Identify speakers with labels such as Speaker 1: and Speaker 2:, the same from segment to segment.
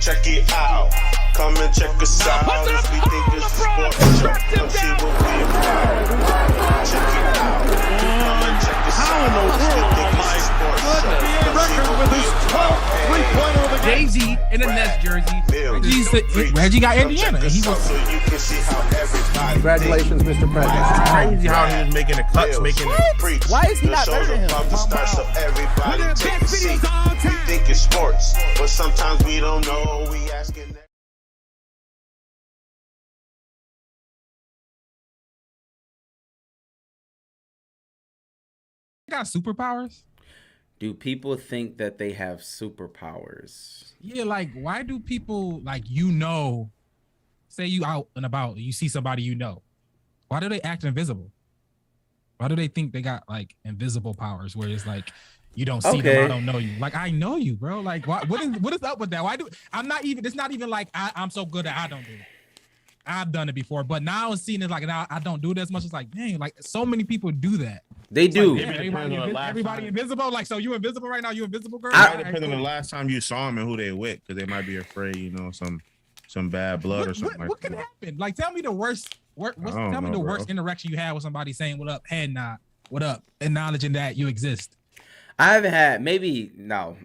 Speaker 1: Check it out. Come and check us out. If we think this is sport, come see what we about. Check it out. Come and check us out. If we think this is sport, come see what we about.
Speaker 2: Jay-Z in the Nets jersey. Reggie got Indiana. And he was,
Speaker 1: So you can see how everybody
Speaker 3: Congratulations, Mr. President.
Speaker 4: Crazy how he was making the cuts, making it.
Speaker 3: Why is he not better than him?
Speaker 1: So everybody take a seat. We think it's sports, but sometimes we don't know. We asking that.
Speaker 2: got superpowers.
Speaker 5: Do people think that they have superpowers?
Speaker 2: Yeah, like why do people like say you out and about, you see somebody you know, why do they act invisible? Why do they think they got like invisible powers where it's like you don't see them, I don't know you. Like I know you, bro. Like what is up with that? Why do it's not even like I'm so good that I don't do it. I've done it before, but now it's seen it like I don't do it as much. It's like, dang, like so many people do that.
Speaker 5: They do.
Speaker 2: Like, everybody invisible. Like, so you invisible right now? You invisible, girl?
Speaker 4: It depends on the last time you saw them and who they with, because they might be afraid, some bad blood or something
Speaker 2: what could happen? Like, tell me the worst. Tell me the worst interaction you had with somebody saying "What up?" head nod, "What up?" acknowledging that you exist.
Speaker 5: I haven't had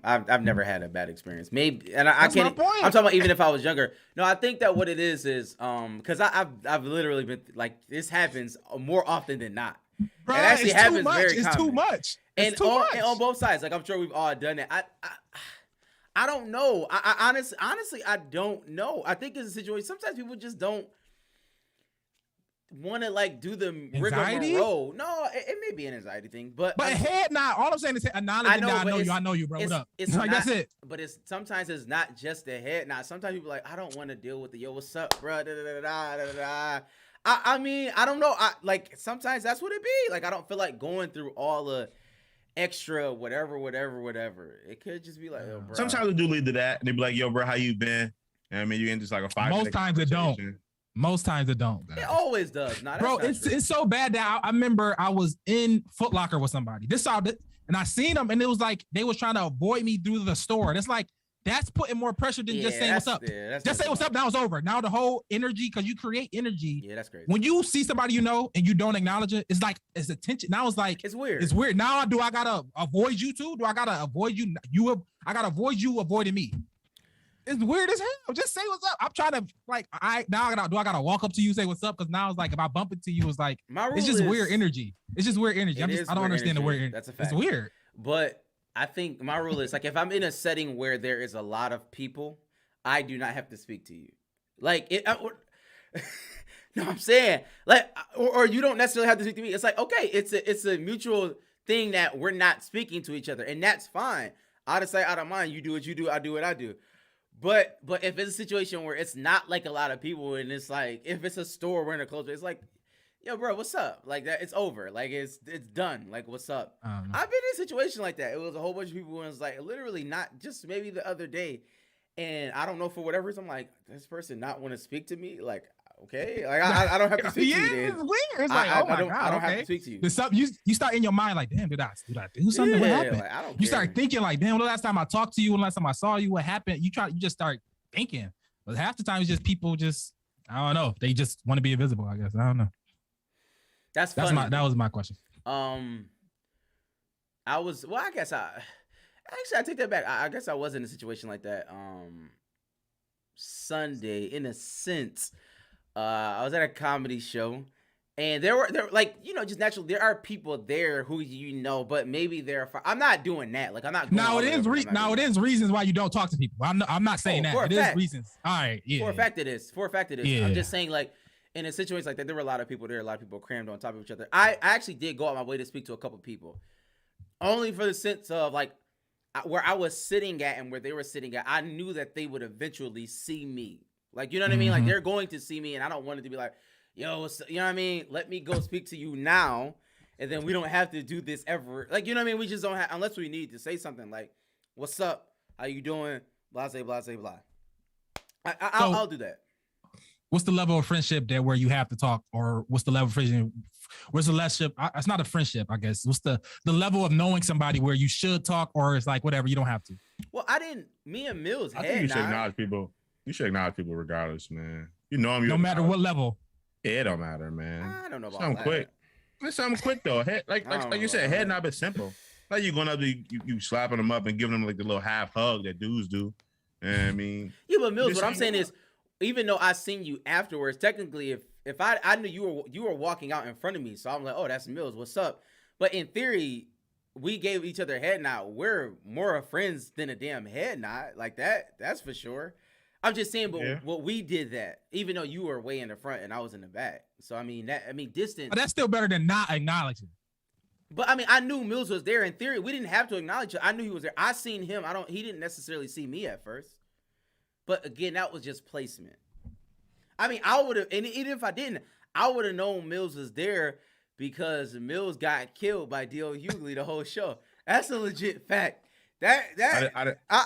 Speaker 5: I've never had a bad experience. Maybe, and I can't. I'm talking about even if I was younger. No, I think that what it is because I've literally been like this happens more often than not.
Speaker 2: Bro,
Speaker 5: it actually happens very common.
Speaker 2: It's too much.
Speaker 5: And on both sides, like I'm sure we've all done it. I don't know. I honestly I don't know. I think it's a situation. Sometimes people just don't want to like do the rigmarole. No, it may be an anxiety thing, but
Speaker 2: head nod. All I'm saying is acknowledging that I know you, bro. What up?
Speaker 5: It's
Speaker 2: like
Speaker 5: not,
Speaker 2: that's it.
Speaker 5: But sometimes it's not just the head nod. Sometimes people are like, I don't want to deal with the yo, what's up, bro? Da, da, da, da, da, da. I mean, I don't know. Like sometimes that's what it be. Like I don't feel like going through all the extra whatever. It could just be like, yo, bro.
Speaker 4: Sometimes it do lead to that, and they be like, yo, bro, how you been? And I mean, you end just like a 5
Speaker 2: Most times it don't. Most times it don't. Guys.
Speaker 5: It always does. Nah,
Speaker 2: bro, it's so bad that I remember I was in Foot Locker with somebody. And I seen them, and it was like they was trying to avoid me through the store. And it's like that's putting more pressure than just saying what's up. Yeah, just say what's up. Now it's over. Now the whole energy, because you create energy.
Speaker 5: Yeah, that's crazy.
Speaker 2: When you see somebody you know and you don't acknowledge it, it's like it's attention. Now it's like
Speaker 5: it's weird.
Speaker 2: It's weird. Now do I gotta avoid you too? Do I gotta avoid you? I gotta avoid you avoiding me. It's weird as hell. Just say what's up. I'm trying to like I gotta walk up to you, say what's up, because now it's like if I bump into you, it's like it's just weird energy. It's just weird energy. I don't understand the weird energy.
Speaker 5: That's a fact.
Speaker 2: It's weird.
Speaker 5: But I think my rule is like if I'm in a setting where there is a lot of people, I do not have to speak to you. Like no, I'm saying like or you don't necessarily have to speak to me. It's like okay, it's a mutual thing that we're not speaking to each other, and that's fine. Out of sight, out of mind. You do what you do. I do what I do. But if it's a situation where it's not like a lot of people and it's like if it's a store we're in a close, it's like, yo, bro, what's up? Like that, it's over. Like it's done. Like what's up? I've been in a situation like that. It was a whole bunch of people and it's like literally not just maybe the other day, and I don't know for whatever reason. I'm like, this person not want to speak to me. Like okay, like I don't have to speak to you.
Speaker 2: Yeah, it's weird. It's like I don't
Speaker 5: have to speak to you.
Speaker 2: There's something you start in your mind like, damn, did I do something?
Speaker 5: Yeah,
Speaker 2: what happened?
Speaker 5: like, I don't
Speaker 2: you
Speaker 5: care.
Speaker 2: start thinking like, damn, the last time I talked to you, when last time I saw you, what happened? You just start thinking. But half the time it's just people just I don't know. They just want to be invisible. I guess I don't know.
Speaker 5: That
Speaker 2: was my question.
Speaker 5: I guess I take that back. I guess I was in a situation like that. Sunday, in a sense. I was at a comedy show, and there were like just naturally there are people there who but maybe I'm not doing that. Like I'm not.
Speaker 2: Now it is reasons why you don't talk to people. I'm not saying that. It is reasons. All right, yeah.
Speaker 5: For a fact it is.
Speaker 2: Yeah.
Speaker 5: I'm just saying like in a situation like that, there were a lot of people there. A lot of people crammed on top of each other. I actually did go out my way to speak to a couple people, only for the sense of like where I was sitting at and where they were sitting at. I knew that they would eventually see me. Like, you know what I mean? Like, they're going to see me, and I don't want it to be like, yo, you know what I mean? Let me go speak to you now, and then we don't have to do this ever. Like, you know what I mean? We just don't have, unless we need to say something like, what's up? How you doing? Blah, blah, blah, blah. I'll do that.
Speaker 2: what's the level of friendship that where you have to talk, or what's the level of friendship? Where's the relationship? It's not a friendship, I guess. What's the level of knowing somebody where you should talk, or it's like whatever, you don't have to.
Speaker 5: Well, me and Mills
Speaker 4: I
Speaker 5: had
Speaker 4: think you should
Speaker 5: not.
Speaker 4: acknowledge people. You should acknowledge people regardless, man. You know them.
Speaker 2: No matter what level.
Speaker 4: Yeah, it don't matter, man.
Speaker 5: I don't know about
Speaker 4: something
Speaker 5: that.
Speaker 4: quick. It's something quick though. Head, like you said, head knob is simple. Like you going up to you slapping them up and giving them like the little half hug that dudes do. And I mean,
Speaker 5: Yeah, but Mills, what I'm saying is, even though I seen you afterwards, technically, if I knew you were walking out in front of me, so I'm like, oh, that's Mills. What's up? But in theory, we gave each other a head nod. We're more friends than a damn head nod like that. That's for sure. I'm just saying, but what we did that, even though you were way in the front and I was in the back. So I mean distance.
Speaker 2: But that's still better than not acknowledging.
Speaker 5: But I mean, I knew Mills was there. In theory, we didn't have to acknowledge it. I knew he was there. I seen him. He didn't necessarily see me at first. But again, that was just placement. I mean, I would have, and even if I didn't, I would have known Mills was there because Mills got killed by D.L. Hughley the whole show. That's a legit fact. I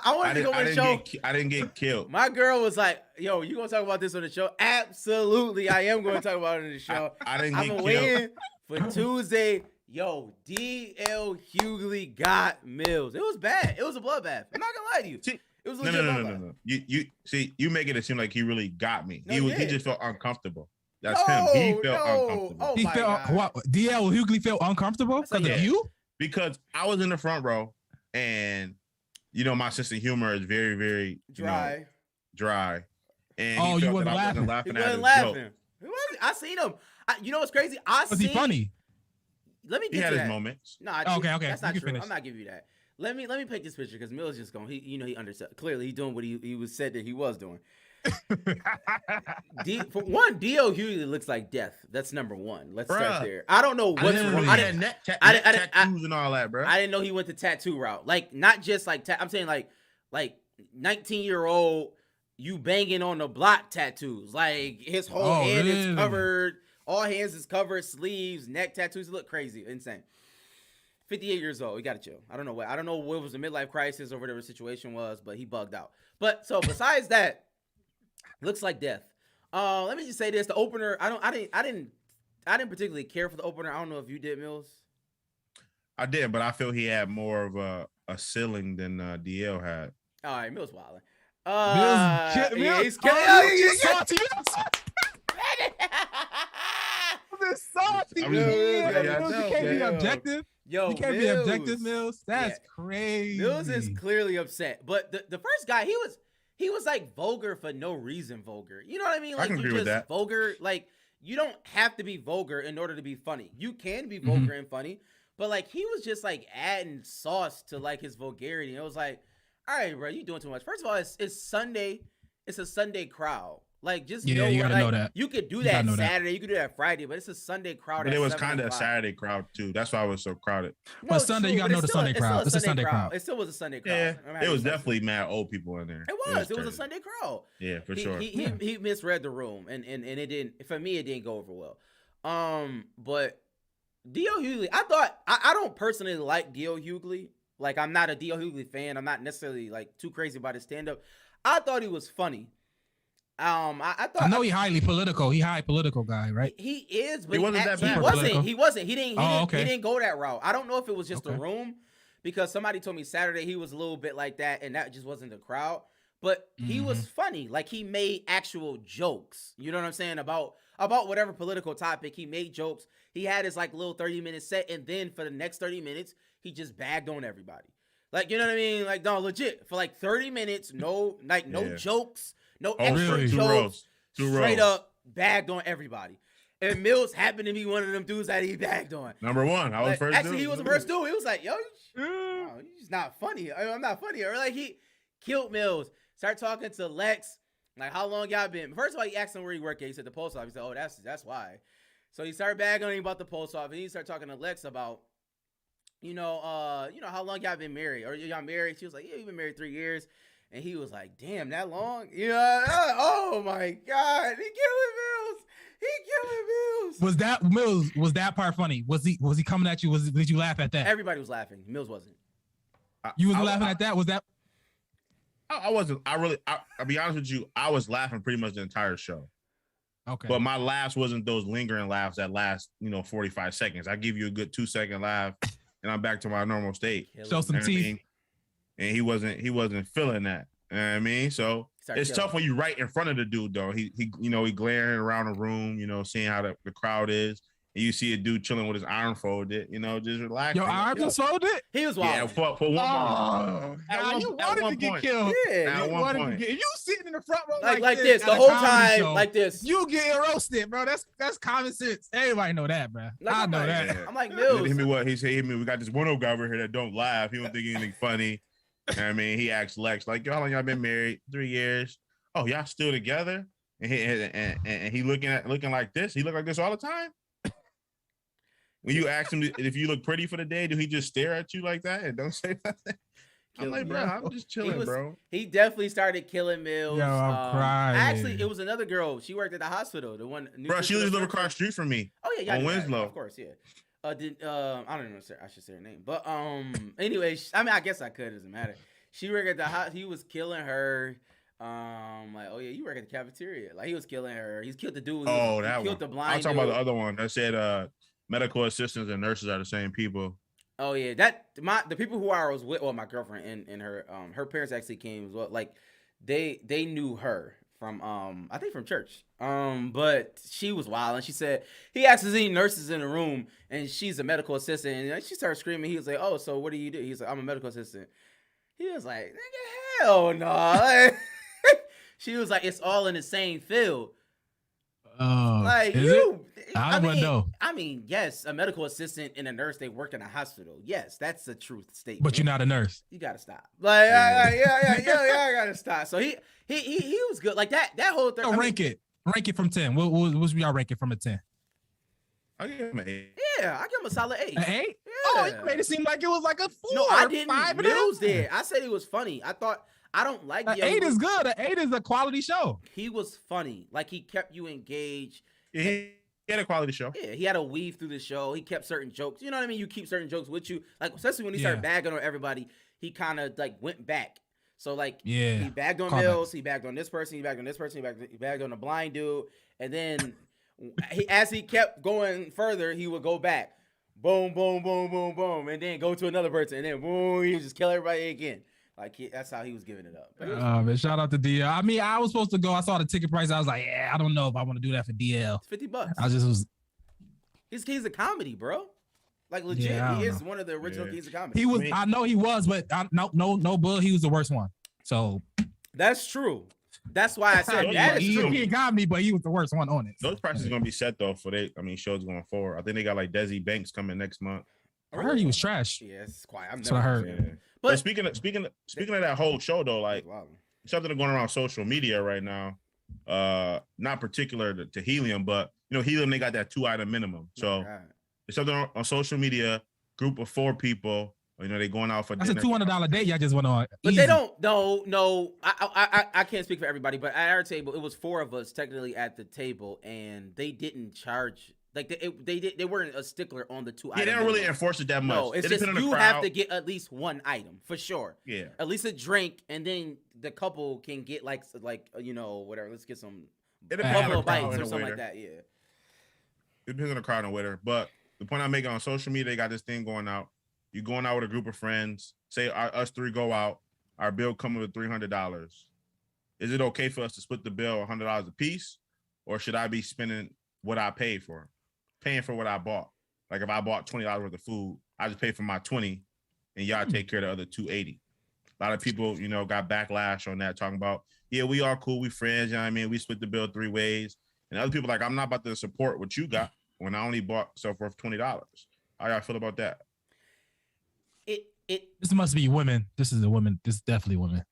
Speaker 5: wanted to go on the show.
Speaker 4: I didn't get killed.
Speaker 5: My girl was like, "Yo, you gonna talk about this on the show?" Absolutely, I am going to talk about it on the show.
Speaker 4: I didn't get killed.
Speaker 5: I'm waiting for Tuesday. Yo, D.L. Hughley got Mills. It was bad. It was a bloodbath. I'm not gonna lie to you. It was a legit bloodbath.
Speaker 4: No. You see, you make it seem like he really got me.
Speaker 5: No,
Speaker 4: he just felt uncomfortable. That's him. He felt uncomfortable.
Speaker 5: Oh
Speaker 2: He
Speaker 5: my
Speaker 2: felt
Speaker 5: God.
Speaker 2: what? D.L. Hughley felt uncomfortable because of you?
Speaker 4: Because I was in the front row, and you know my sense of humor is very, very
Speaker 5: dry.
Speaker 4: Dry. And
Speaker 2: you wasn't laughing.
Speaker 5: He wasn't laughing. I seen him. You know what's crazy?
Speaker 2: Was he funny?
Speaker 5: Let me get
Speaker 4: he had
Speaker 5: to
Speaker 4: his
Speaker 5: that.
Speaker 4: moments.
Speaker 5: No,
Speaker 2: okay.
Speaker 5: That's not
Speaker 2: you
Speaker 5: true.
Speaker 2: finish.
Speaker 5: I'm not giving you that. Let me paint this picture because Mills just going. He understood. Clearly, he doing what he was said that he was doing. For one, D.L. Hughley looks like death. That's number one. Let's start there. I don't know what's wrong.
Speaker 4: I didn't tattoos and all that, bro.
Speaker 5: I didn't know he went the tattoo route. Like not just like I'm saying like 19-year-old you banging on the block tattoos. Like his whole hand is covered. All hands is covered, sleeves, neck tattoos. Look crazy, insane. 58 years old. He got to chill. I don't know what was a midlife crisis or whatever the situation was, but he bugged out. But so besides that, looks like death. Let me just say this: the opener. I didn't particularly care for the opener. I don't know if you did, Mills.
Speaker 4: I did, but I feel he had more of a ceiling than DL had.
Speaker 5: All right, Mills wilding.
Speaker 2: He's salty. Salty. You can't be objective. You can't be objective, Mills. That's crazy.
Speaker 5: Mills is clearly upset. But the first guy, he was like vulgar for no reason. Vulgar. You know what I mean? Like
Speaker 4: I can agree with that.
Speaker 5: Vulgar. Like you don't have to be vulgar in order to be funny. You can be vulgar and funny, but like he was just like adding sauce to like his vulgarity. It was like, all right, bro, you doing too much. First of all, it's Sunday. It's a Sunday crowd. Like, just
Speaker 2: you gotta know that.
Speaker 5: You could do that Saturday, you could do that Friday, but it's a Sunday crowd.
Speaker 4: But it was kind of a Saturday crowd too. That's why it was so crowded.
Speaker 2: But Sunday, you gotta know the Sunday crowd. It's a Sunday crowd.
Speaker 5: It still was a Sunday crowd.
Speaker 4: Yeah, it was definitely mad old people in there.
Speaker 5: It was a Sunday crowd.
Speaker 4: Yeah, for sure.
Speaker 5: He misread the room, and it didn't. For me, it didn't go over well. But D.L. Hughley, I don't personally like D.L. Hughley. Like, I'm not a D.L. Hughley fan. I'm not necessarily like too crazy about his stand up. I thought he was funny. I
Speaker 2: know he's highly political. He high political guy, right?
Speaker 5: He is, but
Speaker 4: he wasn't that bad.
Speaker 5: He wasn't. He didn't go that route. I don't know if it was just the
Speaker 2: Okay.
Speaker 5: room, because somebody told me Saturday he was a little bit like that, and that just wasn't the crowd. But he was funny. Like, he made actual jokes. You know what I'm saying? About whatever political topic. He made jokes. He had his like little 30-minute set, and then for the next 30 minutes, he just bagged on everybody. Like, you know what I mean? Like, no, legit. For like 30 minutes, no jokes. No extra jokes, straight up bagged on everybody. And Mills happened to be one of them dudes that he bagged on.
Speaker 4: Number one, I was first.
Speaker 5: Actually, he was the first dude. He was like, "Yo, you're just not funny. I'm not funny." Or like he killed Mills. Start talking to Lex, like, "How long y'all been?" First of all, he asked him where he worked at. He said the post office. He said, "Oh, that's why." So he started bagging on him about the post office. And he started talking to Lex about, how long y'all been married, or y'all married. She was like, "Yeah, we've been married 3 years." And he was like, "Damn, that long?" Yeah. Oh my God, he killing Mills.
Speaker 2: Was that Mills? Was that part funny? Was he coming at you? Did you laugh at that?
Speaker 5: Everybody was laughing. Mills wasn't.
Speaker 2: You was laughing at that? Was that?
Speaker 4: I wasn't. I'll be honest with you. I was laughing pretty much the entire show.
Speaker 2: Okay.
Speaker 4: But my laughs wasn't those lingering laughs that last, 45 seconds. I give you a good 2-second laugh, and I'm back to my normal state.
Speaker 2: Show some
Speaker 4: You know what I
Speaker 2: teeth.
Speaker 4: mean? And he wasn't feeling that. You know what I mean? So it's tough when you right in front of the dude though. He glaring around the room, seeing how the crowd is. And you see a dude chilling with his arm folded, just relaxing.
Speaker 2: Your arm just folded?
Speaker 5: He was wild.
Speaker 4: Yeah, for one
Speaker 2: Oh, God, you wanted to get killed.
Speaker 5: Yeah,
Speaker 2: You wanted to get. You sitting in the front row
Speaker 5: like this the whole time, like this.
Speaker 2: You getting roasted, bro. That's common sense. Everybody know that, bro.
Speaker 5: Like,
Speaker 2: I know that.
Speaker 5: I'm like, Mills.
Speaker 4: Hit me what he said. We got this one old guy over here that don't laugh. He don't think anything funny. You know what I mean, he asked Lex like, "Yo, how long y'all been married? 3 years. Oh, y'all still together?" And he looking like this. He look like this all the time. When you ask him if you look pretty for the day, do he just stare at you like that and don't say nothing? I'm like, bro, I'm just chilling, bro.
Speaker 5: He definitely started killing Mills.
Speaker 2: Yo, I'm crying.
Speaker 5: Actually, it was another girl. She worked at the hospital. The one,
Speaker 4: bro, she lives over across the street from me.
Speaker 5: Oh yeah,
Speaker 4: on Winslow,
Speaker 5: of course, yeah. I don't know. I should say her name, but anyway, I guess I could. It doesn't matter. She worked at the hospital. He was killing her. Like, oh yeah, you work at the cafeteria. Like, he was killing her. He's killed the dude. He killed
Speaker 4: one.
Speaker 5: The blind.
Speaker 4: I'm talking about the other one that said medical assistants and nurses are the same people.
Speaker 5: Oh yeah, the people who I was with, well, my girlfriend and her parents actually came as well. Like, they knew her from I think from church. But she was wild, and she said he asked if any nurses in the room, and she's a medical assistant, and she started screaming. He was like, "Oh, so what do you do?" He's like, "I'm a medical assistant." He was like, "Nigga, hell no!" She was like, "It's all in the same field." Like, you,
Speaker 2: I wouldn't know.
Speaker 5: I mean, yes, a medical assistant and a nurse, they work in a hospital. Yes, that's a truth statement.
Speaker 2: But you're not a nurse.
Speaker 5: You gotta stop. Like, yeah, I gotta stop. So he was good. Like that whole thing.
Speaker 2: Rank it from 10. What's y'all rank it from a 10?
Speaker 4: I give him an 8.
Speaker 5: Yeah, I give him a solid 8.
Speaker 2: An 8?
Speaker 5: Yeah.
Speaker 2: Oh, you made it seem like it was like a 4.
Speaker 5: No, I didn't.
Speaker 2: 5
Speaker 5: Mills did. I said he was funny. I don't like
Speaker 2: an 8 is good. An 8 is a quality show.
Speaker 5: He was funny. Like, he kept you engaged.
Speaker 4: Yeah, he had a quality show.
Speaker 5: Yeah, he had a weave through the show. He kept certain jokes. You know what I mean? You keep certain jokes with you. Like, especially when he started bagging on everybody, he kind of like went back. So like, he bagged on Mills, he bagged on this person, he bagged on this person, he bagged on the blind dude, and then as he kept going further, he would go back, boom, boom, boom, boom, boom, and then go to another person, and then boom, he would just kill everybody again. Like, that's how he was giving it up.
Speaker 2: Man, shout out to DL. I mean, I was supposed to go. I saw the ticket price. I was like, yeah, I don't know if I want to do that for DL.
Speaker 5: It's $50.
Speaker 2: I just was.
Speaker 5: He's a comedy, bro. Like, legit, he is one of the original kings of comedy.
Speaker 2: He was. I know he was, but no bull. He was the worst one. So
Speaker 5: that's true. That's why I said that is true.
Speaker 2: He comedy, but he was the worst one on it.
Speaker 4: Those prices are gonna be set though for shows going forward. I think they got like Desi Banks coming next month.
Speaker 2: I heard he was trash.
Speaker 5: Yeah, it's quiet.
Speaker 2: That's what I heard.
Speaker 4: Yeah. But speaking of that whole show though, like something going around social media right now, not particular to Helium, but Helium, they got that 2-item minimum. So it's something on social media, group of 4 people, they going out for dinner.
Speaker 2: That's a $200 date y'all just went on.
Speaker 5: But they don't. No. I can't speak for everybody, but at our table, it was 4 of us technically at the table, and they didn't charge. Like, they weren't a stickler on the 2 items.
Speaker 4: Yeah, they don't really enforce it that much.
Speaker 5: No, it's just you have to get at least 1 item for sure.
Speaker 4: Yeah,
Speaker 5: at least a drink, and then the couple can get like whatever. Let's get some buffalo bites or something like that. Yeah,
Speaker 4: it depends on the crowd and waiter. But the point I'm making on social media, they got this thing going out. You going out with a group of friends. Say us 3 go out. Our bill coming with $300. Is it okay for us to split the bill $100 a piece, or should I be spending what I paid for? Paying for what I bought. Like, if I bought $20 worth of food, I just pay for my 20, and y'all take care of the other 280. A lot of people, got backlash on that, talking about, yeah, we are cool, we friends, we split the bill 3 ways. And other people like, I'm not about to support what you got when I only bought stuff worth $20. How y'all feel about that?
Speaker 2: This must be women. This is definitely women.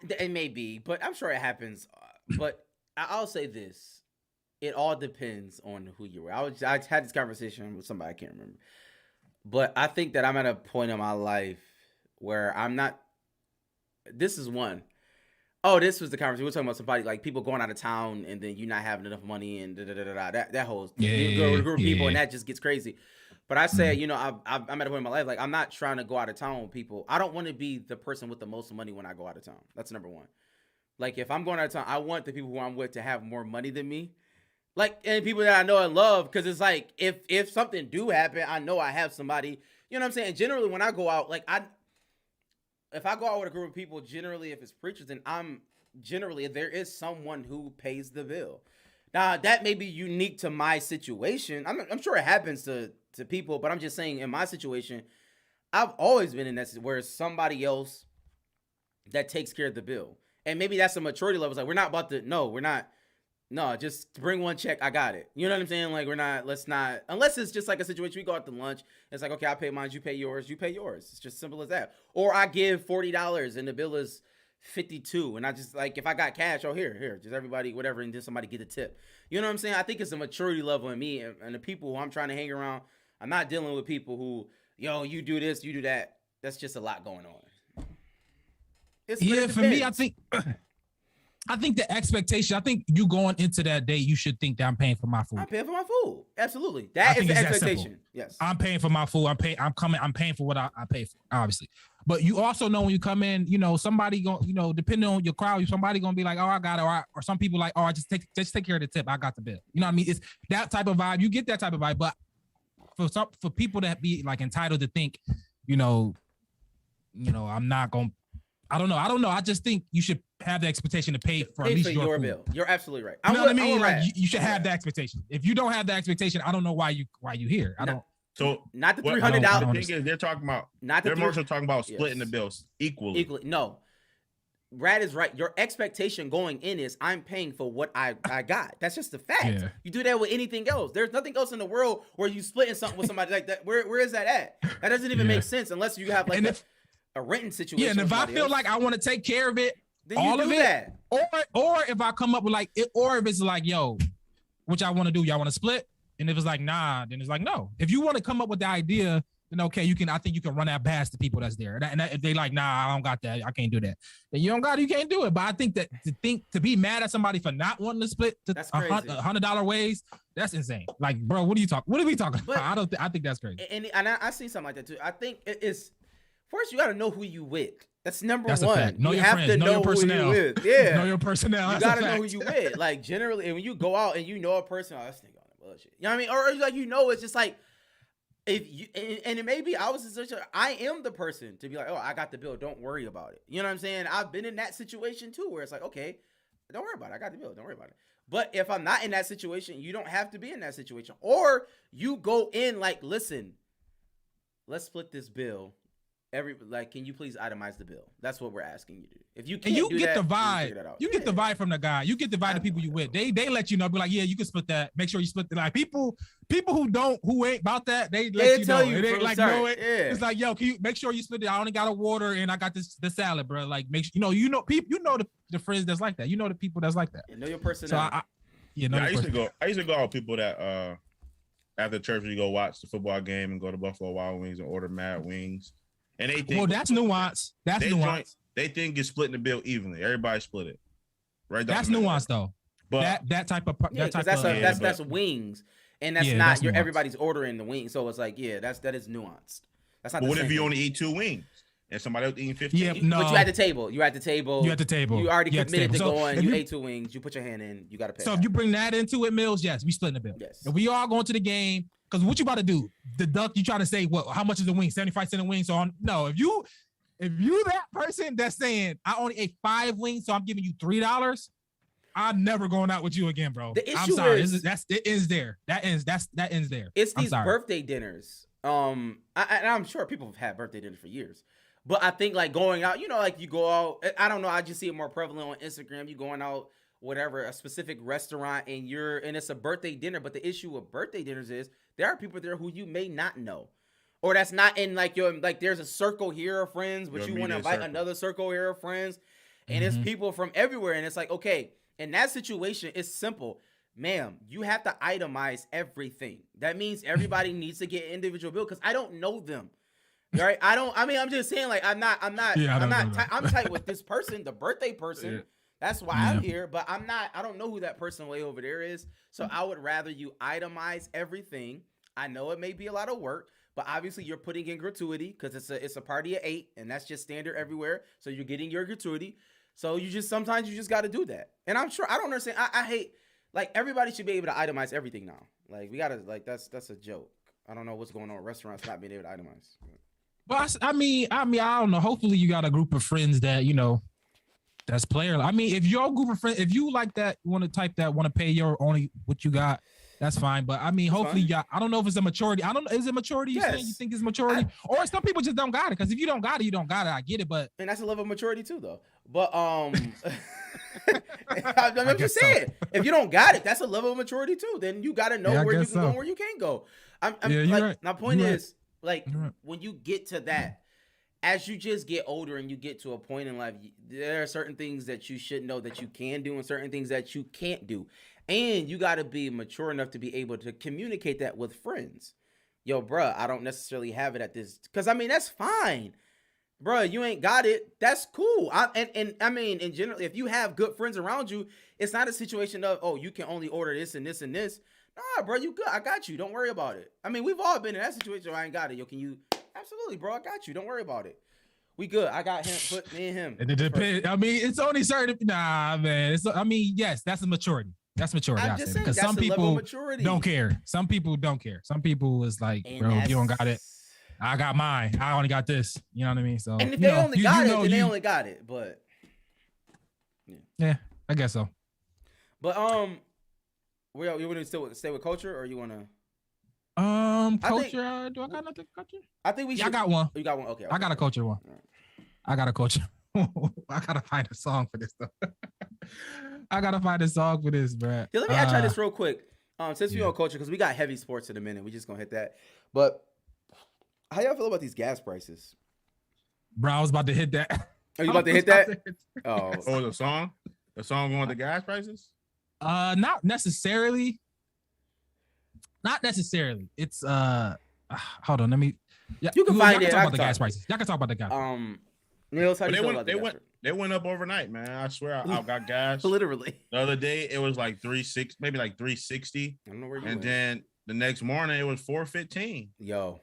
Speaker 5: It may be, but I'm sure it happens. But I'll say this. It all depends on who you were. I had this conversation with somebody, I can't remember. But I think that I'm at a point in my life where I'm not. This is one. Oh, this was the conversation. We're talking about somebody, like, people going out of town and then you not having enough money and that whole group of people, and that just gets crazy. But I said, I'm at a point in my life, like, I'm not trying to go out of town with people. I don't want to be the person with the most money when I go out of town. That's number one. Like, if I'm going out of town, I want the people who I'm with to have more money than me. Like, and people that I know and love, because it's like if something do happen, I know I have somebody. You know what I'm saying? Generally, when I go out, like if I go out with a group of people, generally if it's preachers, then there is someone who pays the bill. Now that may be unique to my situation. I'm sure it happens to people, but I'm just saying in my situation, I've always been in that where it's somebody else that takes care of the bill. And maybe that's a maturity level. It's like, we're not about to, no, we're not. No, just bring one check. I got it. You know what I'm saying? Like, let's not, unless it's just like a situation, we go out to lunch. It's like, okay, I pay mine, you pay yours, you pay yours. It's just simple as that. Or I give $40 and the bill is $52. And I just like, if I got cash, oh, here, just everybody, whatever. And then somebody get a tip. You know what I'm saying? I think it's a maturity level in me and the people who I'm trying to hang around. I'm not dealing with people who, yo, you do this, you do that. That's just a lot going on.
Speaker 2: For me, I think the expectation, I think you going into that date, you should think that I'm paying for my food.
Speaker 5: I'm paying for my food. Absolutely. That is the expectation. Yes. I'm
Speaker 2: paying for my food. I'm paying for what I pay for, obviously. But you also know when you come in, you know, somebody going, you know, depending on your crowd, somebody going to be like, oh, I got it. Or some people like, oh, I just take care of the tip. I got the bill. You know what I mean? It's that type of vibe. You get that type of vibe. But for people that be like entitled to think, you know, I'm not going to, I don't know. I just think you should have the expectation to pay for at least your bill.
Speaker 5: You're absolutely right.
Speaker 2: You know what I mean? Like you should have the expectation. If you don't have the expectation, I don't know why you here. I don't.
Speaker 4: So
Speaker 5: not the $300.
Speaker 4: The thing is, they're talking about they're talking about splitting the bills equally.
Speaker 5: No, Brad is right. Your expectation going in is I'm paying for what I got. That's just the fact. Yeah. You do that with anything else. There's nothing else in the world where you splitting something with somebody like that. Where is that at? That doesn't even make sense unless you have like a renting situation.
Speaker 2: Yeah, and if I feel like I want to take care of it,
Speaker 5: then all of it,
Speaker 2: or if I come up with like it, or if it's like, yo, what y'all want to do? Y'all want to split? And if it's like, nah, then it's like, no. If you want to come up with the idea, then okay, I think you can run that past the people that's there. And if they like, nah, I don't got that, I can't do that. Then you don't got it, you can't do it. But I think that to be mad at somebody for not wanting to split to $100 ways, that's insane. Like, bro, what are we talking about? I think that's crazy.
Speaker 5: And I see something like that too. I think it's first you got to know who you with. That's number
Speaker 2: one.
Speaker 5: A
Speaker 2: fact. Know you have friends. To know your personnel.
Speaker 5: Who you with. Yeah.
Speaker 2: Know your personnel.
Speaker 5: You got to know who you with. Like generally, and when you go out and you know a person, oh, this nigga on that bullshit. You know what I mean? Or like it's just like if you and it may be I am the person to be like, oh, I got the bill. Don't worry about it. You know what I'm saying? I've been in that situation too, where it's like, okay, don't worry about it. I got the bill. Don't worry about it. But if I'm not in that situation, you don't have to be in that situation. Or you go in like, listen, let's split this bill. Can you please itemize the bill? That's what we're asking you to do. If you can't
Speaker 2: you get the vibe, you get the vibe from the guy. You get the vibe of the people you with. They let you know, be like, yeah, you can split that. Make sure you split the like people who ain't about that. They let you know. It ain't like no, it's like, yo, can you make sure you split it? I only got a water and I got the salad, bro. Like make sure people. The friends that's like that. You know the people that's like that.
Speaker 5: You know your person.
Speaker 4: So I used to go out with people that after church we go watch the football game and go to Buffalo Wild Wings and order mad wings. And they think,
Speaker 2: well, that's nuance. That's nuance.
Speaker 4: They think it's splitting the bill evenly. Everybody split it, right?
Speaker 2: That's nuance, though. But that's
Speaker 5: wings, and that's not everybody's ordering the wings. So it's like, that is nuanced. That's not.
Speaker 4: But what if you only eat 2 wings and somebody else eating 15?
Speaker 2: Yeah, no.
Speaker 5: But you at the table. You at the table. You already committed to going. You ate 2 wings. You put your hand in. You got to pay.
Speaker 2: So if you bring that into it, Mills, yes, we splitting the bill.
Speaker 5: Yes.
Speaker 2: If we all going to the game. Because what you about to do? Deduct, you trying to say, what? How much is the wing? 75 cents a wing. So no, if you that person that's saying I only ate 5 wings, so I'm giving you $3, I'm never going out with you again, bro.
Speaker 5: The issue
Speaker 2: I'm sorry.
Speaker 5: it
Speaker 2: ends there. That ends there.
Speaker 5: It's these birthday dinners. I'm sure people have had birthday dinners for years. But I think like going out, like you go out, I don't know, I just see it more prevalent on Instagram. You going out, whatever, a specific restaurant and it's a birthday dinner. But the issue with birthday dinners is there are people there who you may not know, or that's not in like there's a circle here of friends, but you want to invite another circle here of friends, and it's people from everywhere. And it's like, okay, in that situation, it's simple. Ma'am, you have to itemize everything. That means everybody needs to get an individual bill because I don't know them. Right? I'm just saying, like, I'm tight with this person, the birthday person. Yeah. That's why I'm here, but I don't know who that person way over there is. So I would rather you itemize everything. I know it may be a lot of work, but obviously you're putting in gratuity because it's a party of 8 and that's just standard everywhere. So you're getting your gratuity. So sometimes you just got to do that. And I'm sure, I don't understand. I hate like everybody should be able to itemize everything now. Like we gotta like that's a joke. I don't know what's going on with restaurants not being able to itemize.
Speaker 2: But I mean, I don't know. Hopefully, you got a group of friends that that's player. I mean, if your group of friends, if you like that, want to type that, want to pay your only what you got, that's fine. But I mean, hopefully, I don't know if it's a maturity. I don't know. Is it maturity? You saying you think it's maturity, or some people just don't got it? Because if you don't got it, you don't got it. I get it, but
Speaker 5: and that's a level of maturity too, though. But I'm just saying, if you don't got it, that's a level of maturity too. Then you got to know where you can go and where you can't go. I'm like, right. My point is, like, when you get to that, as you just get older and you get to a point in life, there are certain things that you should know that you can do and certain things that you can't do. And you got to be mature enough to be able to communicate that with friends. Yo, bruh, I don't necessarily have it at this. Because, I mean, that's fine. Bruh, you ain't got it. That's cool. And I mean, in general, if you have good friends around you, it's not a situation of, oh, you can only order this and this and this. Nah, bro, you good. I got you. Don't worry about it. I mean, we've all been in that situation where I ain't got it. Yo, can you? Absolutely, bro. I got you. Don't worry about it. We good. I got him. Put me and him.
Speaker 2: It depends. I mean, it's only certain. Nah, man. I mean, yes, that's a maturity. That's maturity.
Speaker 5: I'm just saying,
Speaker 2: because some people don't care. Some people don't care. Some people is like, and bro, if you don't got it, I got mine. I only got this. You know what I mean? So,
Speaker 5: and if they only got it, then they only got it. But
Speaker 2: yeah, I guess so.
Speaker 5: But you want to stay with culture, or you want to?
Speaker 2: Culture. Do I got nothing culture?
Speaker 5: I think we should.
Speaker 2: I got one.
Speaker 5: You got one. Okay.
Speaker 2: I got a culture one. Right. I got a culture. I gotta find a song for this though. I gotta find a song for this, bro.
Speaker 5: Yeah, let me try this real quick. Since we on culture, because we got heavy sports in a minute, we just gonna hit that. But how y'all feel about these gas prices?
Speaker 2: Bro, I was about to hit that.
Speaker 5: Are you about to hit that? Oh,
Speaker 4: the song? The song going with the gas prices?
Speaker 2: Not necessarily. Not necessarily. It's hold on, let me. Yeah,
Speaker 5: you can find it.
Speaker 2: Talk about the gas prices. Y'all can talk about the gas.
Speaker 5: Niels, how do you feel about the gas?
Speaker 4: They went up overnight, man. I swear, I got gas.
Speaker 5: Literally.
Speaker 4: The other day it was like 360, maybe like 360.
Speaker 5: I don't know where you
Speaker 4: and
Speaker 5: went.
Speaker 4: Then the next morning it was 415.
Speaker 5: Yo,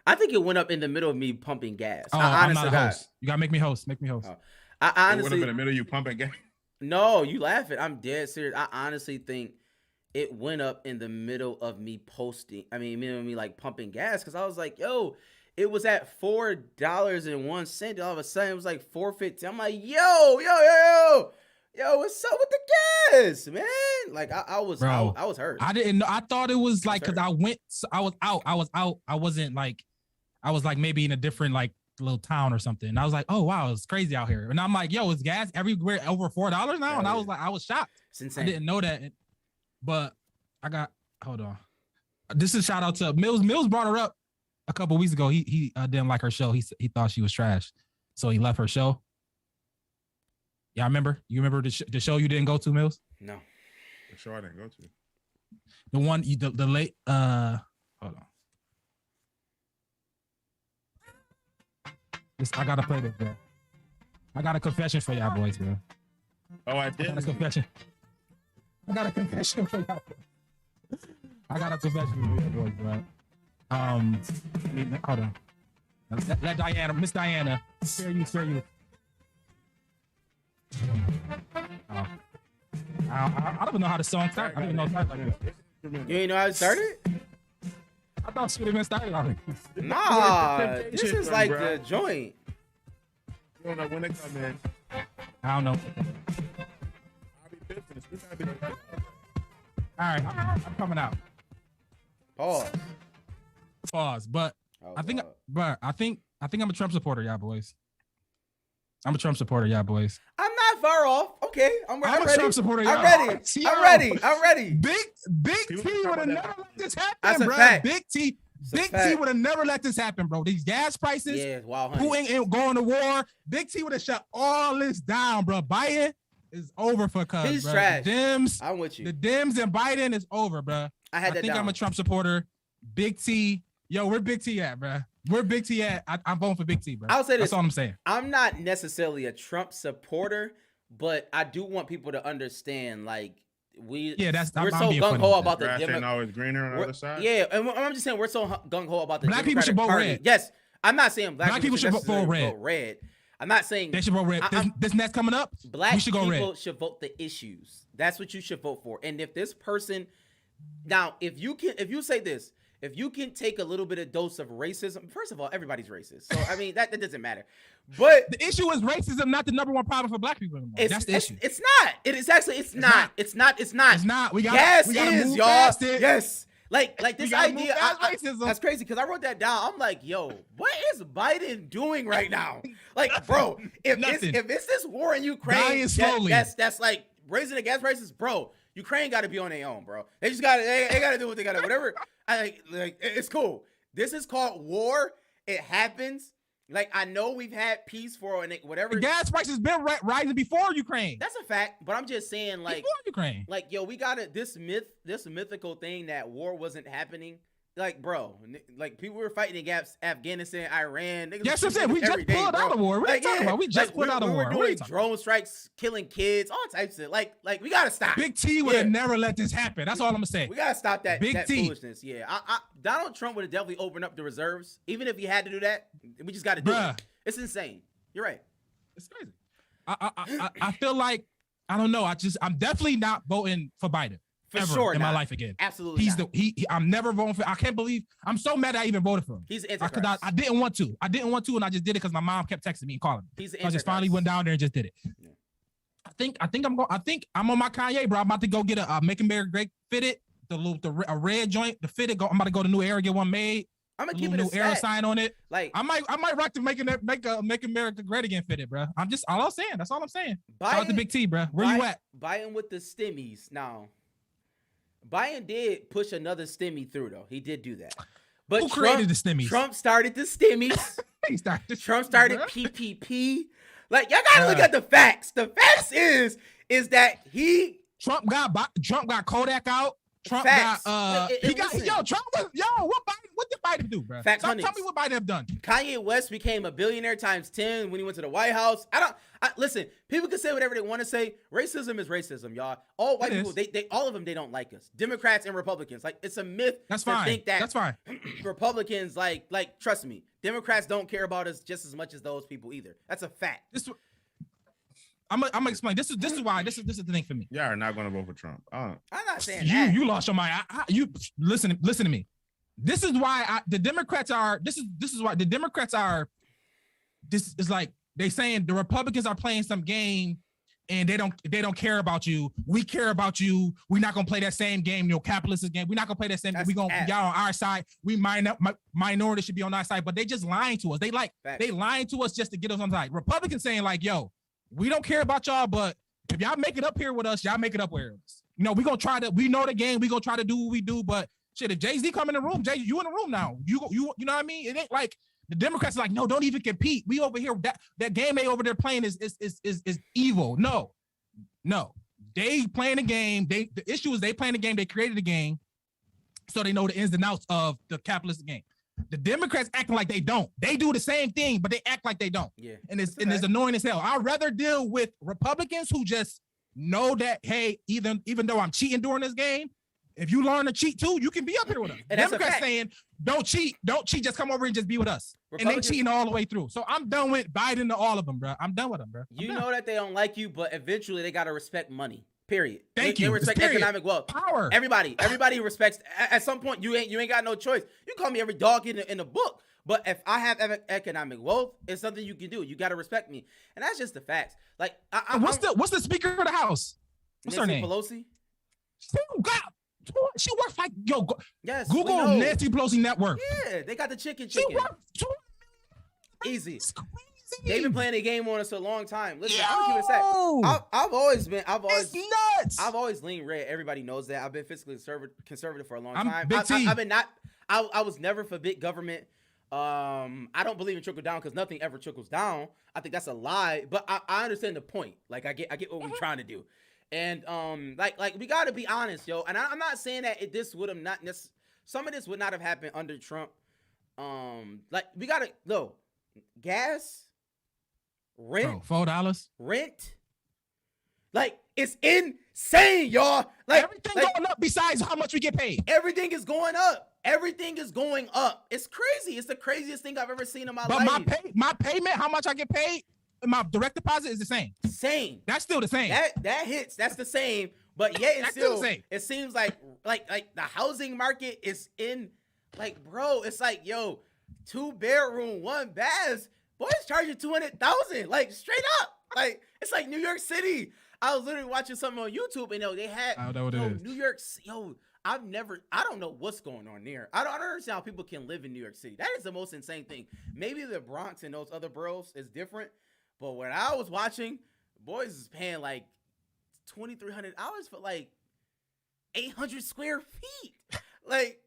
Speaker 5: I think it went up in the middle of me pumping gas.
Speaker 2: Oh, I'm not a host. You gotta make me host. Make me host.
Speaker 5: I honestly
Speaker 4: it went up in the middle of you pumping gas.
Speaker 5: No, you laughing. I'm dead serious. I honestly think it went up in the middle of me posting. I mean, me like pumping gas, because I was like, yo, it was at $4.01. All of a sudden, it was like $4.50. I'm like, yo, what's up with the gas, man? Like, I was hurt.
Speaker 2: I didn't know. I thought it was like, because I was out. I wasn't like, I was like maybe in a different like little town or something. And I was like, oh wow, it's crazy out here. And I'm like, yo, is gas everywhere over $4 now? And I was like, I was shocked.
Speaker 5: It's insane.
Speaker 2: I didn't know that. But hold on. This is a shout out to Mills. Mills brought her up a couple weeks ago. He didn't like her show. He thought she was trash, so he left her show. Yeah, I remember. You remember the show you didn't go to, Mills?
Speaker 5: No.
Speaker 4: The show I didn't go to.
Speaker 2: The one the late hold on. I gotta play this, bro. I got a confession for y'all boys, bro.
Speaker 4: Oh, I did.
Speaker 2: I got a confession for y'all. I got a confession for you boys, bro. Hold on. Let Diana, Miss Diana, spare you. Oh. I don't even know how the song started. I don't even know how it started like this.
Speaker 5: You ain't know how it started?
Speaker 2: I thought she would have been started already.
Speaker 5: Nah, this is like the joint.
Speaker 4: You don't know when they come in.
Speaker 2: I don't know.
Speaker 4: I'll be pissed.
Speaker 2: All right, I'm coming out. Pause. But I think I'm a Trump supporter, y'all boys. I'm a Trump supporter, y'all boys.
Speaker 5: I'm not far off. Okay, I'm ready.
Speaker 2: I'm a Trump supporter, y'all.
Speaker 5: I'm ready.
Speaker 2: Big T would have never let this happen,
Speaker 5: That's
Speaker 2: bro.
Speaker 5: a fact.
Speaker 2: Big T would have never let this happen, bro. These gas prices,
Speaker 5: yeah, wow,
Speaker 2: who ain't going to war? Big T would have shut all this down, bro. Biden is over for cuz.
Speaker 5: He's
Speaker 2: bro.
Speaker 5: trash.
Speaker 2: The Dems,
Speaker 5: I'm with you.
Speaker 2: The Dems and Biden is over, bro.
Speaker 5: I think
Speaker 2: I'm a Trump supporter. Big T, yo, where Big T at, bro? Where Big T at? I'm voting for Big T, bro.
Speaker 5: I'll say this.
Speaker 2: That's all I'm saying.
Speaker 5: I'm not necessarily a Trump supporter, but I do want people to understand, like, we're so gung ho about the
Speaker 4: Democrats ain't always greener on the other side.
Speaker 5: Yeah, and I'm just saying we're so gung ho about the
Speaker 2: Black
Speaker 5: Democratic
Speaker 2: people should vote
Speaker 5: Party.
Speaker 2: red.
Speaker 5: Yes, I'm not saying black people
Speaker 2: should vote
Speaker 5: red. I'm not saying
Speaker 2: They should vote red. This next coming up,
Speaker 5: black
Speaker 2: we should go
Speaker 5: people
Speaker 2: red.
Speaker 5: should vote the issues. That's what you should vote for. And if this person, now, if you can take a little bit of dose of racism, first of all, everybody's racist. So, I mean, that doesn't matter. But
Speaker 2: the issue is racism, not the number one problem for black people anymore. That's the issue.
Speaker 5: It's not. It is actually, it's not. It's not.
Speaker 2: It's not. We
Speaker 5: gotta
Speaker 2: move
Speaker 5: y'all.
Speaker 2: past it.
Speaker 5: Yes. Like this idea,
Speaker 2: racism.
Speaker 5: that's crazy because I wrote that down. I'm like, yo, what is Biden doing right now? Like, bro, if it's this war in Ukraine, that's like raising the gas prices, bro. Ukraine got to be on their own, bro. They just got to they got to do what they got to whatever. Like it's cool. This is called war. It happens. Like, I know we've had peace for whatever.
Speaker 2: The gas prices been rising before Ukraine.
Speaker 5: That's a fact, but I'm just saying, like,
Speaker 2: before Ukraine.
Speaker 5: Like, yo, we got this mythical thing that war wasn't happening. Like, bro, like people were fighting against Afghanistan, Iran.
Speaker 2: Yes, I'm saying we just pulled out of war. What are you talking about? We just pulled out of war.
Speaker 5: We were doing drone strikes, killing kids, all types of like we gotta stop.
Speaker 2: Big T would have never let this happen. That's all I'm gonna say.
Speaker 5: We gotta stop that
Speaker 2: Big T
Speaker 5: foolishness. Yeah, Donald Trump would have definitely opened up the reserves, even if he had to do that. We just got to do it. It's insane. You're right.
Speaker 2: It's crazy. I feel like I don't know. I'm definitely not voting for Biden.
Speaker 5: For
Speaker 2: ever
Speaker 5: sure,
Speaker 2: in my life again.
Speaker 5: Absolutely,
Speaker 2: I'm never voting for. I can't believe. I'm so mad I even voted for him.
Speaker 5: He's Antichrist.
Speaker 2: I didn't want to, and I just did it because my mom kept texting me and calling me.
Speaker 5: He's
Speaker 2: so I just finally went down there and just did it. Yeah. I think I'm on my Kanye, bro. I'm about to go get a Make America Great fitted, a red joint, the fitted. I'm about to go to New Era, get one made.
Speaker 5: I'm gonna keep it a
Speaker 2: new Era sign on it.
Speaker 5: Like
Speaker 2: I might rock to make America Great Again fitted, bro. That's all I'm saying. That's all I'm saying. Shout out to Big T, bro. Where you at?
Speaker 5: Biden with the stimmies now. Biden did push another stimmy through, though. He did do that. But
Speaker 2: who created the stimmies?
Speaker 5: Trump started the stimmies. Trump started PPP. Like, y'all gotta look at the facts. The facts is that
Speaker 2: Trump got Kodak out. Trump
Speaker 5: facts.
Speaker 2: got what did Biden do, bro? Tell me what Biden have done.
Speaker 5: Kanye West became a billionaire times 10 when he went to the White House. Listen, people can say whatever they want to say. Racism is racism, y'all. All white people, they all of them, they don't like us. Democrats and Republicans. Like, it's a myth to think that
Speaker 2: that's fine.
Speaker 5: Republicans, like, trust me, Democrats don't care about us just as much as those people either. That's a fact.
Speaker 2: I'm gonna explain. This is why. This is the thing for me.
Speaker 4: Y'all are not gonna vote for Trump.
Speaker 5: I'm not saying that.
Speaker 2: You lost your mind. You listen to me. This is why the Democrats are. This is why the Democrats are. This is like they saying the Republicans are playing some game, and they don't care about you. We care about you. We're not gonna play that same game, capitalist game. We're not gonna play that same. We gonna y'all on our side. We minority should be on our side, but they just lying to us. They lying to us just to get us on the side. Republicans saying like, yo, we don't care about y'all, but if y'all make it up here with us, y'all make it up with us. We gonna try to. We know the game. We gonna try to do what we do, but. Shit, if Jay-Z come in the room, Jay, you in the room now. You know what I mean? It ain't like the Democrats are like, no, don't even compete. We over here, that game they over there playing is evil. No. They playing the game. The issue is they playing the game. They created the game, so they know the ins and outs of the capitalist game. The Democrats acting like they don't. They do the same thing, but they act like they don't.
Speaker 5: Yeah,
Speaker 2: and it's annoying as hell. I'd rather deal with Republicans who just know that, hey, even though I'm cheating during this game. If you learn to cheat too, you can be up here with us. And Democrats saying, don't cheat, just come over and just be with us. And they cheating all the way through. So I'm done with Biden to all of them, bro. I'm done with them, bro.
Speaker 5: You know that they don't like you, but eventually they got to respect money, period.
Speaker 2: They
Speaker 5: respect economic wealth.
Speaker 2: Power.
Speaker 5: Everybody respects, at some point, you ain't got no choice. You call me every dog in the book. But if I have economic wealth, it's something you can do. You got to respect me. And that's just the facts. Like,
Speaker 2: what's the Speaker of the House? What's her name?
Speaker 5: Pelosi?
Speaker 2: She works like
Speaker 5: yes,
Speaker 2: Google Nancy Pelosi network.
Speaker 5: Yeah, they got the chicken.
Speaker 2: She works
Speaker 5: easy. They've been playing a game on us a long time. Listen, I'm gonna keep it safe. It's nuts. I've always leaned red. Everybody knows that. I've been fiscally conservative for a long time. I was never for big government. I don't believe in trickle down because nothing ever trickles down. I think that's a lie. But I understand the point. Like I get what we're trying to do. And like we gotta be honest, yo. And I'm not saying that this would have not some of this would not have happened under Trump. Like we gotta gas, rent,
Speaker 2: $4,
Speaker 5: rent. Like it's insane, y'all. Like
Speaker 2: everything going up besides how much we get paid.
Speaker 5: Everything is going up. Everything is going up. It's crazy. It's the craziest thing I've ever seen in my life.
Speaker 2: But my payment, how much I get paid, my direct deposit is the same.
Speaker 5: Same.
Speaker 2: That's still the same.
Speaker 5: That hits. That's the same. But yet it's
Speaker 2: That's still
Speaker 5: still
Speaker 2: the same.
Speaker 5: it seems like the housing market is in like, bro, it's like, yo, 2-bedroom, 1 bath. Boys charging 200,000, like straight up. Like it's like New York City. I was literally watching something on YouTube and they had
Speaker 2: I don't know what it is.
Speaker 5: New York. Yo, I don't know what's going on there. I don't understand how people can live in New York City. That is the most insane thing. Maybe the Bronx and those other boroughs is different, but when I was watching, boys is paying like $2,300 for like 800 square feet. Like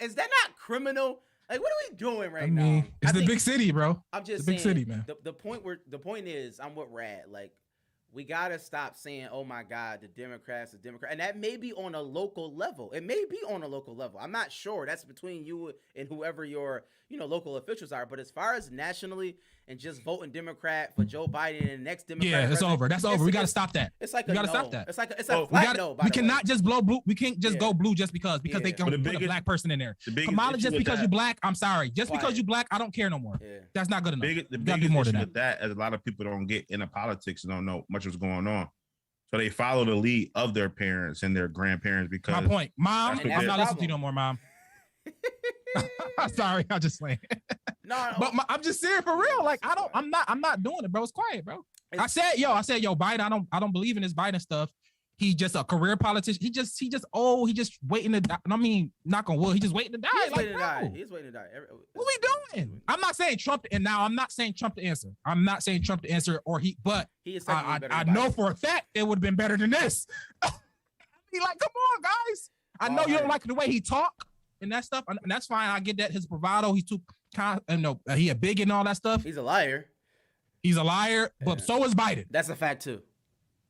Speaker 5: is that not criminal? Like what are we doing right now?
Speaker 2: It's the big city, bro.
Speaker 5: I'm just
Speaker 2: the big
Speaker 5: saying,
Speaker 2: city, man.
Speaker 5: The point is, I'm with Rad. Like, we gotta stop saying, "Oh my God, the Democrats, and that may be on a local level. It may be on a local level. I'm not sure. That's between you and whoever your local officials are. But as far as nationally and just voting Democrat for Joe Biden and the next Democrat,
Speaker 2: Yeah, it's over. That's over. We gotta stop that.
Speaker 5: It's like
Speaker 2: we gotta stop that.
Speaker 5: It's like a flat no.
Speaker 2: We cannot just blow blue. We can't just go blue just because
Speaker 5: Yeah.
Speaker 2: they can put a black person in there. Kamala, just
Speaker 4: issue
Speaker 2: because
Speaker 4: with
Speaker 2: you black, I'm sorry. Just because you black, I don't care no more.
Speaker 5: Yeah.
Speaker 2: That's not good enough.
Speaker 4: The
Speaker 2: We gotta
Speaker 4: biggest
Speaker 2: do more
Speaker 4: issue
Speaker 2: than
Speaker 4: with that is a lot of people don't get into politics and don't know much what's going on. So they follow the lead of their parents and their grandparents because
Speaker 2: My point, Mom,
Speaker 4: that's
Speaker 2: I'm
Speaker 4: the
Speaker 2: not listening to you no more, Mom. Sorry, I just playing.
Speaker 5: No,
Speaker 2: But I'm just serious for real. Like I'm not doing it, bro. It's quiet, bro. I said, Biden. I don't believe in this Biden stuff. He's just a career politician. He just old. He just waiting to die. I mean, knock on wood. He just waiting to die.
Speaker 5: He's waiting to die.
Speaker 2: bro,
Speaker 5: He's waiting to die.
Speaker 2: What we doing? I'm not saying Trump. And now I'm not saying Trump to answer. I'm not saying Trump to answer but
Speaker 5: He is
Speaker 2: I know for a fact it would have been better than this. Be like, come on, guys. I know you don't like the way he talk and that stuff, and that's fine. I get that his bravado. He's too kind. He a big and all that stuff.
Speaker 5: He's a liar.
Speaker 2: He's a liar, but so is Biden.
Speaker 5: That's a fact too.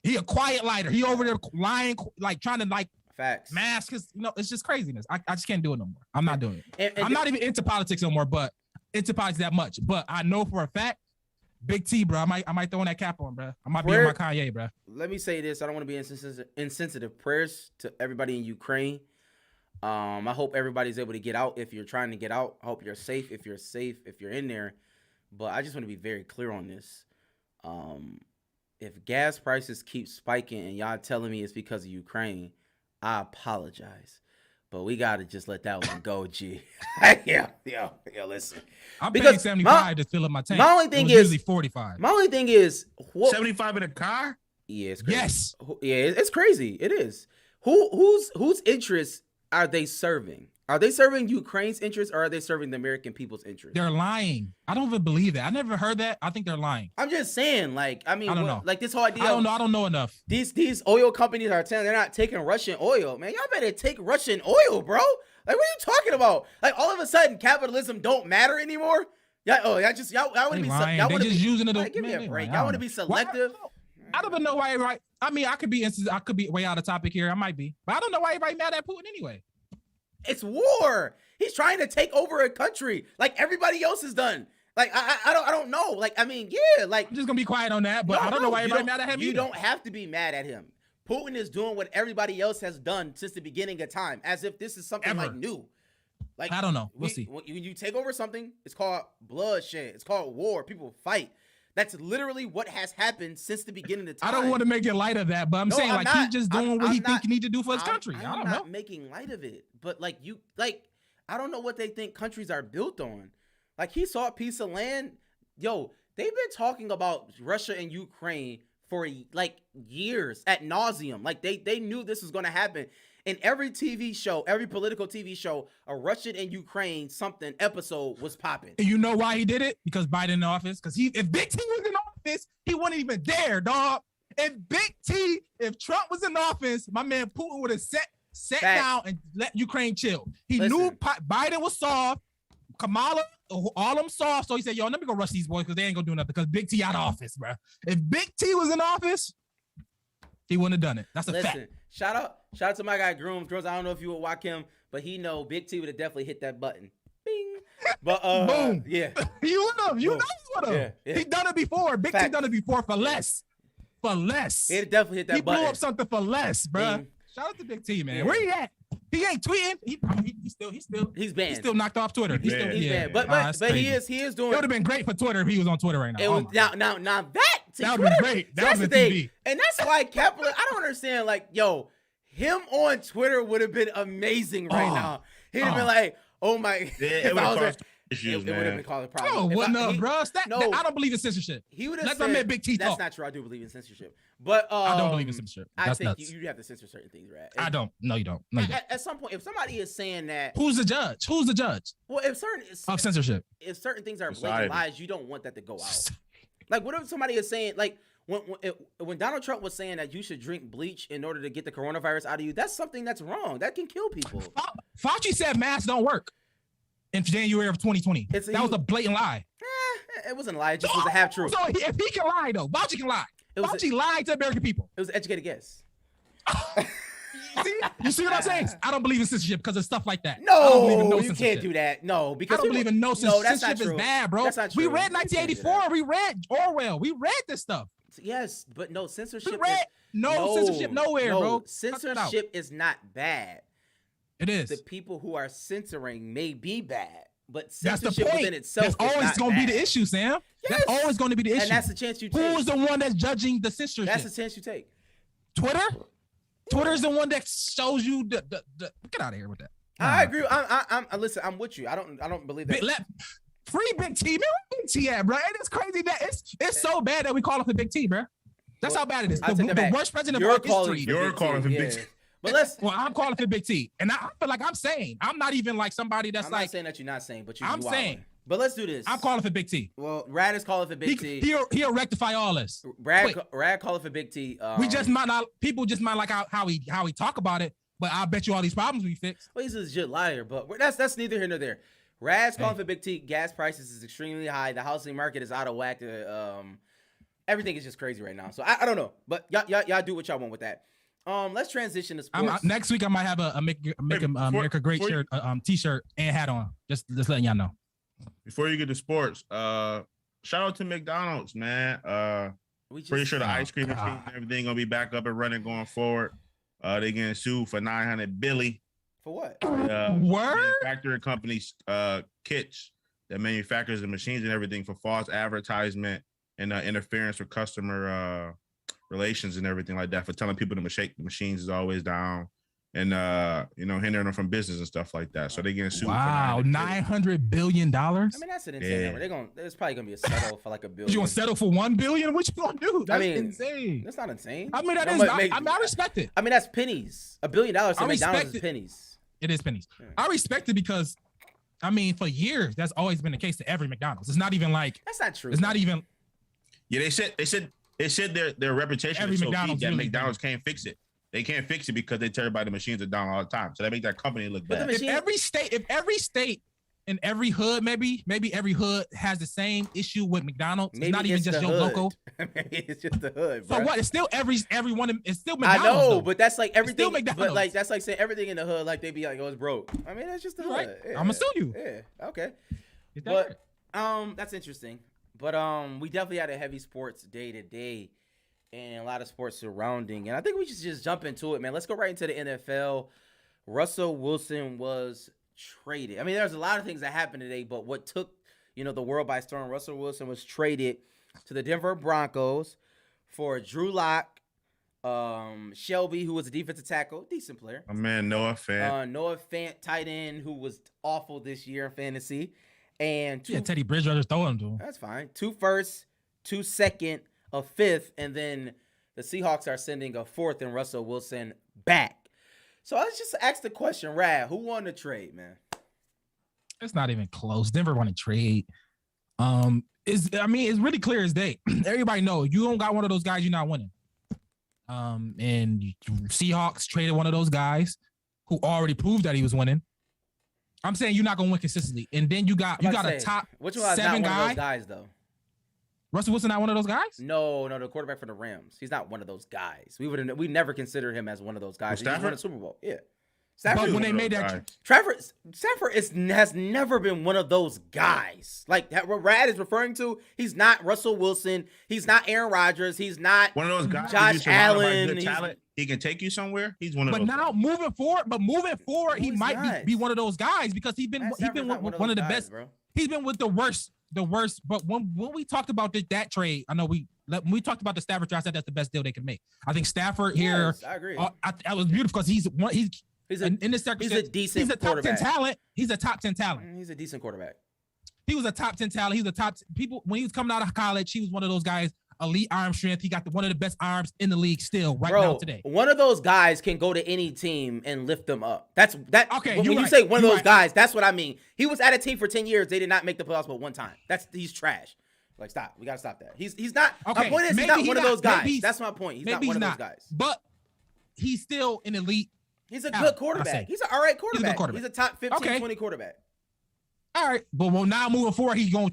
Speaker 2: He a quiet liar. He over there lying, like trying to
Speaker 5: Facts.
Speaker 2: mask his. It's just craziness. I just can't do it no more. I'm not doing it.
Speaker 5: And
Speaker 2: I'm not even into politics no more, but into politics that much. But I know for a fact, Big T, bro. I might throw in that cap on, bro. I might be on my Kanye, bro.
Speaker 5: Let me say this. I don't want to be insensitive. Prayers to everybody in Ukraine. I hope everybody's able to get out. If you're trying to get out, I hope you're safe. If you're in there. But I just want to be very clear on this. If gas prices keep spiking and y'all telling me it's because of Ukraine, I apologize. But we gotta just let that one go, G. Yeah, listen.
Speaker 2: I'm paying 75 to fill up my tank.
Speaker 5: My only thing is
Speaker 2: usually 45.
Speaker 5: My only thing is
Speaker 4: 75 in a car?
Speaker 5: Yeah, it's crazy.
Speaker 2: Yes.
Speaker 5: Yeah, it's crazy. It is. Whose interests are they serving? Are they serving Ukraine's interests or are they serving the American people's interests?
Speaker 2: They're lying. I don't even believe that. I never heard that. I think they're lying.
Speaker 5: I'm just saying, I don't know. Like this whole idea.
Speaker 2: I don't know enough.
Speaker 5: These oil companies are telling they're not taking Russian oil. Man, y'all better take Russian oil, bro. Like, what are you talking about? Like, all of a sudden, capitalism don't matter anymore? Y'all want to be
Speaker 2: lying. They just using it.
Speaker 5: Give me a break. Y'all want to be selective?
Speaker 2: I don't even know why. Right? I mean, I could be way out of topic here. I might be, but I don't know why everybody mad at Putin anyway.
Speaker 5: It's war. He's trying to take over a country like everybody else has done. Like I don't know. Like, I mean, yeah. Like,
Speaker 2: I'm just gonna be quiet on that. But I don't know why everybody mad at him.
Speaker 5: You don't have to be mad at him. Putin is doing what everybody else has done since the beginning of time, as if this is something like new. Like,
Speaker 2: I don't know. We'll see.
Speaker 5: When you take over something, it's called bloodshed. It's called war. People fight. That's literally what has happened since the beginning of time.
Speaker 2: I don't want to make it light of that, but I'm saying like he's just doing what he think he need to do for his country. I don't know.
Speaker 5: I'm not making light of it, but I don't know what they think countries are built on. Like, he saw a piece of land. Yo, they've been talking about Russia and Ukraine for like years ad nauseum. Like, they knew this was going to happen. In every TV show, every political TV show, a Russian and Ukraine something episode was popping.
Speaker 2: And you know why he did it? Because Biden in office. Because if Big T was in office, he wouldn't even dare, dog. If Trump was in office, my man Putin would have sat down and let Ukraine chill. He knew Biden was soft. Kamala, all them soft. So he said, yo, let me go rush these boys because they ain't gonna do nothing because Big T out of office, bro. If Big T was in office, he wouldn't have done it. That's a fact.
Speaker 5: Shout out to my guy Grooms. I don't know if you would whack him, but he know Big T would have definitely hit that button. Bing. But
Speaker 2: boom.
Speaker 5: Yeah.
Speaker 2: You would have. You know he would have.
Speaker 5: Yeah.
Speaker 2: He done it before. Big T done it before for less. For less.
Speaker 5: He'd definitely hit that button.
Speaker 2: He blew up something for less, bro. Shout out to Big T, man. Where he at? He ain't tweeting.
Speaker 5: He's banned.
Speaker 2: He's still knocked off Twitter.
Speaker 4: He's
Speaker 5: banned. But
Speaker 2: that's
Speaker 5: he
Speaker 2: crazy.
Speaker 5: is doing.
Speaker 2: It would have been great for Twitter if he was on Twitter right now.
Speaker 5: It
Speaker 2: Oh
Speaker 5: was,
Speaker 2: my
Speaker 5: now
Speaker 2: God.
Speaker 5: that
Speaker 2: That would've been great. That
Speaker 5: that's
Speaker 2: would've
Speaker 5: the
Speaker 2: been
Speaker 5: thing.
Speaker 2: TV.
Speaker 5: And that's why Kepler. I don't understand. Like, yo, him on Twitter would have been amazing right now. He'd have been like, oh my.
Speaker 4: Yeah,
Speaker 5: if
Speaker 4: it
Speaker 5: I was
Speaker 4: would
Speaker 5: there,
Speaker 4: cause issues,
Speaker 5: it would have
Speaker 4: man.
Speaker 5: been called a
Speaker 2: No,
Speaker 5: problem. If
Speaker 2: wouldn't
Speaker 5: I-
Speaker 2: have,
Speaker 5: he-
Speaker 2: bro.
Speaker 5: no.
Speaker 2: I don't believe in censorship.
Speaker 5: He would have
Speaker 2: Let
Speaker 5: said,
Speaker 2: my man Big T
Speaker 5: that's
Speaker 2: talk.
Speaker 5: not true. I do believe in censorship. But
Speaker 2: I don't believe in censorship.
Speaker 5: I
Speaker 2: That's
Speaker 5: think
Speaker 2: nuts.
Speaker 5: you have to censor certain things, right?
Speaker 2: I don't. No, you don't. No, you don't.
Speaker 5: At some point, if somebody is saying that,
Speaker 2: Who's the judge? Who's the judge
Speaker 5: well,
Speaker 2: of censorship?
Speaker 5: if certain things are
Speaker 4: Society.
Speaker 5: blatant lies, you don't want that to go out. Like, what if somebody is saying, like, when Donald Trump was saying that you should drink bleach in order to get the coronavirus out of you, that's something that's wrong. That can kill people.
Speaker 2: Fauci said masks don't work in January of 2020.
Speaker 5: That
Speaker 2: was a blatant lie.
Speaker 5: It wasn't a lie. It just was a half truth.
Speaker 2: So if he can lie, though, Fauci can lie. Fauci lied to American people.
Speaker 5: It was an educated guess.
Speaker 2: You see what I'm saying? I don't believe in censorship because of stuff like that. I don't
Speaker 5: No,
Speaker 2: believe in
Speaker 5: you
Speaker 2: censorship.
Speaker 5: can't do that. No, because
Speaker 2: I don't believe in no censorship.
Speaker 5: that's not
Speaker 2: Censorship
Speaker 5: true.
Speaker 2: is bad, bro.
Speaker 5: That's not
Speaker 2: We
Speaker 5: true.
Speaker 2: read
Speaker 5: You can't do
Speaker 2: 1984.
Speaker 5: that.
Speaker 2: We read Orwell. We read this stuff.
Speaker 5: Yes, but no censorship.
Speaker 2: We read no censorship nowhere, bro. Cut that out.
Speaker 5: Censorship is not bad.
Speaker 2: It is.
Speaker 5: The people who are censoring may be bad, but
Speaker 2: That's the
Speaker 5: censorship
Speaker 2: point.
Speaker 5: within itself
Speaker 2: That's
Speaker 5: is
Speaker 2: always
Speaker 5: not
Speaker 2: going to be
Speaker 5: bad.
Speaker 2: the issue, Sam.
Speaker 5: Yes.
Speaker 2: That's always going to be the issue.
Speaker 5: And that's the chance you take.
Speaker 2: Who is the one that's judging the censorship?
Speaker 5: That's the chance you take.
Speaker 2: Twitter? Twitter's the one that shows you the get out of here with that.
Speaker 5: I agree. I'm listen. I'm with you. I don't believe that.
Speaker 2: Free Big T, man. Where Big T at, bro? And it's crazy that it's so bad that we call him the Big T, bro. That's how bad it is.
Speaker 5: I'll
Speaker 2: The
Speaker 5: take that back.
Speaker 2: worst president
Speaker 5: You're
Speaker 2: of
Speaker 5: calling
Speaker 2: history.
Speaker 4: You're calling for Big T.
Speaker 5: But let's.
Speaker 2: Well, I'm calling for Big T, and I feel like I'm saying I'm not even like somebody that's
Speaker 5: I'm
Speaker 2: like
Speaker 5: not saying that you're not saying, but
Speaker 2: I'm saying.
Speaker 5: But let's do this.
Speaker 2: I'm calling for Big T.
Speaker 5: Well, Rad is calling for Big T.
Speaker 2: He'll rectify all this.
Speaker 5: Rad calling for Big T.
Speaker 2: We just might not. People just might like how he talk about it, but I bet you all these problems we fix.
Speaker 5: Well, he's a legit liar, but that's neither here nor there. Rad's calling for Big T. Gas prices is extremely high. The housing market is out of whack. Everything is just crazy right now. So I don't know, but y'all do what y'all want with that. Let's transition to sports.
Speaker 2: Next week I might have a make America Great shirt, t-shirt and hat on. Just letting y'all know.
Speaker 4: Before you get to sports, shout out to McDonald's, man. Pretty sure the ice cream machine and everything gonna be back up and running going forward. They getting sued for $900 billion.
Speaker 5: For what?
Speaker 2: Word?
Speaker 4: Manufacturing companies, Kitsch, that manufactures the machines and everything for false advertisement and interference with customer relations and everything like that, for telling people the machines is always down and hindering them from business and stuff like that. So they getting sued.
Speaker 2: Wow,
Speaker 4: for
Speaker 2: $900 billion.
Speaker 5: I mean, that's an insane number. There's probably gonna be a settle for like $1 billion.
Speaker 2: You gonna settle for $1 billion? What you gonna do? That's insane.
Speaker 5: That's not insane.
Speaker 2: I mean, that is. I respect it.
Speaker 5: I mean, that's pennies. $1 billion to McDonald's is pennies.
Speaker 2: It is pennies.
Speaker 5: Yeah.
Speaker 2: I respect it because, I mean, for years that's always been the case to every McDonald's. It's not even like
Speaker 5: that's not true.
Speaker 2: It's not even.
Speaker 4: Yeah, they said their reputation
Speaker 2: Every
Speaker 4: is so
Speaker 2: McDonald's
Speaker 4: deep that
Speaker 2: really
Speaker 4: McDonald's can't fix it. They can't fix it because they tell everybody the machines are down all the time. So that makes that company look bad.
Speaker 2: If every state and every hood, maybe every hood has the same issue with McDonald's. Maybe it's not even just your local.
Speaker 5: Maybe it's just the hood.
Speaker 2: So
Speaker 5: bro.
Speaker 2: what? It's still everyone. It's still McDonald's.
Speaker 5: I know,
Speaker 2: though.
Speaker 5: but that's like everything.
Speaker 2: Still McDonald's.
Speaker 5: But like that's like saying everything in the hood, like they be like, oh, it's broke. I mean, that's just the hood.
Speaker 2: Right.
Speaker 5: Yeah.
Speaker 2: I'm gonna sue you.
Speaker 5: Yeah. Okay.
Speaker 2: But
Speaker 5: that's interesting. But we definitely had a heavy sports day today, and a lot of sports surrounding. And I think we should just jump into it, man. Let's go right into the NFL. Russell Wilson was traded. I mean, there's a lot of things that happened today, but what took the world by storm, Russell Wilson was traded to the Denver Broncos for Drew Lock, Shelby, who was a defensive tackle, decent player.
Speaker 4: My man Noah Fant.
Speaker 5: Noah Fant, tight end, who was awful this year in fantasy. And
Speaker 2: Teddy Bridgewater's throwing to him.
Speaker 5: That's fine. 2 firsts, 2 second, a 5th, and then the Seahawks are sending a 4th and Russell Wilson back. So let's just ask the question, Rad, who won the trade, man?
Speaker 2: It's not even close. Denver won a trade. It's really clear as day. Everybody knows you don't got one of those guys, you're not winning. And Seahawks traded one of those guys who already proved that he was winning. I'm saying you're not gonna win consistently, and then you got a top
Speaker 5: which one
Speaker 2: 7
Speaker 5: not
Speaker 2: guy.
Speaker 5: One of those guys though.
Speaker 2: Russell Wilson not one of those guys?
Speaker 5: No, the quarterback for the Rams. He's not one of those guys. We never consider him as one of those guys. He just won a Super Bowl. Yeah.
Speaker 2: But
Speaker 5: Stafford,
Speaker 2: when they made that,
Speaker 5: Stafford has never been one of those guys. Like that what Rad is referring to, he's not Russell Wilson. He's not Aaron Rodgers. He's not
Speaker 4: one of those guys.
Speaker 5: Josh Allen.
Speaker 4: Good talent. He can take you somewhere. He's one of
Speaker 2: but
Speaker 4: those.
Speaker 2: now
Speaker 4: guys.
Speaker 2: moving forward,
Speaker 5: No,
Speaker 2: he
Speaker 5: he's
Speaker 2: might
Speaker 5: not.
Speaker 2: be one of those guys because he's been
Speaker 5: Stafford's not
Speaker 2: one of the
Speaker 5: those guys,
Speaker 2: best.
Speaker 5: bro.
Speaker 2: He's been with the worst. But when we talked about that trade, I know when we talked about the Stafford trade, I said that's the best deal they can make. I think Stafford here.
Speaker 5: Yes, I agree.
Speaker 2: I was beautiful because he's in this circumstance.
Speaker 5: He's a decent
Speaker 2: He's a top 10
Speaker 5: quarterback.
Speaker 2: talent. He's a top 10 talent.
Speaker 5: He's a decent quarterback.
Speaker 2: He was a top 10 talent. He was a top people when he was coming out of college. He was one of those guys, elite arm strength. He got one of the best arms in the league still now today.
Speaker 5: One of those guys can go to any team and lift them up. That's that.
Speaker 2: Okay,
Speaker 5: When you
Speaker 2: right.
Speaker 5: say one of
Speaker 2: You're
Speaker 5: those
Speaker 2: right.
Speaker 5: guys, that's what I mean. He was at a team for 10 years. They did not make the playoffs but one time. He's trash. Like, stop. We gotta stop that. He's not.
Speaker 2: Okay,
Speaker 5: My point is, he's
Speaker 2: maybe
Speaker 5: not
Speaker 2: he's
Speaker 5: one of
Speaker 2: not.
Speaker 5: those guys.
Speaker 2: Maybe
Speaker 5: That's my point. He's not
Speaker 2: maybe
Speaker 5: one
Speaker 2: he's
Speaker 5: of
Speaker 2: not.
Speaker 5: those guys.
Speaker 2: But he's still an elite.
Speaker 5: He's a
Speaker 2: talent,
Speaker 5: good
Speaker 2: I
Speaker 5: quarterback.
Speaker 2: say.
Speaker 5: He's an all right quarterback.
Speaker 2: quarterback.
Speaker 5: He's a top 15,
Speaker 2: Okay.
Speaker 5: 20 quarterback.
Speaker 2: All right, but now moving forward, he's going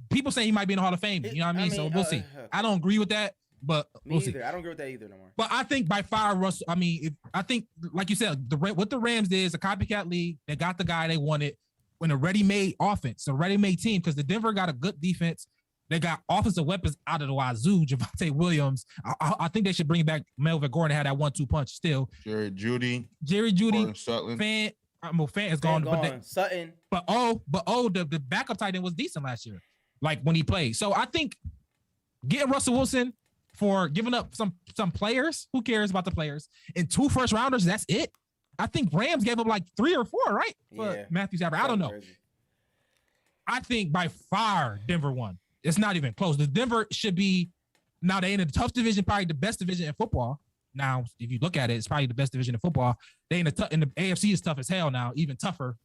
Speaker 2: people say he might be in the Hall of Fame. You know what I mean? So we'll see.
Speaker 5: Okay.
Speaker 2: I don't agree with that, but
Speaker 5: Me
Speaker 2: we'll see.
Speaker 5: either. I don't agree with that either no more.
Speaker 2: But I think by far, Russell. I mean, I think, like you said, what the Rams did is a copycat league. They got the guy they wanted in a ready-made offense, a ready-made team. Because the Denver got a good defense. They got offensive weapons out of the wazoo. Javonte Williams. I think they should bring back Melvin Gordon. Had that 1-2 punch still.
Speaker 4: Jerry Judy,
Speaker 2: Fan. Fan is gone.
Speaker 5: Sutton.
Speaker 2: But the backup tight end was decent last year, like when he played. So I think getting Russell Wilson for giving up some players, who cares about the players, and 2 first rounders, that's it. I think Rams gave up like 3 or 4, right?
Speaker 5: Yeah.
Speaker 2: Matthew Stafford. I don't know.
Speaker 5: Crazy.
Speaker 2: I think by far Denver won. It's not even close. The Denver should be now. They in a tough division, probably the best division in football. Now, if you look at it, it's probably the best division in football. They in the AFC is tough as hell now, even tougher.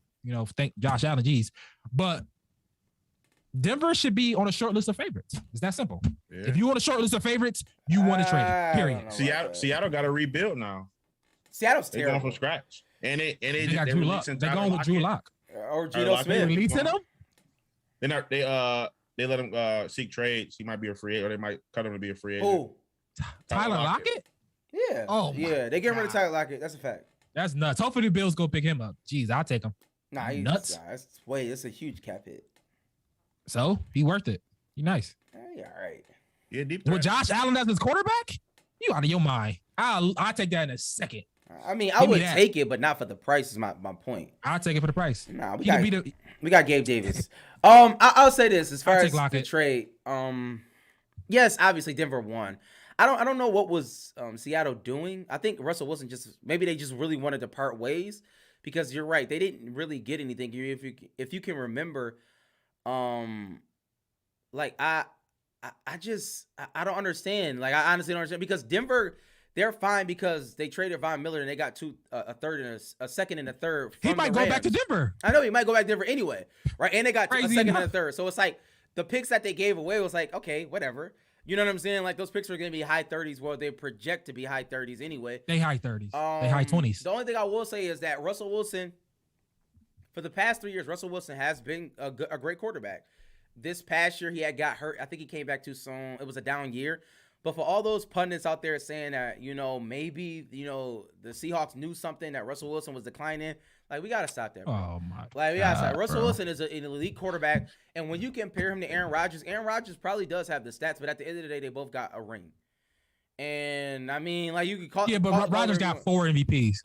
Speaker 2: Thank Josh Allen, geez. But Denver should be on a short list of favorites. It's that simple.
Speaker 4: Yeah.
Speaker 2: If you on a short list of favorites, you want to trade it. Period.
Speaker 4: Seattle got to rebuild now.
Speaker 5: Seattle's
Speaker 4: They're going
Speaker 5: terrible.
Speaker 4: from scratch, and they
Speaker 2: got Drew Lock. They're going with Drew Lock.
Speaker 5: Or Geno
Speaker 4: Lockett.
Speaker 2: They
Speaker 5: Smith.
Speaker 2: releasing him.
Speaker 4: They let him seek trades. He might be a free agent, or they might cut him to be a free agent.
Speaker 5: Who?
Speaker 2: Tyler Lockett.
Speaker 5: Yeah.
Speaker 2: Oh,
Speaker 5: yeah. They get rid of
Speaker 2: God.
Speaker 5: Tyler Lockett. That's a fact.
Speaker 2: That's nuts. Hopefully the Bills go pick him up. Jeez, I'll take him.
Speaker 5: Nah, he's
Speaker 2: Nuts.
Speaker 5: That's a huge cap hit.
Speaker 2: So he worth it. He nice.
Speaker 5: Yeah, all right.
Speaker 4: Yeah, deep.
Speaker 2: With Josh Allen as his quarterback, you out of your mind. I'll take that in a second.
Speaker 5: I mean, I
Speaker 2: Give me
Speaker 5: would
Speaker 2: that.
Speaker 5: take it, but not for the price. Is my point.
Speaker 2: I'll take it for the price.
Speaker 5: Nah,
Speaker 2: He could be the
Speaker 5: we got Gabe Davis. I'll say this as far
Speaker 2: I'll
Speaker 5: as
Speaker 2: take Lockett.
Speaker 5: the trade. Yes, obviously Denver won. I don't know what was Seattle doing. I think Russell Wilson maybe they just really wanted to part ways, because you're right, they didn't really get anything. If you can remember, like I don't understand. Like I honestly don't understand, because Denver, they're fine because they traded Von Miller and they got a third and a second and a third.
Speaker 2: he
Speaker 5: from
Speaker 2: might
Speaker 5: the
Speaker 2: go back to
Speaker 5: Rams.
Speaker 2: Denver.
Speaker 5: I know he might go back to Denver anyway, right? And they got a
Speaker 2: Crazy
Speaker 5: second
Speaker 2: enough.
Speaker 5: and a third. So it's like the picks that they gave away was like, okay, whatever. You know what I'm saying? Like those picks are going to be high 30s. Well, they project to be high 30s anyway.
Speaker 2: They high 30s. They high 20s.
Speaker 5: The only thing I will say is that Russell Wilson, for the past 3 years, Russell Wilson has been a great quarterback. This past year, he got hurt. I think he came back too soon. It was a down year. But for all those pundits out there saying that, maybe, the Seahawks knew something, that Russell Wilson was declining, like, we got to stop that, bro.
Speaker 2: Oh, my
Speaker 5: Like, we got to stop.
Speaker 2: God,
Speaker 5: Russell
Speaker 2: bro.
Speaker 5: Wilson is an elite quarterback. And when you compare him to Aaron Rodgers probably does have the stats. But at the end of the day, they both got a ring. And, I mean, like, you could call.
Speaker 2: Yeah, but Rodgers got 4 MVPs.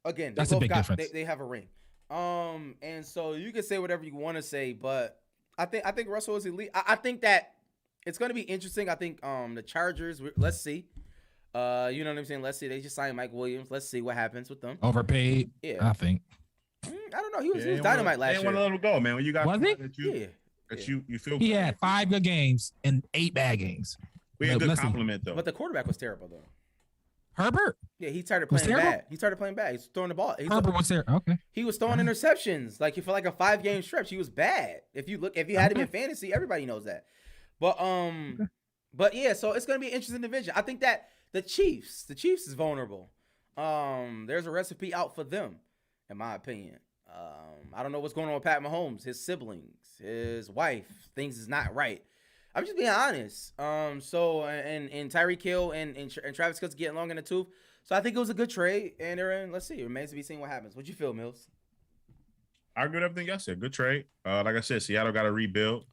Speaker 5: Again,
Speaker 2: That's a big difference.
Speaker 5: They have a ring. And so you can say whatever you want to say, but I think Russell is elite. I think that it's going to be interesting. I think the Chargers, let's see. You know what I'm saying? Let's see. They just signed Mike Williams. Let's see what happens with them.
Speaker 2: Overpaid,
Speaker 5: Yeah.
Speaker 2: I think.
Speaker 5: I don't know. He was dynamite last
Speaker 4: They
Speaker 5: year.
Speaker 4: want to let him go, man. When you got
Speaker 2: Was he?
Speaker 4: you feel
Speaker 2: He
Speaker 4: good.
Speaker 2: had 5 good games and 8 bad games.
Speaker 4: We had a good
Speaker 2: Let's see.
Speaker 4: compliment though.
Speaker 5: But the quarterback was terrible, though.
Speaker 2: Herbert?
Speaker 5: Yeah, he started
Speaker 2: Was
Speaker 5: playing
Speaker 2: terrible?
Speaker 5: bad. He started playing bad. He's throwing the ball.
Speaker 2: Herbert was there. Okay.
Speaker 5: He was throwing interceptions. Like, for like a 5-game stretch, he was bad. If you had him in fantasy, everybody knows that. But yeah, so it's gonna be an interesting division. I think that the Chiefs is vulnerable. There's a recipe out for them, in my opinion. I don't know what's going on with Pat Mahomes, his siblings, his wife. Things is not right. I'm just being honest. So and Tyreek Hill and Travis Cook's getting long in the tooth. So I think it was a good trade. And let's see. It remains to be seen what happens. What you feel, Mills?
Speaker 4: I agree with everything y'all said. Good trade. Like I said, Seattle got to rebuild.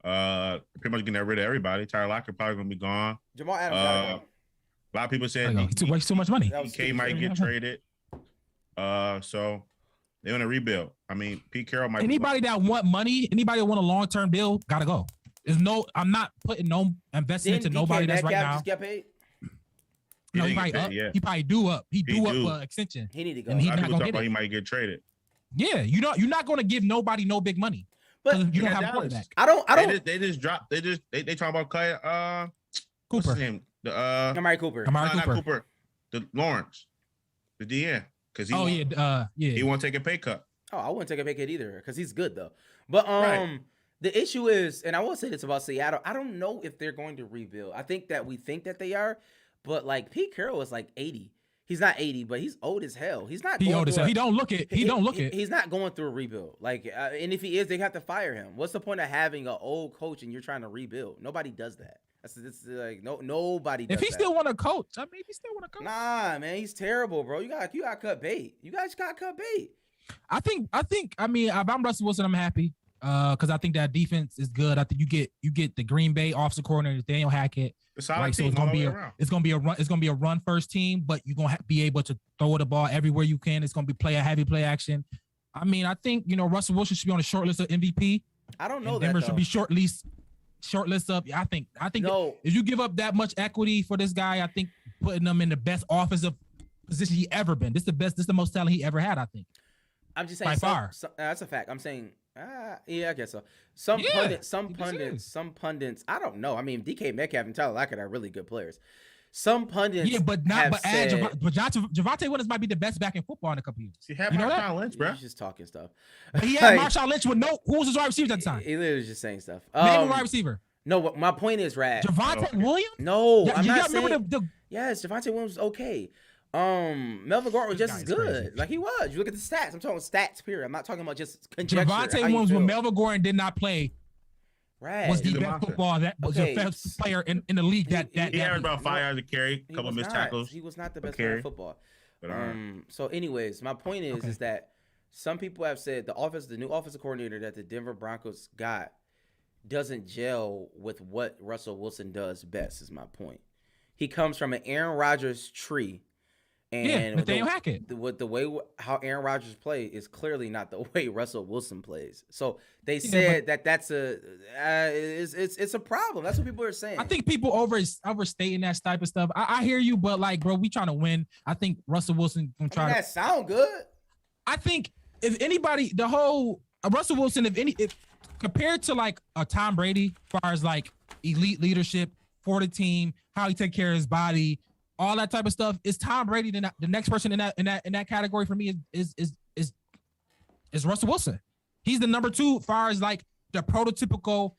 Speaker 4: Pretty much getting rid of everybody. Tyler Lockett probably gonna be gone.
Speaker 5: Jamal Adams gotta go.
Speaker 4: A lot of people
Speaker 2: There you
Speaker 4: saying
Speaker 2: go. He wastes too much money.
Speaker 4: DK might get traded. So they want to rebuild. I mean, Pete Carroll might.
Speaker 2: Anybody that want money, anybody that want a long-term deal, gotta go. There's no. I'm not putting no investment into nobody that's right now.
Speaker 5: Just get paid?
Speaker 2: No, he probably up.
Speaker 4: Yeah.
Speaker 2: He probably due up. He due up
Speaker 4: do.
Speaker 2: for extension.
Speaker 5: He need to go.
Speaker 2: And he
Speaker 4: A lot of
Speaker 2: not
Speaker 4: people
Speaker 2: gonna
Speaker 4: talk
Speaker 2: get
Speaker 4: about
Speaker 2: it.
Speaker 4: he might get traded.
Speaker 2: Yeah, you're not going to give nobody no big money.
Speaker 5: But
Speaker 2: You don't
Speaker 4: Yeah,
Speaker 2: have a
Speaker 4: Dallas.
Speaker 2: quarterback.
Speaker 5: I don't.
Speaker 4: They just dropped. They talking about Clay. What's
Speaker 2: Cooper.
Speaker 4: his name? The
Speaker 5: Amari Cooper.
Speaker 2: Amari
Speaker 4: not
Speaker 2: Cooper.
Speaker 4: Cooper. The Lawrence. The DN. Because he.
Speaker 2: Oh yeah, yeah.
Speaker 4: He won't take a pay cut.
Speaker 5: Oh, I wouldn't take a big hit either because he's good though. But
Speaker 4: Right.
Speaker 5: the issue is, and I will say this about Seattle, I don't know if they're going to rebuild. I think that we think that they are, but like Pete Carroll is like 80. He's not 80, but he's old as hell. He's not.
Speaker 2: He
Speaker 5: going
Speaker 2: old as
Speaker 5: through
Speaker 2: hell.
Speaker 5: a-
Speaker 2: He don't look it. He don't look it.
Speaker 5: He's not going through a rebuild. Like, and if he is, they have to fire him. What's the point of having an old coach and you're trying to rebuild? Nobody does that. It's like nobody does
Speaker 2: If he
Speaker 5: that.
Speaker 2: still want to coach, I mean, if he still want to coach.
Speaker 5: Nah, man, he's terrible, bro. You got cut bait. You guys got cut bait.
Speaker 2: I think. I mean, if I'm Russell Wilson, I'm happy. Because I think that defense is good. I think you get the Green Bay offensive coordinator Daniel Hackett.
Speaker 4: It's solid
Speaker 2: Right, so
Speaker 4: team
Speaker 2: it's
Speaker 4: all
Speaker 2: gonna
Speaker 4: the
Speaker 2: be
Speaker 4: way
Speaker 2: a
Speaker 4: around.
Speaker 2: it's gonna be a run. It's gonna be a run first team, but you're gonna be able to throw the ball everywhere you can. It's gonna be heavy play action. I mean, I think Russell Wilson should be on the short list of MVP.
Speaker 5: I don't know
Speaker 2: And
Speaker 5: that
Speaker 2: Denver
Speaker 5: though.
Speaker 2: should be short list of. I think
Speaker 5: No.
Speaker 2: if you give up that much equity for this guy, I think putting him in the best offensive position he ever been. This is the best. This is the most talent he ever had. I think.
Speaker 5: I'm just saying.
Speaker 2: By far.
Speaker 5: That's a fact. I'm saying. Yeah, I guess so. Some
Speaker 2: Yeah,
Speaker 5: pundits. I don't know. I mean, DK Metcalf and Tyler Lockett are really good players. Some pundits.
Speaker 2: Yeah, but not.
Speaker 5: have
Speaker 2: But add
Speaker 5: said,
Speaker 2: Javonte Williams might be the best back in football in a couple years.
Speaker 4: He had
Speaker 2: You know that?
Speaker 4: Marshawn Lynch, bro.
Speaker 5: He's just talking stuff.
Speaker 2: But he had
Speaker 5: Like,
Speaker 2: Marshawn Lynch with who was his wide receiver at the time?
Speaker 5: He literally was just saying stuff.
Speaker 2: Name a wide receiver.
Speaker 5: No, what my point is, Rad.
Speaker 2: Javonte Williams.
Speaker 5: No,
Speaker 2: Yeah,
Speaker 5: I'm
Speaker 2: you
Speaker 5: not
Speaker 2: got
Speaker 5: saying.
Speaker 2: remember the
Speaker 5: Yes, Javonte Williams was okay. Melvin Gordon was
Speaker 2: This
Speaker 5: just as
Speaker 2: guy's
Speaker 5: good.
Speaker 2: crazy.
Speaker 5: Like he was. You look at the stats. I'm talking stats. Period. I'm not talking about just conjecture.
Speaker 2: Javonte
Speaker 5: how you
Speaker 2: Williams
Speaker 5: feel.
Speaker 2: when Melvin Gordon did not play
Speaker 5: Rad.
Speaker 2: was the
Speaker 4: He's a
Speaker 2: best
Speaker 4: monster.
Speaker 2: football that was
Speaker 5: Okay.
Speaker 2: the best player in the league. That
Speaker 4: He averaged about
Speaker 5: No,
Speaker 4: 5 yards a carry, a
Speaker 5: He
Speaker 4: couple
Speaker 5: was
Speaker 4: missed
Speaker 5: not.
Speaker 4: tackles.
Speaker 5: He was not the
Speaker 4: per
Speaker 5: best player
Speaker 4: carry.
Speaker 5: in football.
Speaker 4: But, all right.
Speaker 5: So, anyways, my point is
Speaker 2: Okay.
Speaker 5: that some people have said the new offensive coordinator that the Denver Broncos got doesn't gel with what Russell Wilson does best. Is my point. He comes from an Aaron Rodgers tree, and
Speaker 2: Yeah, Nathaniel Hackett.
Speaker 5: with the way how Aaron Rodgers plays is clearly not the way Russell Wilson plays. So they said that's it's a problem. That's what people are saying.
Speaker 2: I think people overstating that type of stuff. I hear you, but like, bro, we trying to win. I think Russell Wilson gonna try
Speaker 5: that sound good.
Speaker 2: I think if anybody, the whole Russell Wilson, if compared to like a Tom Brady, as far as like elite leadership for the team, how he take care of his body, all that type of stuff, is Tom Brady the next person in that category for me is Russell Wilson. He's the number 2 as far as like the prototypical,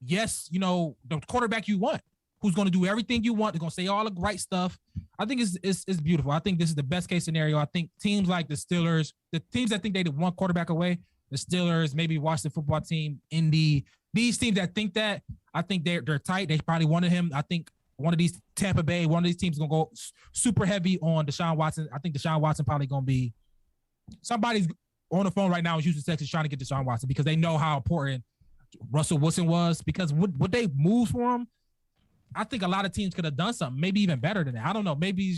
Speaker 2: the quarterback you want, who's going to do everything you want, they're going to say all the right stuff. I think it's beautiful. I think this is the best case scenario. I think teams like the Steelers, the teams that think they did one quarterback away, the Steelers, maybe Washington football team, Indy, these teams that think that, I think they're tight. They probably wanted him. I think one of these Tampa Bay, one of these teams is going to go super heavy on Deshaun Watson. I think Deshaun Watson probably going to be somebody's on the phone right now in Houston, Texas, trying to get Deshaun Watson because they know how important Russell Wilson was. Because would they move for him? I think a lot of teams could have done something, maybe even better than that. I don't know. Maybe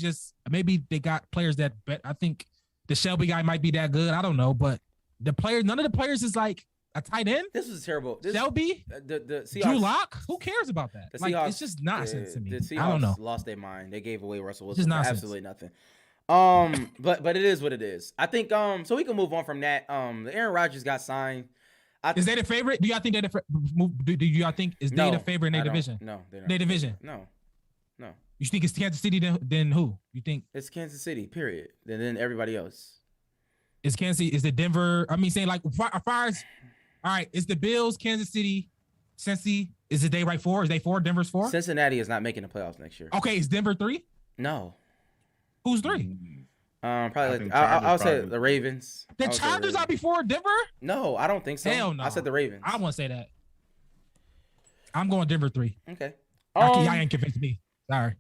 Speaker 2: they got players that bet. I think the Shelby guy might be that good. I don't know, but none of the players is like a tight end.
Speaker 5: This was terrible.
Speaker 2: Shelby,
Speaker 5: The Seahawks,
Speaker 2: Drew Lock. Who cares about that?
Speaker 5: The
Speaker 2: Like,
Speaker 5: Seahawks,
Speaker 2: it's just nonsense to me.
Speaker 5: The Seahawks
Speaker 2: I don't know.
Speaker 5: lost their mind. They gave away Russell
Speaker 2: It's just
Speaker 5: Wilson for
Speaker 2: nonsense.
Speaker 5: absolutely nothing. But it is what it is. I think so we can move on from that. The Aaron Rodgers got signed.
Speaker 2: Is they the favorite? Do y'all think they're do y'all think is they the favorite in their division?
Speaker 5: No, they're not.
Speaker 2: Their division.
Speaker 5: No.
Speaker 2: You think it's Kansas City? Then who? You think
Speaker 5: It's Kansas City, period. And then everybody else.
Speaker 2: is Kansas City? Is it Denver? I mean, saying like as far as all right, is the Bills, Kansas City, Cincy? Is it they right 4? Is they 4? Denver's 4?
Speaker 5: Cincinnati is not making the playoffs next year.
Speaker 2: Okay, is Denver 3?
Speaker 5: No.
Speaker 2: Who's 3?
Speaker 5: Probably
Speaker 4: think
Speaker 5: like I'll
Speaker 4: Chargers
Speaker 5: say
Speaker 4: probably.
Speaker 5: the Ravens.
Speaker 2: The
Speaker 5: I would say
Speaker 2: Chargers
Speaker 5: Ravens.
Speaker 2: are before Denver?
Speaker 5: No, I don't think so.
Speaker 2: Hell no.
Speaker 5: I said the Ravens.
Speaker 2: I won't say that. I'm going Denver 3.
Speaker 5: Okay.
Speaker 2: Y'all ain't convinced me. Sorry.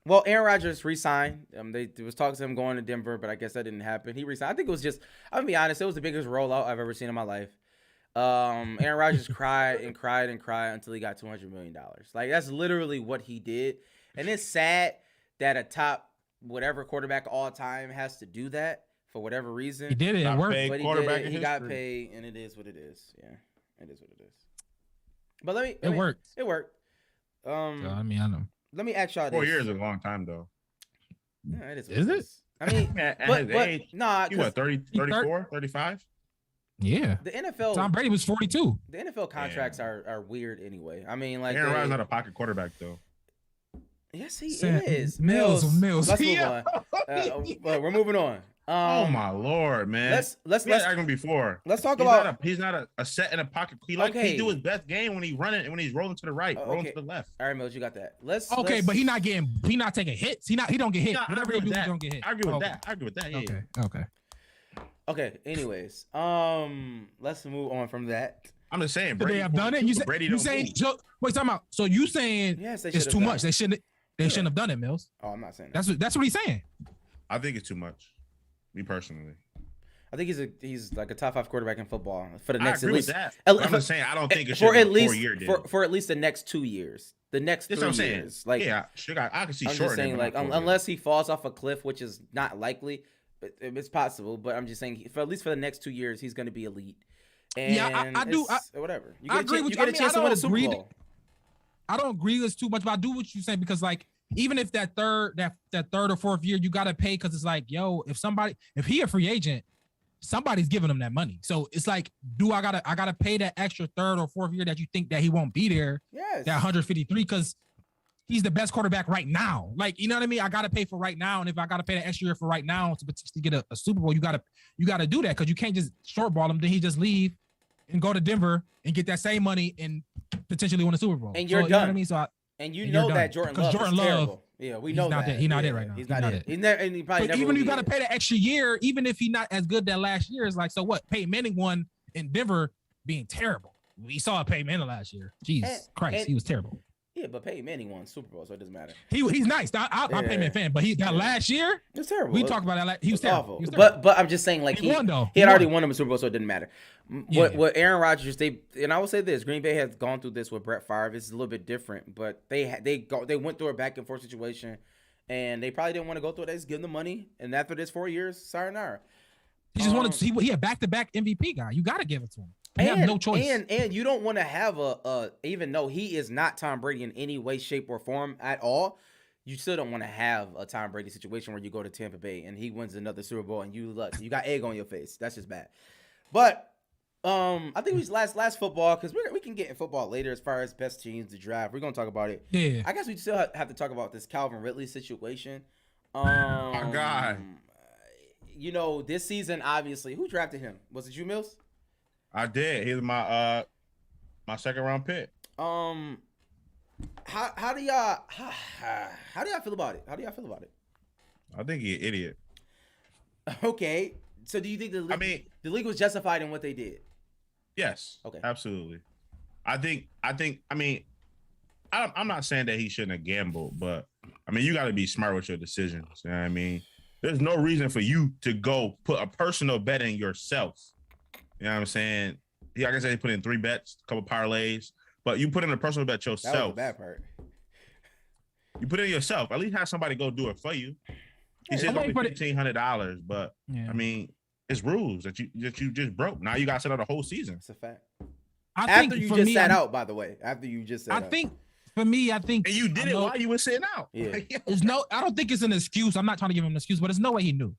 Speaker 5: Well, Aaron Rodgers re-signed. They was talking to him going to Denver, but I guess that didn't happen. He re-signed. I think it was just. I'm gonna be honest. It was the biggest rollout I've ever seen in my life. Aaron Rodgers cried and cried and cried until he got $200 million. Like that's literally what he did, and it's sad that a top whatever quarterback of all time has to do that for whatever reason.
Speaker 2: He did it. It
Speaker 4: Top
Speaker 2: worked.
Speaker 4: paid
Speaker 5: But he
Speaker 4: quarterback
Speaker 5: did it.
Speaker 4: in
Speaker 5: He got
Speaker 4: history.
Speaker 5: paid, and it is what it is. Yeah, it is what it is. But let me.
Speaker 2: It worked.
Speaker 5: It worked.
Speaker 2: So, I mean, I know.
Speaker 5: Let me ask y'all this.
Speaker 4: 4 years is a long time though.
Speaker 5: Yeah, it is. What
Speaker 2: Is
Speaker 5: it
Speaker 2: it?
Speaker 5: is. I mean,
Speaker 4: At
Speaker 5: but
Speaker 4: his age,
Speaker 5: nah,
Speaker 4: you what, 30,
Speaker 2: He
Speaker 4: 34, 35?
Speaker 2: Yeah.
Speaker 5: the NFL.
Speaker 2: Tom Brady was 42.
Speaker 5: The NFL contracts are weird anyway. I mean, like
Speaker 4: Aaron Rodgers not a pocket quarterback though.
Speaker 5: yes, he
Speaker 2: Sam-
Speaker 5: is.
Speaker 2: Mills.
Speaker 5: Let's move
Speaker 2: Yeah.
Speaker 5: on. We're moving on.
Speaker 4: Oh my lord, man!
Speaker 5: Let's
Speaker 4: We had argument before.
Speaker 5: let's talk
Speaker 4: He's
Speaker 5: about.
Speaker 4: he's not a set in a pocket. He
Speaker 5: Okay.
Speaker 4: he do his best game when he running and when he's rolling to the right, rolling
Speaker 5: Okay.
Speaker 4: to the left.
Speaker 5: All right, Mills, you got that. Let's.
Speaker 2: Okay, but he not taking hits. He don't get hit.
Speaker 4: Yeah, I
Speaker 2: Whatever
Speaker 4: agree
Speaker 2: he
Speaker 4: with
Speaker 2: do, he
Speaker 4: that.
Speaker 2: don't get hit.
Speaker 4: I agree with
Speaker 2: Okay.
Speaker 4: that. I agree with that. Yeah.
Speaker 2: Okay. Okay.
Speaker 5: Okay. Anyways, let's move on from that.
Speaker 4: I'm just saying.
Speaker 2: Could they have done it? You
Speaker 4: Brady
Speaker 2: you
Speaker 4: don't
Speaker 2: saying?
Speaker 4: move.
Speaker 2: So, wait, talking about. So you saying
Speaker 5: Yes, they
Speaker 2: it's
Speaker 5: should've
Speaker 2: too
Speaker 5: done
Speaker 2: much?
Speaker 5: it.
Speaker 2: They shouldn't have done it, Mills.
Speaker 5: Oh, I'm not saying that.
Speaker 2: That's what he's saying.
Speaker 4: I think it's too much. Me personally.
Speaker 5: I think he's like a top 5 quarterback in football for the
Speaker 4: I
Speaker 5: next
Speaker 4: agree
Speaker 5: at least.
Speaker 4: with that.
Speaker 5: at-
Speaker 4: But I'm just saying I don't think it
Speaker 5: for
Speaker 4: should
Speaker 5: at
Speaker 4: be
Speaker 5: least
Speaker 4: 4 year deal.
Speaker 5: for at least the next 2 years. The next
Speaker 4: That's
Speaker 5: 3
Speaker 4: what I'm saying.
Speaker 5: years. Like
Speaker 4: yeah, I can see
Speaker 5: I'm
Speaker 4: shorter.
Speaker 5: just saying, like unless he falls off a cliff, which is not likely, but it's possible. But I'm just saying, for at least for the next 2 years, he's going to be elite. And
Speaker 2: Yeah, I do-
Speaker 5: whatever. You
Speaker 2: I
Speaker 5: get
Speaker 2: agree
Speaker 5: a,
Speaker 2: with
Speaker 5: you
Speaker 2: you.
Speaker 5: get a chance to win a Super Bowl.
Speaker 2: I don't agree with too much, but I do what you're saying because like even if that third or fourth year you gotta pay because it's like yo if he a free agent, somebody's giving him that money. So it's like I gotta pay that extra third or fourth year that you think that he won't be there,
Speaker 5: Yes.
Speaker 2: that 153 because he's the best quarterback right now. Like you know what I mean? I gotta pay for right now, and if I gotta pay that extra year for right now to potentially get a Super Bowl, you gotta do that because you can't just shortball him. Then he just leave and go to Denver and get that same money and potentially win a Super Bowl.
Speaker 5: And you're
Speaker 2: You know what I
Speaker 5: done.
Speaker 2: mean? So
Speaker 5: And you
Speaker 2: You're
Speaker 5: know
Speaker 2: done.
Speaker 5: that Jordan
Speaker 2: 'Cause
Speaker 5: Love
Speaker 2: Jordan
Speaker 5: is
Speaker 2: Love,
Speaker 5: terrible. Yeah, we know
Speaker 2: he's not
Speaker 5: that.
Speaker 2: there. He's not
Speaker 5: Yeah,
Speaker 2: there right now.
Speaker 5: He's
Speaker 2: He's
Speaker 5: not
Speaker 2: not
Speaker 5: it.
Speaker 2: it.
Speaker 5: He's never, and he probably
Speaker 2: but
Speaker 5: never
Speaker 2: even
Speaker 5: will
Speaker 2: you got to
Speaker 5: be
Speaker 2: pay the extra year, even if he's not as good that last year. Is like, so what? Peyton Manning won in Denver being terrible. We saw Peyton Manning last year. Jesus
Speaker 5: And-
Speaker 2: Christ,
Speaker 5: and-
Speaker 2: he was terrible.
Speaker 5: Yeah, but Peyton Manning won Super Bowl, so it doesn't matter.
Speaker 2: He's nice. I'm a Peyton Manning fan, but last year
Speaker 5: It's terrible.
Speaker 2: we talked about that. He was
Speaker 5: It's
Speaker 2: terrible.
Speaker 5: awful.
Speaker 2: He was terrible.
Speaker 5: But I'm just saying, like
Speaker 2: He won, though.
Speaker 5: He
Speaker 2: He
Speaker 5: had already
Speaker 2: won.
Speaker 5: won him a Super Bowl, so it didn't matter.
Speaker 2: Yeah.
Speaker 5: What Aaron Rodgers and I will say this: Green Bay has gone through this with Brett Favre. It's a little bit different, but they went through a back and forth situation, and they probably didn't want to go through it. They just give them the money, and after this 4 years, sayonara.
Speaker 2: He just wanted. He a back-to-back MVP guy. You got to give it to him. You have
Speaker 5: And
Speaker 2: no choice.
Speaker 5: And you don't want to have even though he is not Tom Brady in any way, shape, or form at all, you still don't want to have a Tom Brady situation where you go to Tampa Bay and he wins another Super Bowl and you got egg on your face. That's just bad. But I think we last football because we can get in football later as far as best teams to draft. We're gonna talk about it.
Speaker 2: Yeah.
Speaker 5: I guess we still have to talk about this Calvin Ridley situation.
Speaker 4: My God.
Speaker 5: You know, this season, obviously, who drafted him? Was it you, Mills?
Speaker 4: I did. He's my second round pick.
Speaker 5: How do y'all feel about it? How do y'all feel about it?
Speaker 4: I think he's an idiot.
Speaker 5: Okay, so do you think the league was justified in what they did?
Speaker 4: Yes.
Speaker 5: Okay.
Speaker 4: Absolutely. I'm not saying that he shouldn't have gambled, but I mean you got to be smart with your decisions. You know what I mean? There's no reason for you to go put a personal bet in yourself. You know what I'm saying? Like I said, he put in 3 bets, a couple parlays, but you put in a personal bet yourself.
Speaker 5: That was the bad part.
Speaker 4: You put it in yourself. At least have somebody go do it for you. He said only $1,500, but
Speaker 2: Yeah.
Speaker 4: I mean, it's rules that you just broke. Now you got to sit out the whole season.
Speaker 5: It's a fact.
Speaker 2: I think
Speaker 5: After you
Speaker 2: for
Speaker 5: just
Speaker 2: me,
Speaker 5: sat out, by the way. After you just sat out.
Speaker 2: I think for me,
Speaker 4: And you did it while you were sitting out.
Speaker 5: Yeah.
Speaker 2: I don't think it's an excuse. I'm not trying to give him an excuse, but there's no way he knew.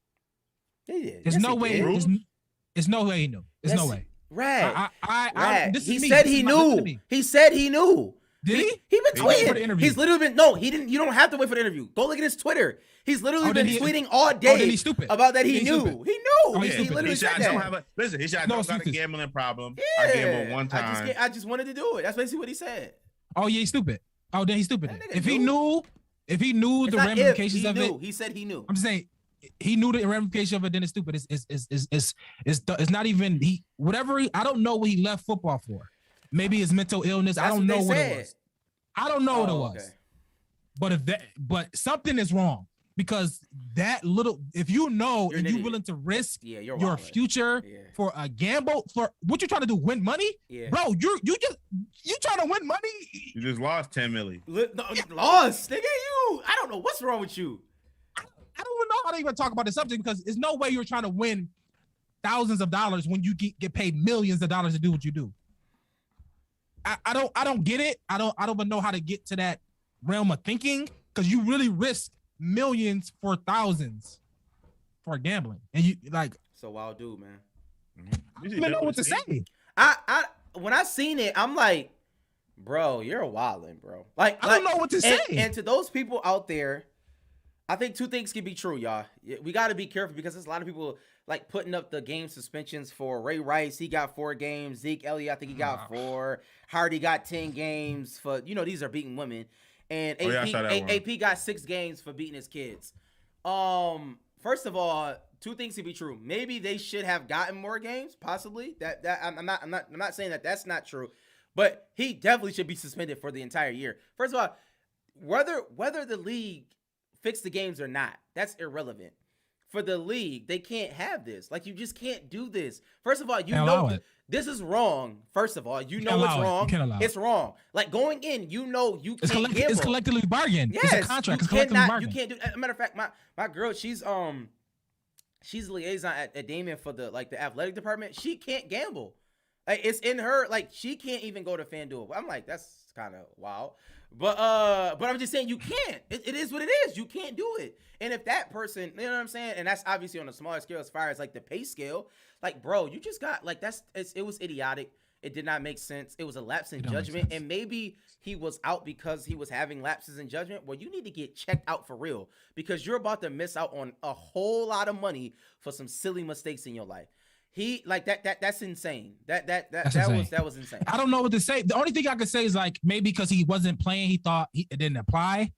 Speaker 5: They did.
Speaker 2: There's
Speaker 5: Yes,
Speaker 2: no
Speaker 5: he
Speaker 2: way.
Speaker 5: did.
Speaker 2: There's no way he knew. There's no
Speaker 5: Yes,
Speaker 2: way.
Speaker 5: Rad.
Speaker 2: I this is
Speaker 5: He
Speaker 2: me.
Speaker 5: said
Speaker 2: This
Speaker 5: he
Speaker 2: is listen to
Speaker 5: knew.
Speaker 2: me.
Speaker 5: He said he knew.
Speaker 2: Did he?
Speaker 5: He been
Speaker 2: He waited for the
Speaker 5: tweeting.
Speaker 2: interview.
Speaker 5: He's literally been he didn't. You don't have to wait for the interview. Go look at his Twitter. He's literally
Speaker 2: then
Speaker 5: been
Speaker 2: he-
Speaker 5: tweeting all
Speaker 2: then
Speaker 5: day
Speaker 2: he's stupid.
Speaker 5: about that he
Speaker 2: Then he's
Speaker 5: knew.
Speaker 2: stupid.
Speaker 5: He knew.
Speaker 2: Oh, he's
Speaker 5: he
Speaker 2: stupid.
Speaker 5: literally
Speaker 4: He said,
Speaker 5: said
Speaker 4: I don't
Speaker 5: that.
Speaker 4: have a listen. He said, I
Speaker 2: No
Speaker 4: don't got a
Speaker 2: excuses.
Speaker 4: gambling problem.
Speaker 5: Yeah.
Speaker 4: I gambled one time.
Speaker 5: I just wanted to do it. That's basically what he said.
Speaker 2: Oh yeah, he's stupid. Oh, then he's stupid.
Speaker 5: That nigga
Speaker 2: If he
Speaker 5: knew.
Speaker 2: knew
Speaker 5: It's
Speaker 2: the
Speaker 5: not if,
Speaker 2: ramifications
Speaker 5: he
Speaker 2: of
Speaker 5: knew.
Speaker 2: it,
Speaker 5: He said he knew.
Speaker 2: I'm just saying he knew the ramifications of it. Then it's stupid. It's not even he whatever. I don't know what he left football for. Maybe it's mental illness.
Speaker 5: That's
Speaker 2: I don't know
Speaker 5: they
Speaker 2: what
Speaker 5: said.
Speaker 2: it was. I don't know what it
Speaker 5: Oh,
Speaker 2: was.
Speaker 5: okay.
Speaker 2: But something is wrong because that little, if you know
Speaker 5: You're
Speaker 2: and
Speaker 5: an
Speaker 2: you're
Speaker 5: idiot.
Speaker 2: willing to risk
Speaker 5: Yeah, you're
Speaker 2: your
Speaker 5: wildin'.
Speaker 2: future
Speaker 5: Yeah.
Speaker 2: for a gamble, for what you trying to do, win money,
Speaker 5: Yeah.
Speaker 2: bro. You trying to win money.
Speaker 4: You just lost 10 million.
Speaker 5: Lost, nigga. I don't know what's wrong with you.
Speaker 2: I don't even know how to even talk about the subject because there's no way you're trying to win thousands of dollars when you get paid millions of dollars to do what you do. I don't get it. I don't even know how to get to that realm of thinking because you really risk millions for thousands for gambling, and you like.
Speaker 5: So wild dude, man.
Speaker 2: I don't even know what to say.
Speaker 5: I when I seen it, I'm like, bro, you're wildin', bro. Like
Speaker 2: I don't know what to say.
Speaker 5: And to those people out there, I think two things can be true, y'all. We got to be careful because there's a lot of people like putting up the game suspensions for Ray Rice. He got 4 games. Zeke Elliott, I think he got 4. Hardy got 10 games for, these are beating women. And AP got 6 games for beating his kids. First of all, two things can be true. Maybe they should have gotten more games, possibly. I'm not saying that that's not true, but he definitely should be suspended for the entire year. First of all, whether the league fixed the games or not, that's irrelevant. For the league, they can't have this. Like, you just can't do this. First of all, you know this is wrong. First of all, you know it's wrong. It's wrong. Like, going in, you know you can't gamble.
Speaker 2: It's collectively bargained.
Speaker 5: Yes,
Speaker 2: it's a contract. It's collectively bargained.
Speaker 5: You can't do. As a matter of fact, my girl, she's a liaison at Damien for the athletic department. She can't gamble. Like, it's in her. Like, she can't even go to FanDuel. I'm like, that's kind of wild. But I'm just saying you can't. It is what it is. You can't do it. And if that person, you know what I'm saying, and that's obviously on a smaller scale as far as like the pay scale, like, bro, you just got like it was idiotic. It did not make sense. It was a lapse in judgment, and maybe he was out because he was having lapses in judgment. Well, you need to get checked out for real because you're about to miss out on a whole lot of money for some silly mistakes in your life. He like that's insane. That was insane.
Speaker 2: I don't know what to say. The only thing I could say is like maybe because he wasn't playing, he thought it didn't apply.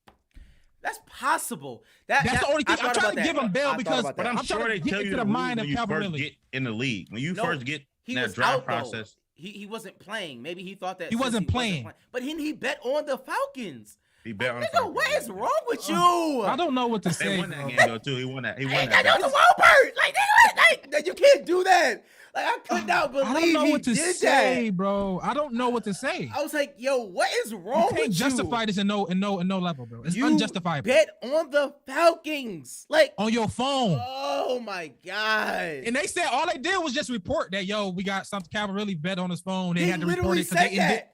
Speaker 5: That's possible.
Speaker 2: That's the only thing. I'm trying to give him bail because
Speaker 4: but I'm sure they tell you the mind of when you first get in the league. When you first get in that draft process.
Speaker 5: He wasn't playing. Maybe he thought that
Speaker 2: he wasn't playing.
Speaker 5: But he bet on the Falcons.
Speaker 4: He bet on the
Speaker 5: nigga,
Speaker 4: Falcons.
Speaker 5: what is wrong with you?
Speaker 2: I don't know what to say.
Speaker 4: They won that game though too. He won that. He won
Speaker 5: that. That was Walbert. Like you can't do that. Like, I could not believe
Speaker 2: I don't know what to say,
Speaker 5: that.
Speaker 2: bro. I don't know what to say.
Speaker 5: I was like, yo, what is wrong with you?
Speaker 2: Can't justify this in no level, bro. It's unjustifiable.
Speaker 5: Bet on the Falcons, like
Speaker 2: on your phone.
Speaker 5: Oh my god!
Speaker 2: And they said all they did was just report that, yo, we got something. Calvin really bet on his phone. They had to report it because they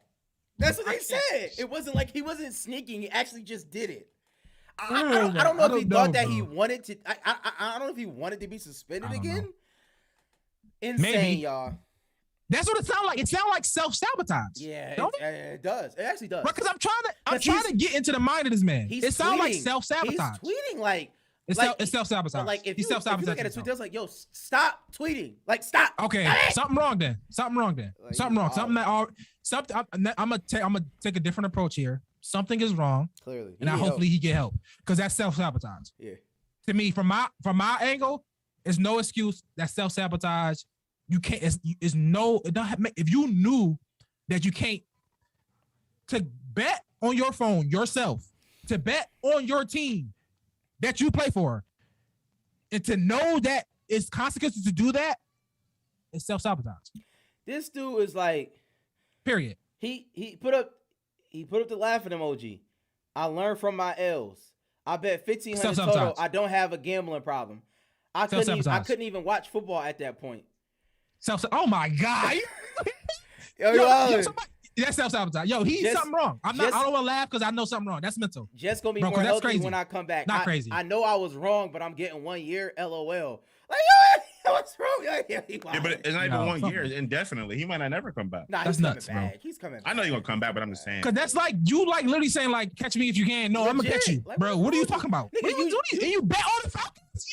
Speaker 5: That's what they said. It wasn't like he wasn't sneaking. He actually just did it. I don't know if he thought that he wanted to. I don't know if he wanted to be suspended again. Insane, maybe. Y'all.
Speaker 2: That's what it sounds like. It sounds like self-sabotage.
Speaker 5: Yeah, it does. It actually does.
Speaker 2: Because I'm trying to get into the mind of this man. It sounds like self-sabotage.
Speaker 5: He's tweeting like
Speaker 2: it's self-sabotage.
Speaker 5: Like if
Speaker 2: he's
Speaker 5: you look at a tweet, there's like, yo, stop tweeting. Like, stop.
Speaker 2: Okay, something wrong then. Like, something wrong. I'm gonna take a different approach here. Something is wrong.
Speaker 5: Clearly,
Speaker 2: and hopefully he get help because that's self-sabotage.
Speaker 5: Yeah.
Speaker 2: To me, from my angle, it's no excuse. That's self-sabotage. You can't. It's no. It don't have, if you knew that you can't to bet on your phone yourself, to bet on your team that you play for, and to know that it's consequences to do that, it's self-sabotage.
Speaker 5: This dude is like,
Speaker 2: period.
Speaker 5: He put up the laughing emoji. I learned from my L's. I bet 1,500 total. I don't have a gambling problem. I couldn't even watch football at that point.
Speaker 2: Oh my god! That's self-sabotage. Yo, he's something wrong. I don't want to laugh because I know something wrong. That's mental.
Speaker 5: Just gonna be more healthy crazy. When I come back.
Speaker 2: Not crazy.
Speaker 5: I know I was wrong, but I'm getting 1 year. LOL. Like, yo, what's wrong?
Speaker 4: Yeah, but it's not even 1 year. Indefinitely. He might not never come back.
Speaker 5: Nah,
Speaker 2: that's nuts,
Speaker 5: back.
Speaker 2: bro.
Speaker 5: He's coming back.
Speaker 4: I know he's gonna come back, but I'm just saying.
Speaker 2: Because that's like you literally saying like, catch me if you can. No, legit. I'm gonna catch you, like, bro. What are you talking about? What are you doing? And you bet on the Falcons?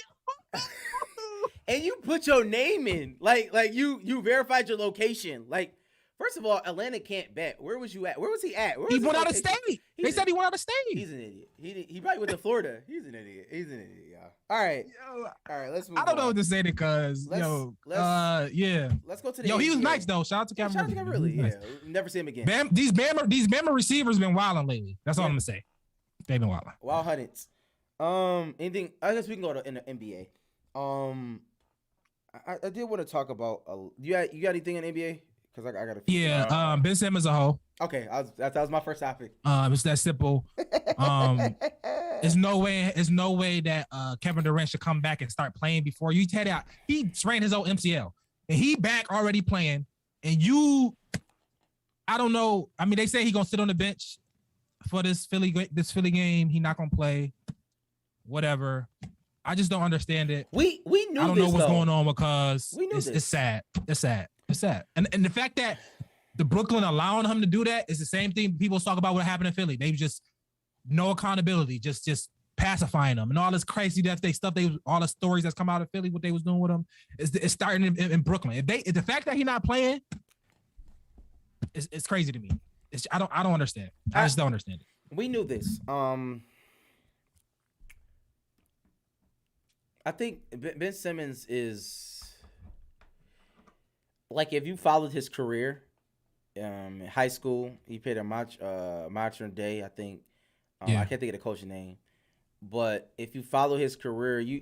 Speaker 5: And you put your name in, like you verified your location. Like, First of all, Atlanta can't bet. Where was you at? Where was he at? Where was
Speaker 2: He
Speaker 5: his
Speaker 2: went out of
Speaker 5: location?
Speaker 2: state. They
Speaker 5: He's
Speaker 2: said he went out of
Speaker 5: He's
Speaker 2: state.
Speaker 5: an idiot. He probably went to Florida. He's an idiot. He's an idiot, y'all. All right.
Speaker 2: Yo,
Speaker 5: All right, let's move
Speaker 2: I don't know
Speaker 5: on.
Speaker 2: what to say because yeah.
Speaker 5: Let's go to the
Speaker 2: Yo, he was
Speaker 5: NBA.
Speaker 2: nice though. Shout out to
Speaker 5: Yeah,
Speaker 2: Kevin.
Speaker 5: shout out to Kevin Ridley.
Speaker 2: He was
Speaker 5: Yeah,
Speaker 2: nice.
Speaker 5: never see him again.
Speaker 2: These Bama receivers been wilding lately. That's all I'm gonna say. They've been wilding.
Speaker 5: Wild Hunnits. Anything? I guess we can go to in the NBA. I did want to talk about. You got anything in NBA? Because I got a few.
Speaker 2: Yeah. Ben Simmons a hoe.
Speaker 5: Okay, that was my first topic.
Speaker 2: It's that simple. There's no way that Kevin Durant should come back and start playing before you head out. He sprained his old MCL and he back already playing. And I don't know. I mean, they say he gonna sit on the bench for this Philly game. He not gonna play. Whatever. I just don't understand it.
Speaker 5: We knew.
Speaker 2: I don't know what's going on because
Speaker 5: We knew this.
Speaker 2: it's sad. It's sad. It's sad. And the fact that the Brooklyn allowing him to do that is the same thing people talk about what happened in Philly. They just no accountability, just pacifying them and all this crazy all the stories that's come out of Philly, what they was doing with him, it's starting in Brooklyn. If the fact that he's not playing, it's crazy to me. I don't understand. I just don't understand it.
Speaker 5: We knew this. I think Ben Simmons is like, if you followed his career, in high school, he played a Matron Day, I think. I can't think of the coach's name, but if you follow his career, you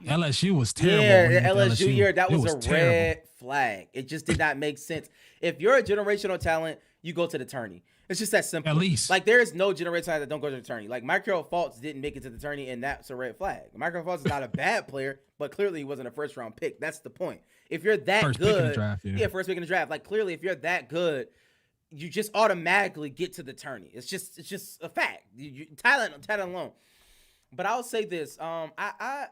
Speaker 2: LSU was terrible.
Speaker 5: Yeah, LSU year, that was a
Speaker 2: terrible.
Speaker 5: red flag. It just did not make sense. If you're a generational talent, you go to the tourney. It's just that simple.
Speaker 2: At least.
Speaker 5: Like, there is no generational talent that don't go to the tourney. Like, Michael Fultz didn't make it to the tourney, and that's a red flag. Michael Fultz is not a bad player, but clearly he wasn't a first-round pick. That's the point. If you're that
Speaker 2: First pick
Speaker 5: good,
Speaker 2: in the draft, yeah.
Speaker 5: first pick in the draft. Like, clearly, if you're that good, you just automatically get to the tourney. It's just a fact. Talent alone. But I'll say this. I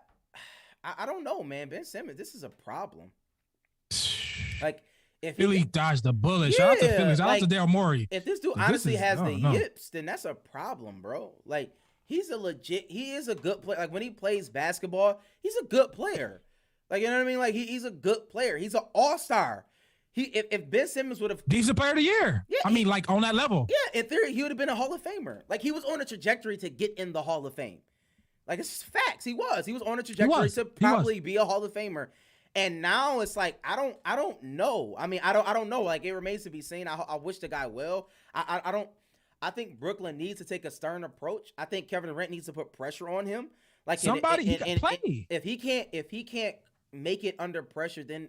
Speaker 5: don't know, man. Ben Simmons, this is a problem. Like, if
Speaker 2: Philly dodged the bullet. Shout out to Philly. Shout out to Daryl Morey.
Speaker 5: If this dude honestly has the yips, then that's a problem, bro. Like, he is a good player. Like, when he plays basketball, he's a good player. Like, you know what I mean? Like, he's a good player. He's an all-star. If Ben Simmons would have
Speaker 2: Decent player of the year.
Speaker 5: Yeah,
Speaker 2: I mean, like, on that level.
Speaker 5: Yeah, in theory, he would have been a Hall of Famer. Like, he was on a trajectory to get in the Hall of Fame. Like, it's just facts. He was on a trajectory to probably be a Hall of Famer. And now it's like, I don't know. I mean, I don't know. Like, it remains to be seen. I wish the guy well. I think Brooklyn needs to take a stern approach. I think Kevin Durant needs to put pressure on him. Like,
Speaker 2: somebody he can play.
Speaker 5: If he can't make it under pressure, then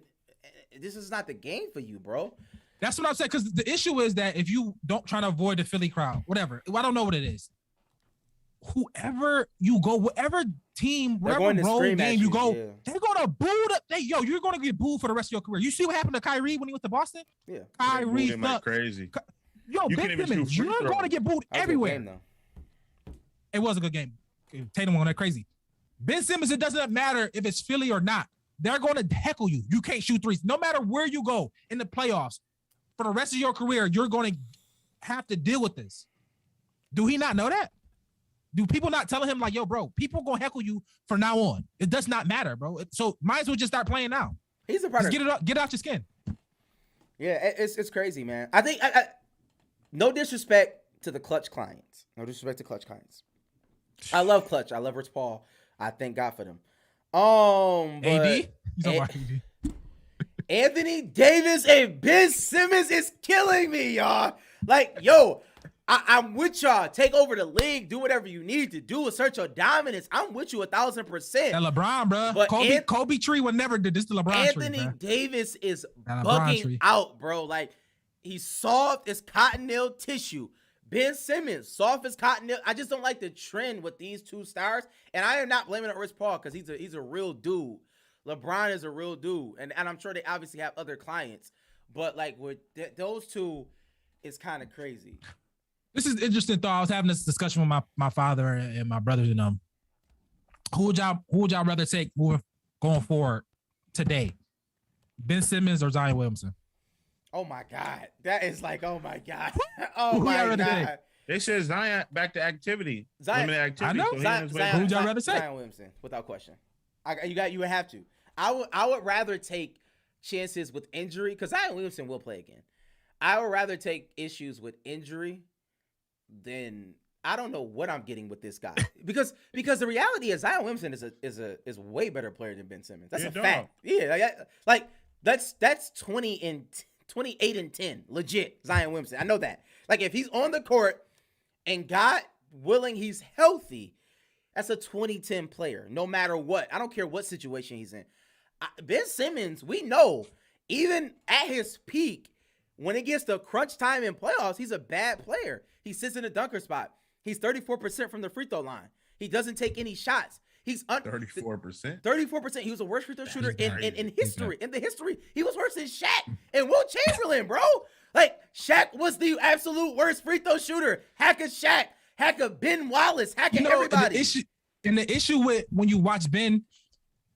Speaker 5: this is not the game for you, bro.
Speaker 2: That's what I'm saying. Because the issue is that if you don't try to avoid the Philly crowd, whatever, I don't know what it is. Whoever you go, whatever team, whatever road game you go, they're gonna boo you're gonna get booed for the rest of your career. You see what happened to Kyrie when he went to Boston?
Speaker 5: Yeah,
Speaker 2: Kyrie
Speaker 4: like crazy.
Speaker 2: Ben Simmons, you're gonna get booed everywhere. It was a good game. Tatum went that crazy. Ben Simmons, it doesn't matter if it's Philly or not. They're going to heckle you. You can't shoot threes. No matter where you go in the playoffs, for the rest of your career, you're going to have to deal with this. Do he not know that? Do people not telling him, like, yo, bro, people going to heckle you from now on? It does not matter, bro. So might as well just start playing now.
Speaker 5: He's a part
Speaker 2: get it off your skin.
Speaker 5: Yeah, it's crazy, man. I think, no disrespect to the Clutch clients. No disrespect to Clutch clients. I love Clutch. I love Rich Paul. I thank God for them. But
Speaker 2: AD?
Speaker 5: Anthony Davis and Ben Simmons is killing me, y'all. Like, yo, I'm with y'all. Take over the league. Do whatever you need to do. Assert your dominance. I'm with you 1,000%.
Speaker 2: That LeBron, bro.
Speaker 5: But
Speaker 2: Kobe tree would never do this to LeBron.
Speaker 5: Anthony Davis is bugging out, bro. Like, he's soft as cottonelle tissue. Ben Simmons, soft as cottonelle. I just don't like the trend with these two stars. And I am not blaming it on Rich Paul because he's a real dude. LeBron is a real dude. And I'm sure they obviously have other clients. But, like, with those two, it's kind of crazy.
Speaker 2: This is interesting thought. I was having this discussion with my father and my brothers and them. Who would y'all rather take going forward today? Ben Simmons or Zion Williamson?
Speaker 5: Oh my God. That is like, oh my God. Oh my God.
Speaker 4: They said Zion back to activity.
Speaker 5: Limited
Speaker 4: activity.
Speaker 2: I know.
Speaker 4: So
Speaker 2: who would y'all rather take?
Speaker 5: Zion Williamson, without question. You would have to. I would rather take chances with injury because Zion Williamson will play again. I would rather take issues with injury than I don't know what I'm getting with this guy because the reality is Zion Williamson is way better player than Ben Simmons. That's a fact. Yeah, like that's 28 and 10, legit. Zion Williamson, I know that. Like if he's on the court and God willing he's healthy, that's a 2010 player. No matter what, I don't care what situation he's in. Ben Simmons, we know even at his peak. When it gets to crunch time in playoffs, he's a bad player. He sits in the dunker spot. He's 34% from the free throw line. He doesn't take any shots. He's
Speaker 4: 34%.
Speaker 5: 34%. He was the worst free throw shooter in history. In the history, he was worse than Shaq and Will Chamberlain, bro. Like Shaq was the absolute worst free throw shooter. Hack a Shaq, hack a Ben Wallace, hack a everybody.
Speaker 2: The issue with when you watch Ben,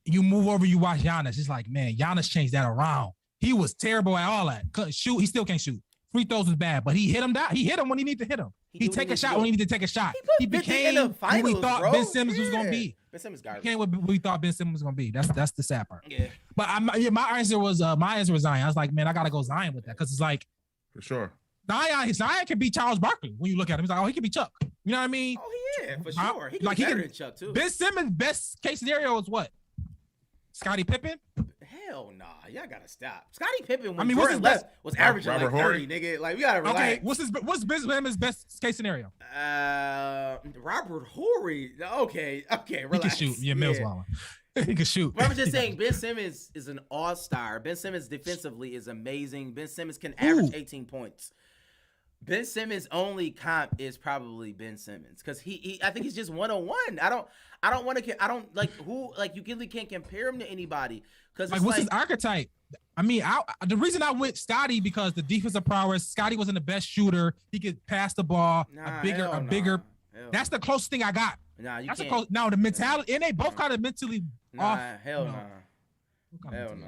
Speaker 2: you move over, you watch Giannis. It's like, man, Giannis changed that around. He was terrible at all that. Couldn't shoot. He still can't shoot. Free throws was bad, but he hit him down. He hit him when he needed to hit him. He take a shot when he needed to take a shot. He became who we thought Ben Simmons was gonna be.
Speaker 5: Ben Simmons garbage.
Speaker 2: Became what we thought Ben Simmons was gonna be. That's the sad part.
Speaker 5: Yeah.
Speaker 2: But my answer was Zion. I was like, man, I gotta go Zion with that because it's like
Speaker 4: For sure.
Speaker 2: Zion can be Charles Barkley when you look at him. He's like, oh, he can be Chuck. You know what I mean?
Speaker 5: Oh yeah, for sure. He can
Speaker 2: like
Speaker 5: be better than Chuck too.
Speaker 2: Ben Simmons' best case scenario is what? Scottie Pippen?
Speaker 5: Hell nah, y'all gotta stop. Scottie Pippen when
Speaker 2: what's
Speaker 5: Jordan
Speaker 2: his
Speaker 5: left was averaging
Speaker 4: Robert
Speaker 5: like 30,
Speaker 4: Horry?
Speaker 5: nigga. Like we gotta relax.
Speaker 2: Okay, what's Ben Simmons' best case scenario?
Speaker 5: Robert Horry. Okay, relax.
Speaker 2: He can shoot. Yeah, Mills Waller. He can shoot.
Speaker 5: But I'm just saying, Ben Simmons is an all-star. Ben Simmons defensively is amazing. Ben Simmons can average 18 points. Ben Simmons' only comp is probably Ben Simmons because I think he's just 101. I don't want to. I don't like who like you really can't compare him to anybody because
Speaker 2: like what's his archetype? I mean, the reason I went Scottie because the defensive prowess. Scottie wasn't the best shooter. He could pass the ball.
Speaker 5: Nah,
Speaker 2: a bigger. That's the closest thing I got.
Speaker 5: Nah, you
Speaker 2: That's
Speaker 5: can't.
Speaker 2: Now the mentality, and they both kind of mentally off.
Speaker 5: Hell no.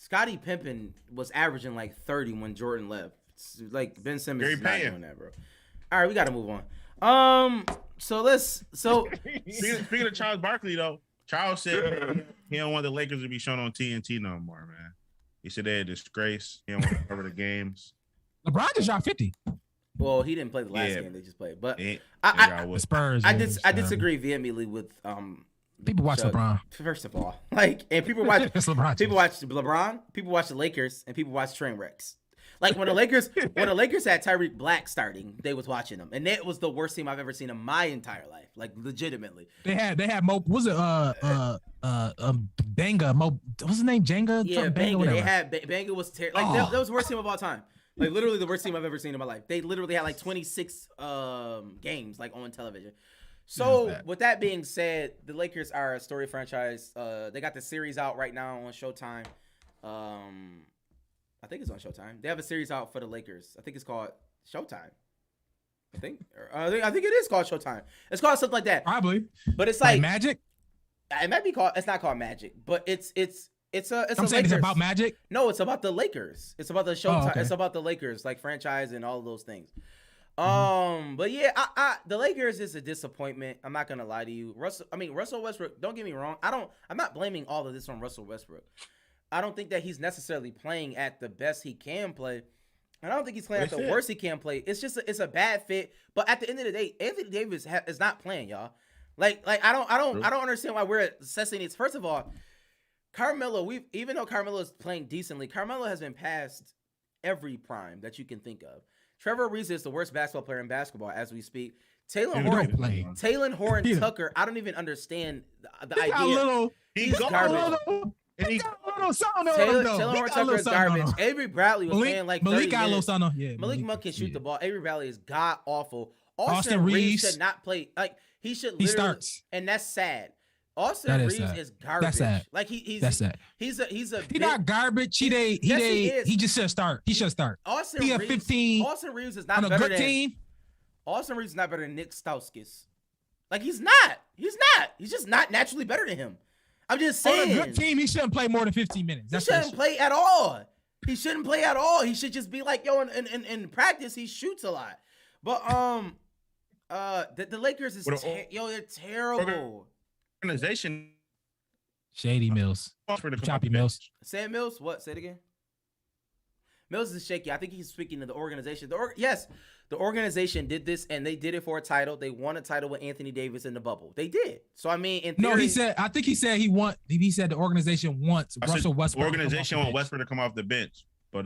Speaker 5: Scottie Pippen was averaging like 30 when Jordan left. It's like Ben Simmons is not doing that, bro. All right, we got to move on. So
Speaker 4: Speaking of Charles Barkley, though, Charles said he don't want the Lakers to be shown on TNT no more, man. He said they're a disgrace. He don't want to cover the games.
Speaker 2: LeBron just shot 50.
Speaker 5: Well, he didn't play the last game they just played, but
Speaker 4: The
Speaker 2: Spurs.
Speaker 5: I disagree vehemently with
Speaker 2: people watch LeBron.
Speaker 5: First of all, like, and people watch
Speaker 2: LeBron.
Speaker 5: People watch LeBron. People watch the Lakers, and people watch train wrecks. Like when the Lakers had Tyreek Black starting, they was watching them, and that was the worst team I've ever seen in my entire life. Like legitimately,
Speaker 2: they had Mo. Was it Banga? Mo. What's his name? Jenga?
Speaker 5: Yeah, Banga. They had Banga was terrible. Like that was the worst team of all time. Like literally the worst team I've ever seen in my life. They literally had like 26 games like on television. So with that being said, the Lakers are a story franchise. They got the series out right now on Showtime. I think it's on Showtime. They have a series out for the Lakers. I think it's called Showtime. I think it is called Showtime. It's called something like that.
Speaker 2: Probably.
Speaker 5: But it's like
Speaker 2: Magic.
Speaker 5: It might be called. It's not called Magic, but it's
Speaker 2: I'm saying
Speaker 5: Lakers.
Speaker 2: it's about Magic.
Speaker 5: No, it's about the Lakers. It's about the Showtime.
Speaker 2: Okay.
Speaker 5: It's about the Lakers, like franchise and all of those things. But yeah, the Lakers is a disappointment. I'm not gonna lie to you. Russell Westbrook. Don't get me wrong. I'm not blaming all of this on Russell Westbrook. I don't think that he's necessarily playing at the best he can play. And I don't think he's playing at the worst he can play. It's just it's a bad fit. But at the end of the day, Anthony Davis is not playing, y'all. Like I don't understand why we're assessing it. First of all, Carmelo, even though Carmelo is playing decently, Carmelo has been past every prime that you can think of. Trevor Ariza is the worst basketball player in basketball as we speak. Taylor Horn Tucker, I don't even understand the idea. He's garbage. Taylor Horn Tucker is garbage. Avery Bradley was playing like 30 minutes. Malik Monk can shoot the ball. Avery Bradley is god awful. Austin Reeves should not play. Like he should literally. He starts, and that's sad. Austin Reeves is garbage. That's sad. Like he's sad. He's not
Speaker 2: garbage. He just should start. He should start.
Speaker 5: Austin Reeves is not
Speaker 2: on a
Speaker 5: better
Speaker 2: good team.
Speaker 5: Austin Reeves is not better than Nick Stauskas. Like he's not. He's just not naturally better than him. I'm just saying.
Speaker 2: On a good team, he shouldn't play more than 15 minutes.
Speaker 5: He shouldn't play at all. He should just be like, yo, in practice, he shoots a lot. But the Lakers is they're terrible.
Speaker 4: Organization.
Speaker 2: Shady Mills. Choppy Mills.
Speaker 5: Sam Mills? What? Say it again. Mills is shaky. I think he's speaking to the organization. Yes, the organization did this, and they did it for a title. They won a title with Anthony Davis in the bubble. They did. So I mean, in theory,
Speaker 2: No, he said. I think he said he said the organization wants Russell Westbrook.
Speaker 4: The organization want Westbrook to come off the bench, but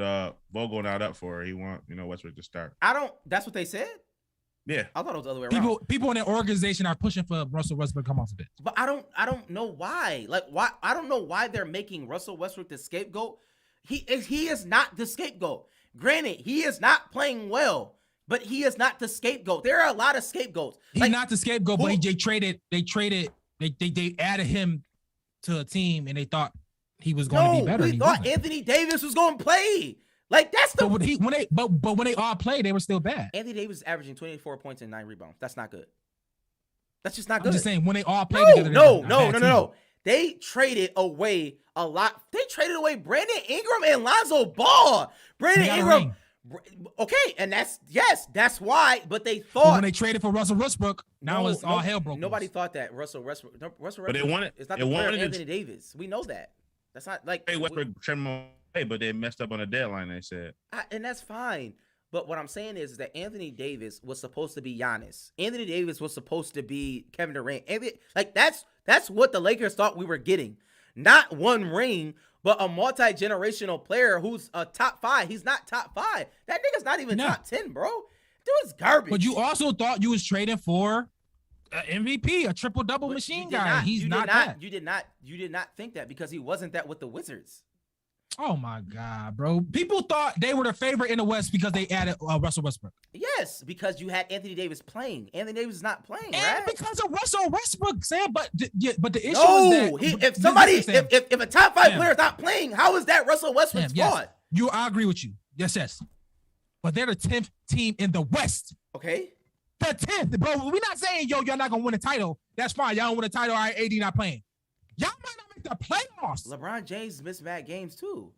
Speaker 4: Vogel not up for it. He want Westbrook to start.
Speaker 5: That's what they said.
Speaker 4: Yeah,
Speaker 5: I thought it was the other way around.
Speaker 2: People in the organization are pushing for Russell Westbrook to come off the bench.
Speaker 5: But I don't know why. Like why? I don't know why they're making Russell Westbrook the scapegoat. He is not the scapegoat. Granted, he is not playing well, but he is not the scapegoat. There are a lot of scapegoats.
Speaker 2: He's not the scapegoat, but they added him to a team and they thought he was going to be better.
Speaker 5: We thought Anthony Davis was going to play. Like that's the
Speaker 2: but when they all played, they were still bad.
Speaker 5: Anthony Davis is averaging 24 points and 9 rebounds. That's not good. That's just not good.
Speaker 2: I'm just saying when they all played together.
Speaker 5: No. They traded away a lot. They traded away Brandon Ingram and Lonzo Ball. Brandon Ingram. Okay, and that's why. But they thought
Speaker 2: when they traded for Russell Westbrook, it's all hell broke.
Speaker 5: Nobody thought that Russell Westbrook.
Speaker 4: But they wanted.
Speaker 5: It's not the player of Anthony Davis. We know that. That's not like
Speaker 4: Westbrook. But they messed up on the deadline. They said,
Speaker 5: and that's fine. But what I'm saying is that Anthony Davis was supposed to be Giannis. Anthony Davis was supposed to be Kevin Durant. That's what the Lakers thought we were getting. Not one ring, but a multi-generational player who's a top 5. He's not top 5. That nigga's not even top 10, bro. Dude is garbage.
Speaker 2: But you also thought you was trading for an MVP, a triple-double machine guy. He's not that.
Speaker 5: You did not think that because he wasn't that with the Wizards.
Speaker 2: Oh my God, bro! People thought they were the favorite in the West because they added Russell Westbrook.
Speaker 5: Yes, because you had Anthony Davis playing. Anthony Davis is not playing,
Speaker 2: and
Speaker 5: right?
Speaker 2: because of Russell Westbrook, Sam. But the issue
Speaker 5: is that if a top 5 player is not playing, how is that Russell Westbrook's fault?
Speaker 2: Yes. I agree with you. Yes. But they're the 10th team in the West.
Speaker 5: Okay.
Speaker 2: The 10th, bro. We're not saying y'all not gonna win a title. That's fine. Y'all don't win a title. All right, AD not playing. Y'all might not make the playoffs.
Speaker 5: LeBron James missed bad games too.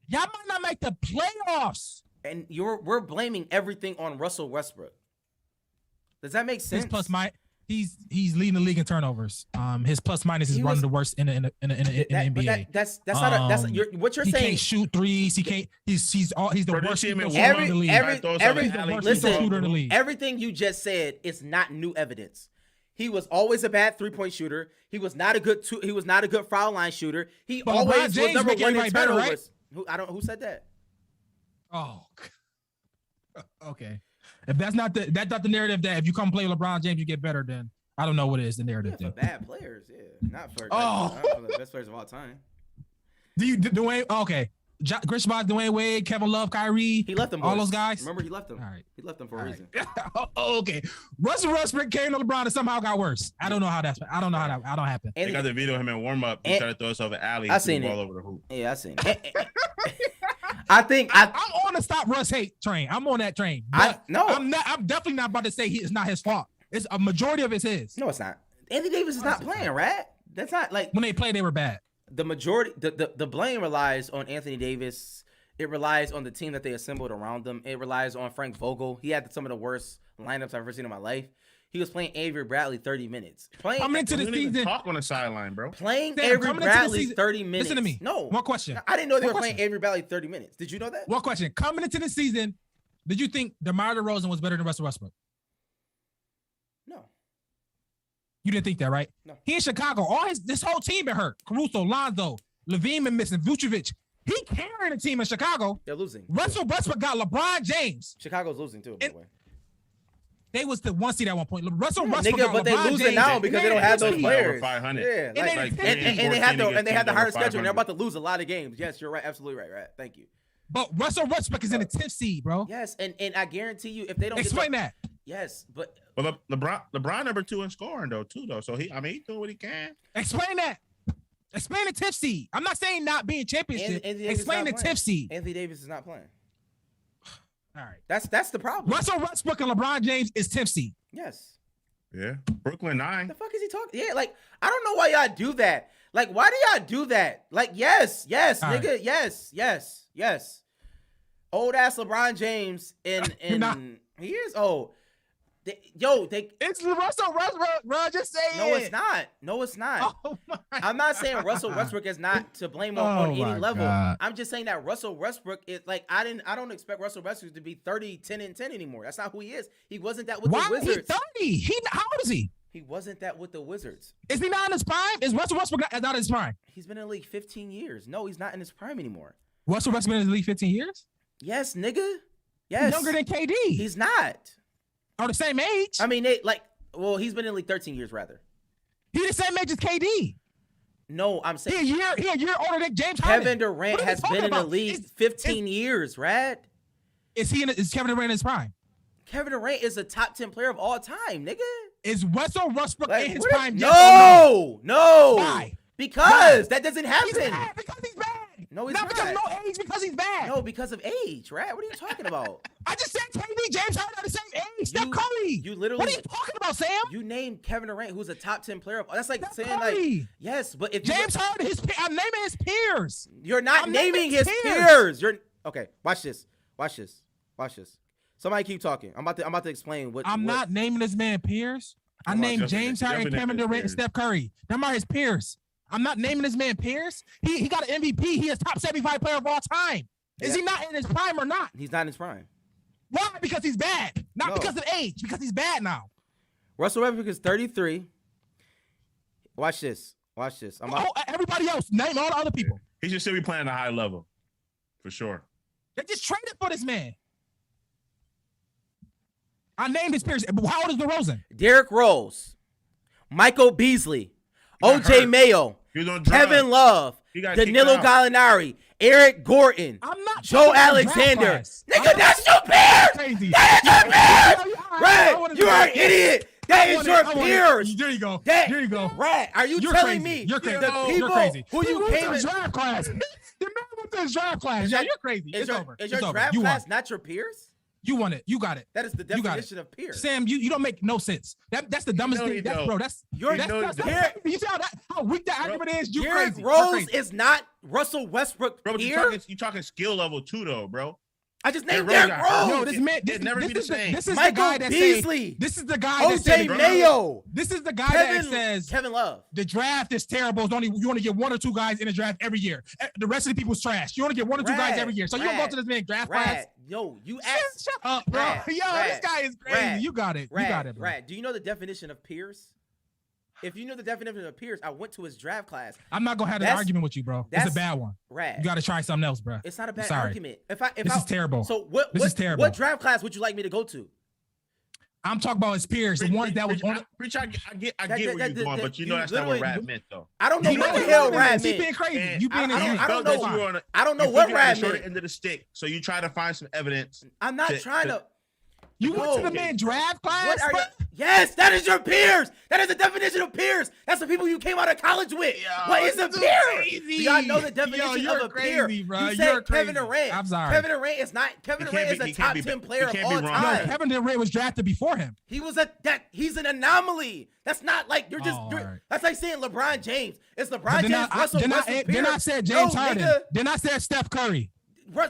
Speaker 2: Y'all might not make the playoffs.
Speaker 5: And we're blaming everything on Russell Westbrook. Does that make sense?
Speaker 2: He's leading the league in turnovers. His plus minus is one of the worst in the NBA.
Speaker 5: That's not what you're saying.
Speaker 2: He can't shoot threes. He can't. He's the worst shooter in
Speaker 5: the league. Everything you just said is not new evidence. He was always a bad 3-point shooter. He was not a good foul line shooter. He always was number 1 in turnovers. Who said that?
Speaker 2: Oh, okay. If that's not the narrative that if you come play LeBron James you get better, then I don't know what is the narrative.
Speaker 5: Yeah, for bad players, not for the best players of all time.
Speaker 2: Dwayne? Okay, Chris Bosh, Dwayne Wade, Kevin Love, Kyrie.
Speaker 5: He left them.
Speaker 2: All those guys.
Speaker 5: Remember, he left them.
Speaker 2: All right,
Speaker 5: he left them for a reason.
Speaker 2: Okay, Russell Westbrook came to LeBron and somehow got worse. I don't know how that happened.
Speaker 4: They got the video of him in warm up. He tried to throw himself an alley.
Speaker 5: I seen it
Speaker 4: all over the hoop.
Speaker 5: Yeah, I seen it. I think
Speaker 2: I'm on the stop Russ hate train. I'm on that train. I'm definitely not about to say it's not his fault. It's a majority of it's his.
Speaker 5: No, it's not. Anthony Davis is not playing, right? That's not like
Speaker 2: when they play, they were bad. The
Speaker 5: majority, the blame relies on Anthony Davis. It relies on the team that they assembled around him. It relies on Frank Vogel. He had some of the worst lineups I've ever seen in my life. He was playing Avery Bradley 30 minutes.
Speaker 2: Coming into the season,
Speaker 4: talk on the sideline, bro.
Speaker 5: Playing Avery Bradley 30 minutes.
Speaker 2: Listen to me.
Speaker 5: No.
Speaker 2: One question.
Speaker 5: I didn't know they were playing Avery Bradley 30 minutes. Did you know that?
Speaker 2: One question. Coming into the season, did you think DeMar DeRozan was better than Russell Westbrook?
Speaker 5: No.
Speaker 2: You didn't think that, right?
Speaker 5: No.
Speaker 2: He in Chicago. This whole team been hurt. Caruso, Lonzo, Levine been missing, Vucevic. He carrying the team in Chicago.
Speaker 5: They're losing.
Speaker 2: Russell Westbrook got LeBron James.
Speaker 5: Chicago's losing too, by the way.
Speaker 2: They was the 1 seed at one point. Russell Westbrook got
Speaker 5: but they
Speaker 2: LeBron
Speaker 5: losing
Speaker 2: James.
Speaker 5: now because they don't have those players.
Speaker 4: 500.
Speaker 5: Yeah, and they had the hardest schedule. And they're about to lose a lot of games. Yes, you're right. Absolutely right. Right. Thank you.
Speaker 2: But Russell Westbrook is in the 10th seed, bro.
Speaker 5: Yes, and I guarantee you, if they don't
Speaker 2: explain that.
Speaker 5: Yes, but
Speaker 4: LeBron number 2 in scoring though. So he's doing what he can.
Speaker 2: Explain that. Explain the 10th seed. I'm not saying not being championship. Explain the 10th seed.
Speaker 5: Anthony Davis is not playing.
Speaker 2: All right.
Speaker 5: That's the problem.
Speaker 2: Russell Westbrook and LeBron James is 10th seed.
Speaker 5: Yes.
Speaker 4: Yeah. Brooklyn 9.
Speaker 5: The fuck is he talking? Yeah, like I don't know why y'all do that. Like, why do y'all do that? Like, yes, all nigga, right. yes. Old ass LeBron James and he is old.
Speaker 2: It's Russell Westbrook, bro. Just say it.
Speaker 5: No, it's not. No, it's not.
Speaker 2: Oh my
Speaker 5: I'm not saying Russell Westbrook is not to blame on any level. I'm just saying that Russell Westbrook is like I don't expect Russell Westbrook to be 30, 10, and 10 anymore. That's not who he is. He wasn't that with
Speaker 2: Why
Speaker 5: the Wizards.
Speaker 2: He 30? How old is he?
Speaker 5: He wasn't that with the Wizards.
Speaker 2: Is he not in his prime? Is Russell Westbrook not in his prime?
Speaker 5: He's been in the league 15 years. No, he's not in his prime anymore.
Speaker 2: Russell Westbrook been in the league 15 years?
Speaker 5: Yes, nigga. Yes.
Speaker 2: He's younger than KD.
Speaker 5: He's not.
Speaker 2: Are the same age?
Speaker 5: I mean, he's been in the league 13 years rather.
Speaker 2: He's the same age as KD.
Speaker 5: No, I'm saying
Speaker 2: He a year older than James Harden.
Speaker 5: Kevin Durant has been in the league 15 years, Rad.
Speaker 2: Is Kevin Durant in his prime?
Speaker 5: Kevin Durant is a top 10 player of all time, nigga.
Speaker 2: Is Russell Westbrook in his
Speaker 5: what
Speaker 2: prime?
Speaker 5: if-
Speaker 2: Yes or
Speaker 5: No.
Speaker 2: Why?
Speaker 5: Because that doesn't happen.
Speaker 2: He's bad because he's bad.
Speaker 5: No, he's
Speaker 2: not
Speaker 5: not.
Speaker 2: because of no age, because he's bad.
Speaker 5: No, because of age, right? What are you talking about?
Speaker 2: I just said KD, James Harden are the same age. Steph Curry.
Speaker 5: You literally.
Speaker 2: What are you talking about, Sam?
Speaker 5: You named Kevin Durant, who's a top 10 player. That's like
Speaker 2: Steph
Speaker 5: saying
Speaker 2: Curry.
Speaker 5: like yes, but if
Speaker 2: James Harden, I'm naming his peers.
Speaker 5: you're not
Speaker 2: I'm
Speaker 5: naming his
Speaker 2: peers.
Speaker 5: peers. You're okay. Watch this. Somebody keep talking. I'm about to explain what.
Speaker 2: I'm not naming this man peers. I
Speaker 4: Come on,
Speaker 2: named
Speaker 4: Justin,
Speaker 2: James Harden,
Speaker 4: Justin
Speaker 2: Kevin
Speaker 4: named his
Speaker 2: Durant, and
Speaker 4: peers.
Speaker 2: Steph Curry. Them are his peers. I'm not naming this man peers. He got an MVP. He is top 75 player of all time. Is he not in his prime or not?
Speaker 5: He's not in his prime.
Speaker 2: Why? Because he's bad. Not
Speaker 5: No.
Speaker 2: because of age. Because he's bad now.
Speaker 5: Russell Westbrook is 33. Watch this.
Speaker 2: Everybody else, name all the other people.
Speaker 4: He should still be playing at a high level, for sure.
Speaker 2: They just traded for this man. I named his peers. How old is DeRozan?
Speaker 5: Derrick Rose, Michael Beasley,
Speaker 4: got
Speaker 5: OJ
Speaker 4: hurt.
Speaker 5: Mayo,
Speaker 4: He was on drugs.
Speaker 5: Kevin Love,
Speaker 4: He got kicked
Speaker 5: Danilo
Speaker 4: out.
Speaker 5: Gallinari, Eric Gordon,
Speaker 2: I'm not
Speaker 5: Joe
Speaker 2: talking about draft
Speaker 5: Alexander.
Speaker 2: class.
Speaker 5: Nigga, that's your peers.
Speaker 2: Crazy.
Speaker 5: That is your peers. Red, you are an idiot. That is your peers.
Speaker 2: There you go.
Speaker 5: That-
Speaker 2: There you go.
Speaker 5: Red, are you
Speaker 2: You're
Speaker 5: telling
Speaker 2: crazy.
Speaker 5: me
Speaker 2: You're crazy.
Speaker 5: the people
Speaker 2: You're crazy.
Speaker 5: who
Speaker 2: He
Speaker 5: you
Speaker 2: went
Speaker 5: came
Speaker 2: to his
Speaker 5: in?
Speaker 2: draft class? The man went to his draft class. Yeah, you're crazy.
Speaker 5: Is
Speaker 2: It's
Speaker 5: your,
Speaker 2: over.
Speaker 5: is
Speaker 2: It's
Speaker 5: your
Speaker 2: over.
Speaker 5: draft
Speaker 2: You
Speaker 5: class
Speaker 2: won.
Speaker 5: not your peers?
Speaker 2: You won it. You got it.
Speaker 5: That is the
Speaker 2: You got it.
Speaker 5: definition of peers.
Speaker 2: Sam, you don't make no sense. That's the dumbest
Speaker 4: know
Speaker 2: thing.
Speaker 4: you
Speaker 2: That's
Speaker 4: don't.
Speaker 2: bro. That's
Speaker 5: You're-
Speaker 2: that's,
Speaker 4: know
Speaker 2: that's,
Speaker 4: you
Speaker 2: that's you see how weak that argument is? You
Speaker 5: Derrick
Speaker 2: crazy. You're
Speaker 5: Rose
Speaker 2: crazy.
Speaker 5: is not Russell Westbrook
Speaker 4: Bro, but
Speaker 5: peer.
Speaker 4: you talking skill level too, though, bro.
Speaker 5: I just named
Speaker 4: Derrick
Speaker 5: Derrick
Speaker 4: Rose
Speaker 5: Rose.
Speaker 2: Yo, this man,
Speaker 4: It'd never be the same.
Speaker 2: this is
Speaker 5: Michael
Speaker 2: the guy that
Speaker 5: Beasley.
Speaker 2: say, this is the guy that
Speaker 5: OJ
Speaker 2: said,
Speaker 5: Mayo.
Speaker 2: this is the guy that
Speaker 5: Kevin,
Speaker 2: says
Speaker 5: Kevin Love.
Speaker 2: the draft is terrible. It's only you only get one or two guys in the draft every year. The rest of the people's trash. You only get one or two guys every year. So you don't go to this man draft class.
Speaker 5: Rad. Yo, you asked.
Speaker 2: Shut up, bro.
Speaker 5: Rad,
Speaker 2: Yo,
Speaker 5: Rad,
Speaker 2: this guy is crazy.
Speaker 5: Rad,
Speaker 2: You got it. You got it, bro.
Speaker 5: Rad. Do you know the definition of peers? If you know the definition of peers, I went to his draft class.
Speaker 2: I'm not gonna have an
Speaker 5: That's-
Speaker 2: argument with you, bro. It's
Speaker 5: that's
Speaker 2: a bad one.
Speaker 5: Rad.
Speaker 2: You got to try something else, bro.
Speaker 5: It's not a bad
Speaker 2: Sorry.
Speaker 5: argument. This
Speaker 2: This is terrible.
Speaker 5: So what?
Speaker 2: This
Speaker 5: what,
Speaker 2: is terrible.
Speaker 5: What draft class would you like me to go to?
Speaker 2: I'm talking about his peers, the ones that was on.
Speaker 4: Preach, I get
Speaker 5: That-
Speaker 4: where
Speaker 5: that-
Speaker 4: you're going,
Speaker 5: that-
Speaker 4: but you
Speaker 5: you
Speaker 4: know that's not what
Speaker 5: literally-
Speaker 4: rap meant, though.
Speaker 5: I don't know
Speaker 2: You
Speaker 5: what
Speaker 2: know
Speaker 5: the hell
Speaker 2: what
Speaker 5: Rad
Speaker 2: He
Speaker 5: meant.
Speaker 2: being crazy.
Speaker 4: And
Speaker 2: You being
Speaker 5: I don't
Speaker 4: felt
Speaker 5: know.
Speaker 4: that you were on
Speaker 5: I don't know
Speaker 4: you
Speaker 5: what
Speaker 4: felt you were on
Speaker 5: Rad
Speaker 4: the shorter
Speaker 5: meant.
Speaker 4: end of the stick, so you try to find some evidence.
Speaker 5: I'm not
Speaker 4: to-
Speaker 5: trying
Speaker 4: to-
Speaker 5: to.
Speaker 2: You went to the
Speaker 5: Yo.
Speaker 2: man draft class,
Speaker 5: What are
Speaker 2: bro?
Speaker 5: you? Yes, that is your peers. That is the definition of peers. That's the people you came out of college with.
Speaker 2: Yo,
Speaker 5: What is a
Speaker 2: this is
Speaker 5: peer?
Speaker 2: crazy.
Speaker 5: Do y'all know the
Speaker 2: Yo,
Speaker 5: definition
Speaker 2: you're
Speaker 5: of a peer?
Speaker 2: crazy, bro.
Speaker 5: You
Speaker 2: You're
Speaker 5: said Kevin
Speaker 2: crazy.
Speaker 5: Durant.
Speaker 2: I'm sorry.
Speaker 5: Kevin Durant is not. Kevin
Speaker 4: He
Speaker 5: Durant
Speaker 4: can't
Speaker 5: is
Speaker 4: be-
Speaker 5: a
Speaker 4: he can't
Speaker 5: top
Speaker 4: be-
Speaker 5: 10
Speaker 4: he
Speaker 5: player of
Speaker 4: can't
Speaker 5: all
Speaker 4: be wrong.
Speaker 2: No,
Speaker 5: time.
Speaker 2: Kevin Durant was drafted before him.
Speaker 5: He's an anomaly. That's not like you're just.
Speaker 2: Oh,
Speaker 5: you're-
Speaker 2: all right.
Speaker 5: That's like saying LeBron James. It's LeBron
Speaker 2: But
Speaker 5: James. Russell
Speaker 2: then
Speaker 5: Westbrook.
Speaker 2: then I
Speaker 5: peer.
Speaker 2: said James
Speaker 5: No,
Speaker 2: Harden.
Speaker 5: nigga.
Speaker 2: Then I said Steph Curry.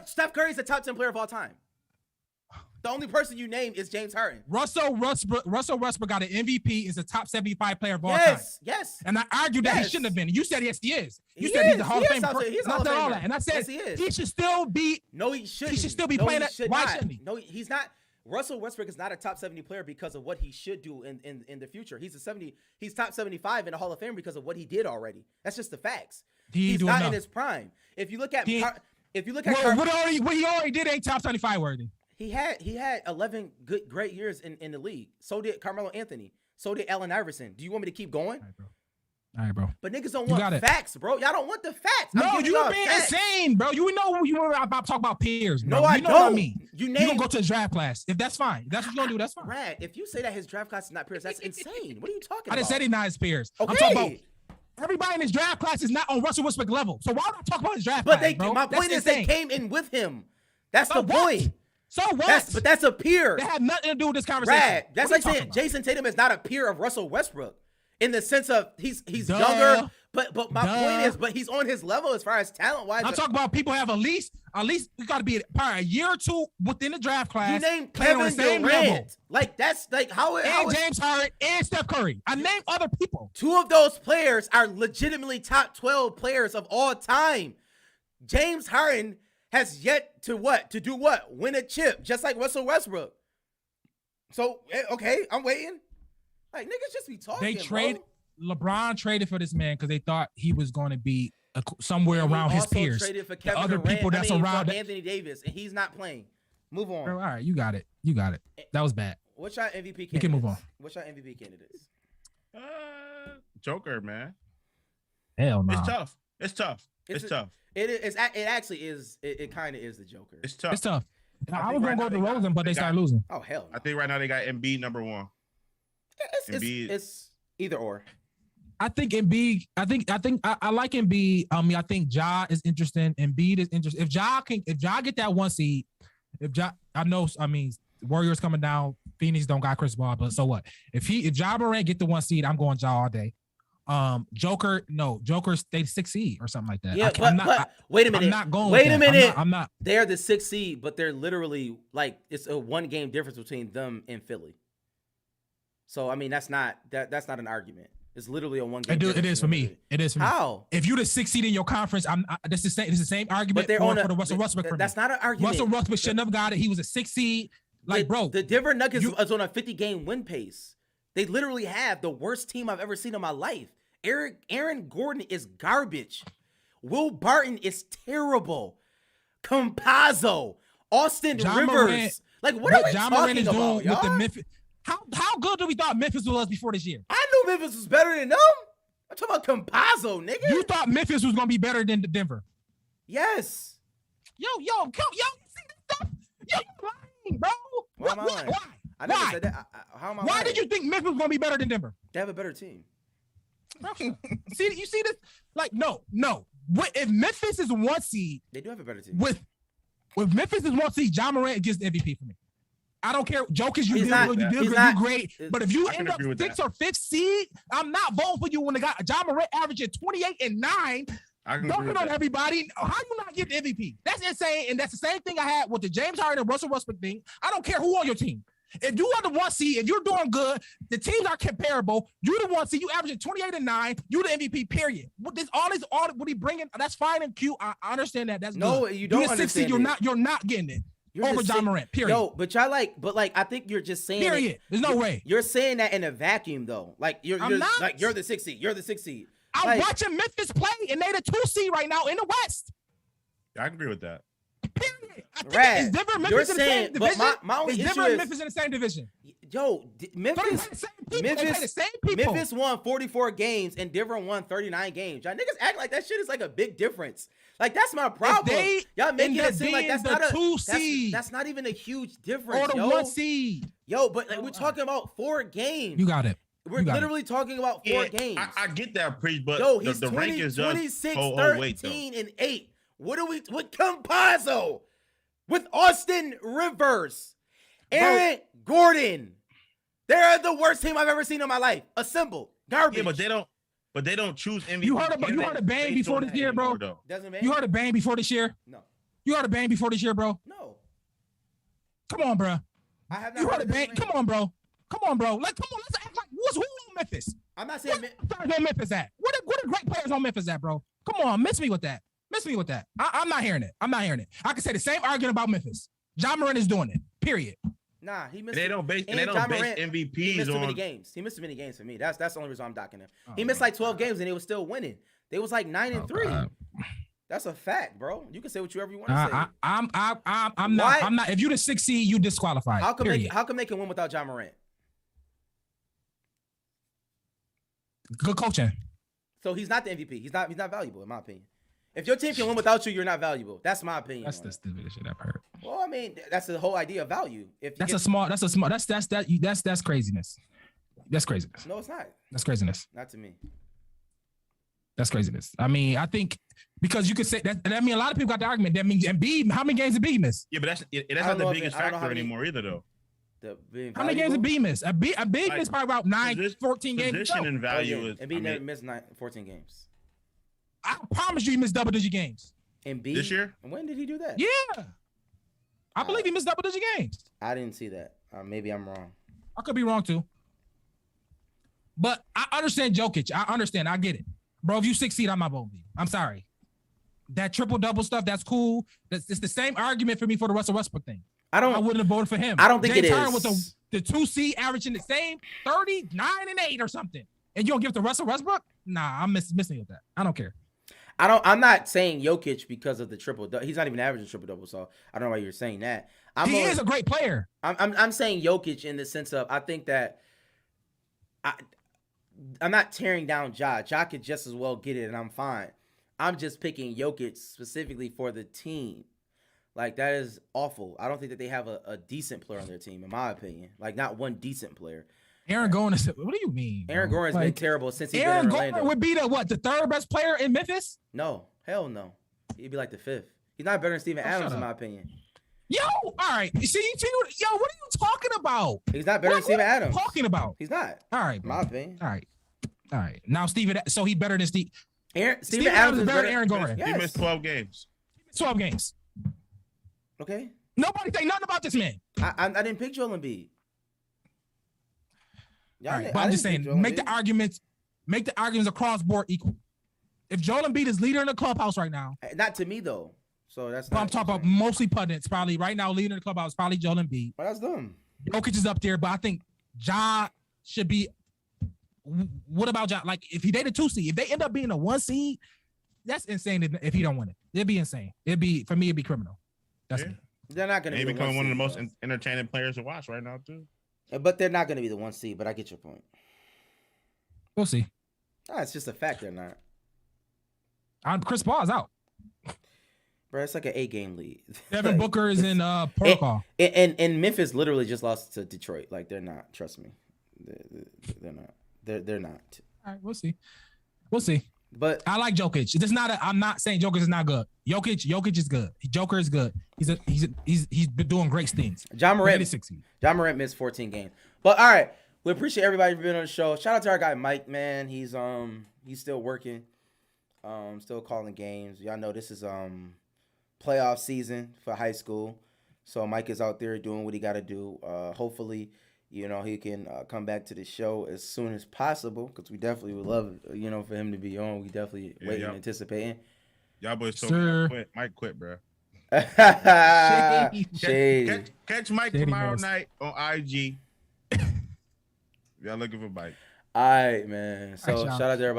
Speaker 5: Steph Curry is the top 10 player of all time. The only person you named is James Harden.
Speaker 2: Russell Westbrook got an MVP. Is a top 75 player of all time.
Speaker 5: Yes.
Speaker 2: And I argued that he
Speaker 5: Yes.
Speaker 2: shouldn't have been. You said yes, he is. You
Speaker 5: He
Speaker 2: said he's
Speaker 5: is.
Speaker 2: a Hall
Speaker 5: He
Speaker 2: of
Speaker 5: is
Speaker 2: Fame.
Speaker 5: Hall of Fame. He's a
Speaker 2: And I
Speaker 5: Hall
Speaker 2: said
Speaker 5: of
Speaker 2: all
Speaker 5: Famer.
Speaker 2: that. And I said
Speaker 5: Yes, he is.
Speaker 2: he should still be.
Speaker 5: No, he shouldn't.
Speaker 2: should still be
Speaker 5: No,
Speaker 2: playing
Speaker 5: he
Speaker 2: at-
Speaker 5: should
Speaker 2: why
Speaker 5: not.
Speaker 2: shouldn't he?
Speaker 5: No, he's not. Russell Westbrook is not a top 70 player because of what he should do in the future. He's top 75 in the Hall of Fame because of what he did already. That's just the facts.
Speaker 2: He
Speaker 5: He's
Speaker 2: do
Speaker 5: not
Speaker 2: enough.
Speaker 5: in his prime. If you look at
Speaker 2: He-
Speaker 5: Car-
Speaker 2: What he already did ain't top 75 worthy.
Speaker 5: he had 11 great years in the league. So did Carmelo Anthony. So did Allen Iverson. Do you want me to keep going?
Speaker 2: All right, bro.
Speaker 5: But niggas don't
Speaker 2: You got
Speaker 5: want
Speaker 2: it.
Speaker 5: facts, bro. Y'all don't want the facts. I'm
Speaker 2: No,
Speaker 5: giving
Speaker 2: you
Speaker 5: y'all
Speaker 2: being
Speaker 5: facts.
Speaker 2: insane, bro. You know you were about to talk about peers, bro.
Speaker 5: No, I
Speaker 2: you know
Speaker 5: don't.
Speaker 2: what I mean.
Speaker 5: You
Speaker 2: gonna
Speaker 5: named
Speaker 2: go to the draft class. If that's fine. If that's what you're gonna do, that's fine.
Speaker 5: Rad. If you say that his draft class is not peers, that's insane. What are you talking
Speaker 2: I
Speaker 5: about?
Speaker 2: didn't say they not his peers.
Speaker 5: Okay.
Speaker 2: I'm talking about everybody in his draft class is not on Russell Westbrook level. So why would I talk about his draft
Speaker 5: But
Speaker 2: class, bro?
Speaker 5: my
Speaker 2: That's
Speaker 5: point is
Speaker 2: insane.
Speaker 5: they came in with him. That's
Speaker 2: So
Speaker 5: the
Speaker 2: what?
Speaker 5: point.
Speaker 2: So what?
Speaker 5: But that's a peer.
Speaker 2: That had nothing to do with this conversation.
Speaker 5: Rad. That's
Speaker 2: What are
Speaker 5: like
Speaker 2: you
Speaker 5: saying
Speaker 2: talking about?
Speaker 5: Jason Tatum is not a peer of Russell Westbrook in the sense of he's
Speaker 2: Duh.
Speaker 5: younger, But my point is, but he's on his level as far as talent wise.
Speaker 2: I'm talking about people have at least we got to be probably a year or two within the draft class.
Speaker 5: You named
Speaker 2: playing on the
Speaker 5: Kevin
Speaker 2: same
Speaker 5: Durant.
Speaker 2: level.
Speaker 5: Like that's like how
Speaker 2: And James Harden and Steph Curry. I named other people.
Speaker 5: 2 of those players are legitimately top 12 players of all time. James Harden has yet to do what? Win a chip, just like Russell Westbrook. So okay, I'm waiting. Like niggas just be talking.
Speaker 2: LeBron traded for this man because they thought he was going to be somewhere around his peers.
Speaker 5: Traded for
Speaker 2: the
Speaker 5: Kevin
Speaker 2: other
Speaker 5: Durant,
Speaker 2: people that's around
Speaker 5: Anthony Davis, and he's not playing. Move on.
Speaker 2: Bro, all right, you got it. That was bad.
Speaker 5: What's your MVP candidates?
Speaker 2: You can move on.
Speaker 5: What's your MVP candidates?
Speaker 4: Joker, man.
Speaker 2: Hell no.
Speaker 4: It's tough. It's tough.
Speaker 5: It actually is. It kind of is the Joker.
Speaker 4: It's tough.
Speaker 2: It's tough. I was
Speaker 4: right
Speaker 2: going to go
Speaker 4: now
Speaker 2: to Rosen, but they started losing.
Speaker 5: Oh hell no.
Speaker 4: I think right now they got Embiid number 1.
Speaker 5: It's either or.
Speaker 2: I think Embiid. I like Embiid. I think Ja is interesting. Embiid is interesting. If Ja get that 1 seed, Warriors coming down. Phoenix don't got Chris Paul, but so what? If Ja Morant get the 1 seed, I'm going Ja all day. Joker stayed 6 seed or something like that.
Speaker 5: Yeah, but wait a minute.
Speaker 2: I'm not going.
Speaker 5: Wait a minute.
Speaker 2: I'm not.
Speaker 5: They're the 6th seed, but they're literally like it's a 1 game difference between them and Philly. So I mean that's not an argument. It's literally a 1 game.
Speaker 2: It is for me. It is for me.
Speaker 5: How?
Speaker 2: If you're the 6th seed in your conference, this is the same argument for the Russell Westbrook.
Speaker 5: That's not an argument.
Speaker 2: Russell Westbrook shouldn't have got it. He was a 6th seed.
Speaker 5: The Denver Nuggets is on a 50-game win pace. They literally have the worst team I've ever seen in my life. Aaron Gordon is garbage. Will Barton is terrible. Campazzo, Austin Rivers.
Speaker 2: Morant,
Speaker 5: what are we talking about, y'all?
Speaker 2: With the Memphis? How good do we thought Memphis was before this year?
Speaker 5: I knew Memphis was better than them. I'm talking about Campazzo, nigga.
Speaker 2: You thought Memphis was gonna be better than Denver?
Speaker 5: Yes.
Speaker 2: Yo, you see this stuff? Yo, you lying, bro.
Speaker 5: Why am I lying?
Speaker 2: Why?
Speaker 5: I never said that. How am I lying?
Speaker 2: Why did you think Memphis was gonna be better than Denver?
Speaker 5: They have a better team.
Speaker 2: You see this? No. If Memphis is 1 seed,
Speaker 5: they do have a better team.
Speaker 2: With Memphis is 1 seed, Ja Morant gets the MVP for me. I don't care. Jokers, you did great. But if you end up 6th or 5th seed, I'm not voting for you when the guy Ja Morant averaging 28 and 9. Dunking on everybody. How you not get the MVP? That's insane. And that's the same thing I had with the James Harden and Russell Westbrook thing. I don't care who on your team. If you are the 1 seed, if you're doing good, the teams are comparable. You're the 1 seed. You averaging 28 and 9. You the MVP. Period. What he bringing? That's fine and cute. I understand that. That's
Speaker 5: no,
Speaker 2: good.
Speaker 5: You don't understand.
Speaker 2: 6th seed, you're not getting it. Over Ja Morant, period.
Speaker 5: Yo, but I think you're just saying
Speaker 2: period. There's no way.
Speaker 5: You're saying that in a vacuum, though. You're the 6th seed. You're the 6th seed.
Speaker 2: I'm watching Memphis play, and they're the 2 seed right now in the West.
Speaker 4: I agree with that.
Speaker 2: Period. Is Denver Memphis in the same division?
Speaker 5: My only issue
Speaker 2: is Memphis in the same division.
Speaker 5: Yo, Memphis won 44 games and Denver won 39 games. Y'all niggas act like that shit is like a big difference. Like that's my problem. Y'all making it seem like that's not a
Speaker 2: 2 seed.
Speaker 5: That's not even a huge difference.
Speaker 2: Or the 1 seed.
Speaker 5: Yo, but we're talking about 4 games.
Speaker 2: You got it.
Speaker 5: We're literally talking about 4 games.
Speaker 4: I get that, Preach, but
Speaker 5: he's
Speaker 4: the rank is just
Speaker 5: 26, 13, and 8. With Campazzo, with Austin Rivers, Aaron Gordon. They're the worst team I've ever seen in my life. Assembled. Garbage.
Speaker 4: Yeah, but they don't choose MVP.
Speaker 2: You heard a bang before this year, bro? You heard a bang before this year?
Speaker 5: No.
Speaker 2: You heard a bang before this year, bro?
Speaker 5: No.
Speaker 2: Come on, bro.
Speaker 5: I have not
Speaker 2: You heard a bang. Come on, bro. Let's act like who on Memphis?
Speaker 5: I'm not saying
Speaker 2: where Memphis at. What are great players on Memphis at, bro? Come on, miss me with that. I'm not hearing it. I can say the same argument about Memphis. Ja Morant is doing it. Period.
Speaker 5: Nah, he missed.
Speaker 4: They don't base MVPs
Speaker 5: he missed
Speaker 4: on.
Speaker 5: Too many games. He missed too many games for me. That's the only reason I'm docking him. He missed like 12 games and they were still winning. They was like 9-3. That's a fact, bro. You can say whatever you want to say.
Speaker 2: I'm not. If you're the 6th seed, you disqualified.
Speaker 5: How come they can win without Ja Morant?
Speaker 2: Good coaching.
Speaker 5: So he's not the MVP. He's not valuable in my opinion. If your team can win without you, you're not valuable. That's my opinion.
Speaker 2: That's the stupidest shit I've heard.
Speaker 5: Well, I mean, that's the whole idea of value. That's
Speaker 2: craziness. That's craziness.
Speaker 5: No, it's not.
Speaker 2: That's craziness.
Speaker 5: Not to me.
Speaker 2: That's craziness. I mean, I think because you could say that. I mean, a lot of people got the argument. That means Embiid. How many games did Embiid miss?
Speaker 4: Yeah, but that's not the biggest factor anymore either, though.
Speaker 2: How many games did Embiid miss? Embiid missed probably about 14 games.
Speaker 4: Position and value is.
Speaker 5: Embiid never missed 14 games.
Speaker 2: I promise you, he missed double-digit games.
Speaker 5: Embiid
Speaker 4: This year?
Speaker 5: When did he do that?
Speaker 2: Yeah, I believe he missed double-digit games.
Speaker 5: I didn't see that. Maybe I'm wrong.
Speaker 2: I could be wrong too. But I understand Jokic. I understand. I get it. Bro, if you succeed, I'm not voting for you. I'm sorry. That triple-double stuff, that's cool. It's the same argument for me for the Russell Westbrook thing. I wouldn't have voted for him.
Speaker 5: I don't think
Speaker 2: James
Speaker 5: it
Speaker 2: Harden
Speaker 5: is.
Speaker 2: with the 2C averaging the same 39 and 8 or something. And you don't give it to Russell Westbrook? Nah, I'm missing with that. I don't care.
Speaker 5: I'm not saying Jokic because of the triple. He's not even averaging triple double, so I don't know why you're saying that.
Speaker 2: He is a great player.
Speaker 5: I'm saying Jokic in the sense of I think that I'm not tearing down Ja. Ja could just as well get it, and I'm fine. I'm just picking Jokic specifically for the team. Like, that is awful. I don't think that they have a decent player on their team, in my opinion. Like, not one decent player.
Speaker 2: Aaron Gordon is, what do you mean?
Speaker 5: Aaron Gordon's been terrible since he's been in Orlando.
Speaker 2: Gordon would be the third best player in Memphis?
Speaker 5: No, hell no. He'd be like the fifth. He's not better than Steven Adams, in my opinion.
Speaker 2: Yo, all right. See, yo, what are you talking about?
Speaker 5: He's not better than Steven Adams.
Speaker 2: What are you talking about?
Speaker 5: He's not.
Speaker 2: All right,
Speaker 5: in my opinion.
Speaker 2: All right. Now, so he better than Steve.
Speaker 5: Steven Adams is
Speaker 2: better than Aaron Gordon.
Speaker 4: He missed 12 games.
Speaker 2: 12 games.
Speaker 5: Okay.
Speaker 2: Nobody think nothing about this man.
Speaker 5: I didn't pick Joel Embiid.
Speaker 2: All right, but I'm just saying, make the arguments across board equal. If Joel Embiid is leader in the clubhouse right now,
Speaker 5: not to me though. So that's.
Speaker 2: But I'm talking about mostly pundits. Probably right now, leader in the clubhouse probably Joel Embiid.
Speaker 5: Well, that's them.
Speaker 2: Jokic is up there, but I think Ja should be. What about Ja? Like, if they the 2 seed, if they end up being a 1 seed, that's insane. If he don't win it, it'd be insane. It'd be criminal. That's me.
Speaker 5: They're not going to be
Speaker 4: becoming one of the most entertaining players to watch right now too.
Speaker 5: But they're not going to be the 1 seed. But I get your point.
Speaker 2: We'll see.
Speaker 5: It's just a fact they're not.
Speaker 2: Chris Paul is out.
Speaker 5: Bro, it's like an 8-game lead.
Speaker 2: Devin Booker is in protocol.
Speaker 5: And Memphis literally just lost to Detroit. Like, they're not. Trust me. They're not. They're not.
Speaker 2: All right, we'll see.
Speaker 5: But
Speaker 2: I like Jokic. I'm not saying Jokic is not good. Jokic is good. Joker is good. He's been doing great things.
Speaker 5: John Morant missed 14 games. But all right, we appreciate everybody for being on the show. Shout out to our guy Mike, man. He's still working, still calling games. Y'all know this is playoff season for high school, so Mike is out there doing what he got to do. Hopefully, he can come back to the show as soon as possible, because we definitely would love, for him to be on. We definitely waiting, anticipating.
Speaker 4: Y'all boys told me quit. Mike quit, bro.
Speaker 5: Shady.
Speaker 4: Catch Mike tomorrow night on IG. Y'all looking for Mike.
Speaker 5: All right, man. So shout out to everybody.